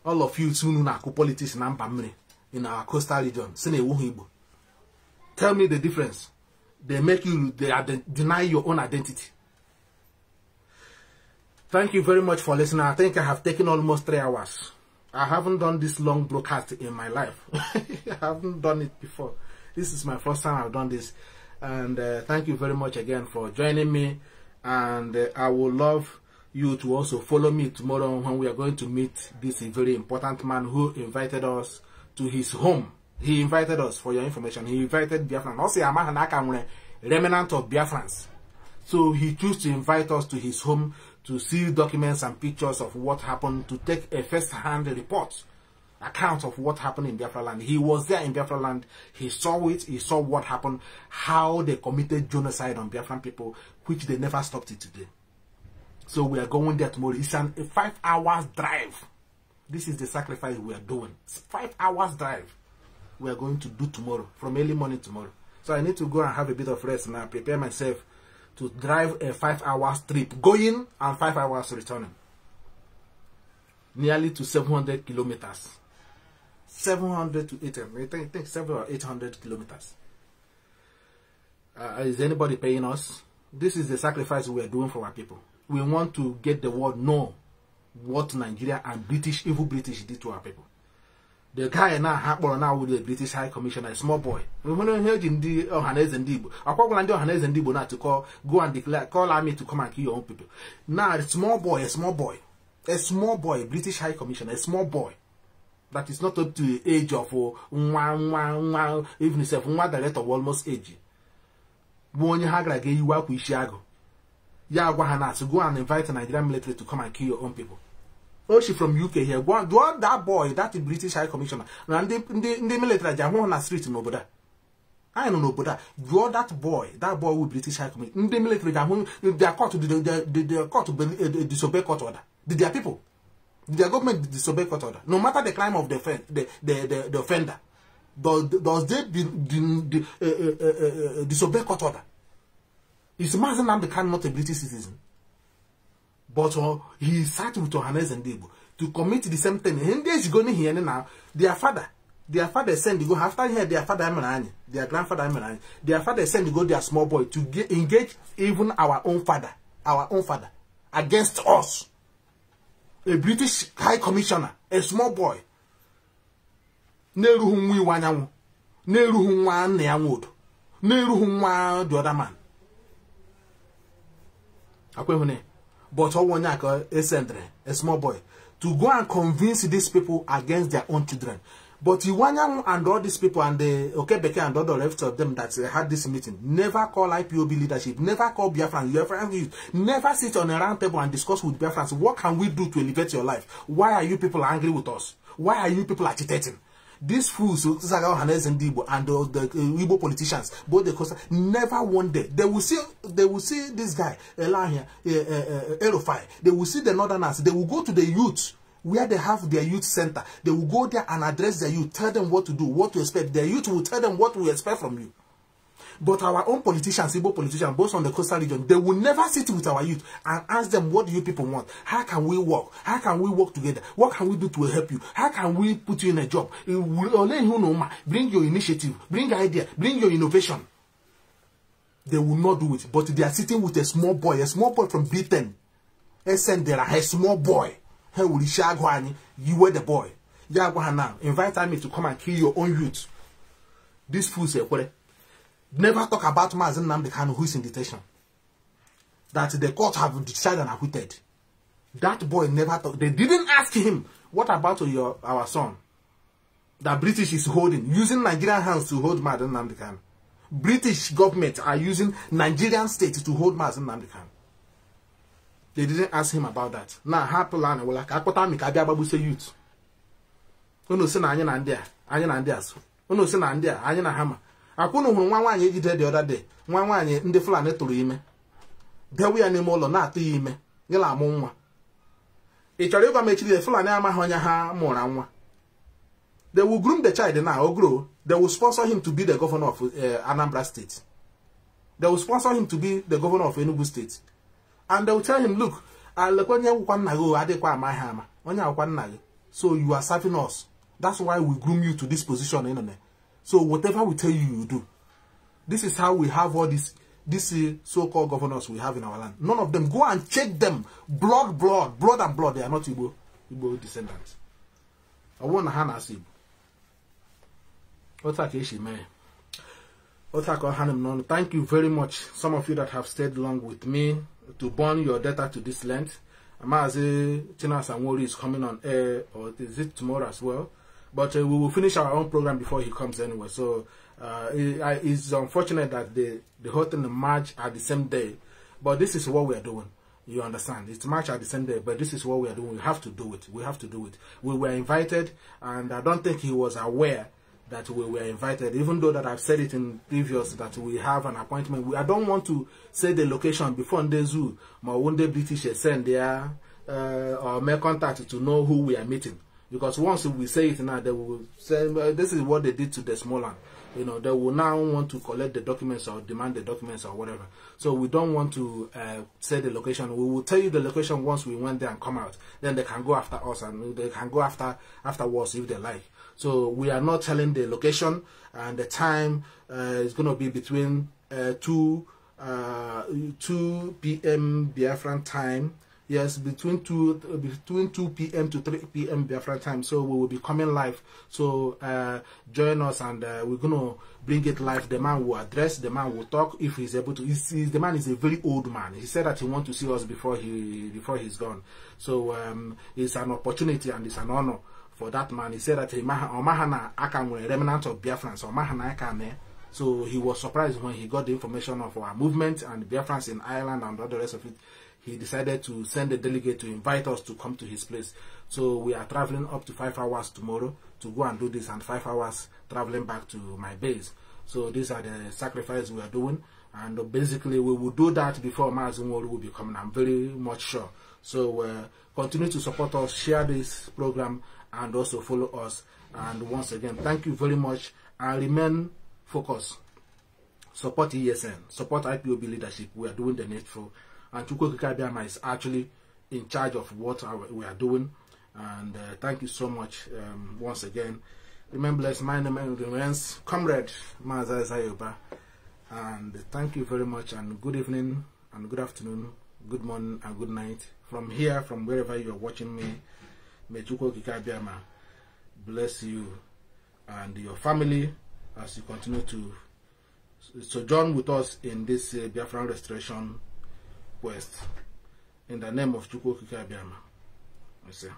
C: All of you soon politics in our coastal region. Tell me the difference. They make you deny your own identity. Thank you very much for listening. I think I have taken almost 3 hours. I haven't done this long broadcast in my life. I haven't done it before. This is my first time I've done this. And thank you very much again for joining me. And I would love you to also follow me tomorrow when we are going to meet this very important man who invited us to his home. He invited us, for your information. He invited Biafrans. Also, I'm a remnant of Biafrans. So he chose to invite us to his home to see documents and pictures of what happened, to take a first-hand report, account of what happened in Biafra land. He was there in Biafra land. He saw it. He saw what happened, how they committed genocide on Biafran people, which they never stopped it today. So we are going there tomorrow. It's a 5 hours drive. This is the sacrifice we are doing. It's 5 hours drive we are going to do tomorrow, from early morning tomorrow. So I need to go and have a bit of rest now, prepare myself to drive a 5-hour trip going and 5 hours returning. Nearly to 700 kilometers. 700 to 800, I think 700 or 800 kilometers. Is anybody paying us? This is the sacrifice we are doing for our people. We want to get the world know what Nigeria and evil British did to our people. The guy now with the British High Commissioner, a small boy. We want to hear the Ohanese and Dibo. I call Ohanese and Dibo now to go and declare, call army to come and kill your own people. Now, a small boy, British High Commissioner, a small boy. That is not up to the age of even if one director of almost age. One hagra gay you work with Shiago. Yagwahana to go and invite the Nigerian military to come and kill your own people. Oh, she from UK here. Go that boy, that is British High Commissioner. And the military Jamon na street in Oboda. I don't know Oboda. Draw that boy with British High Commissioner. The military they are caught to disobey court order. Did their people? The government disobey court order. No matter the crime of the offender, does they disobey court order? Is Mazi Nnamdi not a British citizen? But he sat with Ohanese and Dibo to commit the same thing. And there's going here now. Their father sent to go after here. Their father Emerani, their grandfather Emerani. Their father sent to go their small boy to engage even our own father against us. A British High Commissioner, a small boy. Neruhumwi wanyamu, neruhumwa neamud, neruhumwa the other man. But a small boy, to go and convince these people against their own children. But Iwanyamu and all these people and the Okebeke and all the rest of them that had this meeting never call IPOB leadership, never call Biafrans, never sit on a round table and discuss with Biafrans. What can we do to elevate your life? Why are you people angry with us? Why are you people agitating? These fools, Ohanese and Dibo and the Igbo politicians, both the coast, never one day they will see this guy Elahia, Erofai. They will see the Northerners. They will go to the youth where they have their youth center. They will go there and address their youth, tell them what to do, what to expect. Their youth will tell them what we expect from you. But our own politicians, Igbo politicians, both on the coastal region, they will never sit with our youth and ask them, what do you people want? How can we work? How can we work together? What can we do to help you? How can we put you in a job? Bring your initiative, bring your idea, bring your innovation. They will not do it. But they are sitting with a small boy from Britain. A small boy. You were the boy. Invite me to come and kill your own youth. This fool say, never talk about Mazi Nnamdi Kanu who is in detention. That the court have decided and acquitted. That boy never talk. They didn't ask him, what about our son? That British is holding, using Nigerian hands to hold Mazi Nnamdi Kanu. British government are using Nigerian state to hold Mazi Nnamdi Kanu. They didn't ask him about that. Now, Hapulan will like Akota Mikabia Babu say youth. Uno sena anya na ndia so. Uno sena ndia anya na hama. Akuno hu nwa nwanye ejide the other day. Nwa nwanye ndị Fulani tụrụ ime. Dewe ya n'ime ụlọ na-atụ ime. Nyela amụ nwa. Ị chọrọ ịgwa m echi the Fulani amaghị onye ha mụrụ nwa. They will groom the child now or grow. They will sponsor him to be the governor of Anambra State. They will sponsor him to be the governor of Enugu State. And they will tell him, look, so you are serving us. That's why we groom you to this position. So whatever we tell you, you do. This is how we have all these so-called governors we have in our land. None of them. Go and check them. Blood and blood. They are not Igbo descendants. I want to hand us Thank you very much. Some of you that have stayed long with me to burn your data to this length. Mazi Nnamdi is coming on air, or is it tomorrow as well? But we will finish our own program before he comes anyway. So it's unfortunate that the whole thing march at the same day. But this is what we are doing. You understand? It's march at the same day, but this is what we are doing. We have to do it. We have to do it. We were invited, and I don't think he was aware that we were invited, even though that I've said it in previous that we have an appointment. I don't want to say the location before the zoo, but one day British send there or make contact to know who we are meeting.
B: Because once we say it now, they will say, this is what they did to the Desmoland. You know, they will now want to collect the documents or demand the documents or whatever. So we don't want to say the location. We will tell you the location once we went there and come out. Then they can go after us and they can go afterwards if they like. So we are not telling the location, and the time is going to be between 2 p.m. Biafran time. Yes, between 2 p.m. to 3 p.m. Biafran time. So we will be coming live. So join us, and we're going to bring it live. The man will address, the man will talk if he's able to. The man is a very old man. He said that he wants to see us before he's gone. So it's an opportunity and it's an honor for that man. He said that Omahana Akam remnant of Biafrans, Omahana Akame. So he was surprised when he got the information of our movement and Biafrans in Ireland and all the rest of it. He decided to send a delegate to invite us to come to his place. So we are traveling up to 5 hours tomorrow to go and do this, and 5 hours traveling back to my base. So these are the sacrifices we are doing, and basically we will do that before Mazi UBA will be coming. I'm very much sure. So continue to support us, share this program, and also follow us. And once again, thank you very much, and remain focused. Support ESN, support IPOB leadership. We are doing the needful. And Chukwu Kikabiama is actually in charge of what we are doing. And thank you so much once again. Remember, my name remains Comrade Mazi UBA. And thank you very much, and good evening, and good afternoon, good morning, and good night. From here, from wherever you are watching me, may Chukwu Kikabiama bless you and your family as you continue to sojourn with us in this Biafran restoration quest. In the name of Chukwu Kikabiama, I say.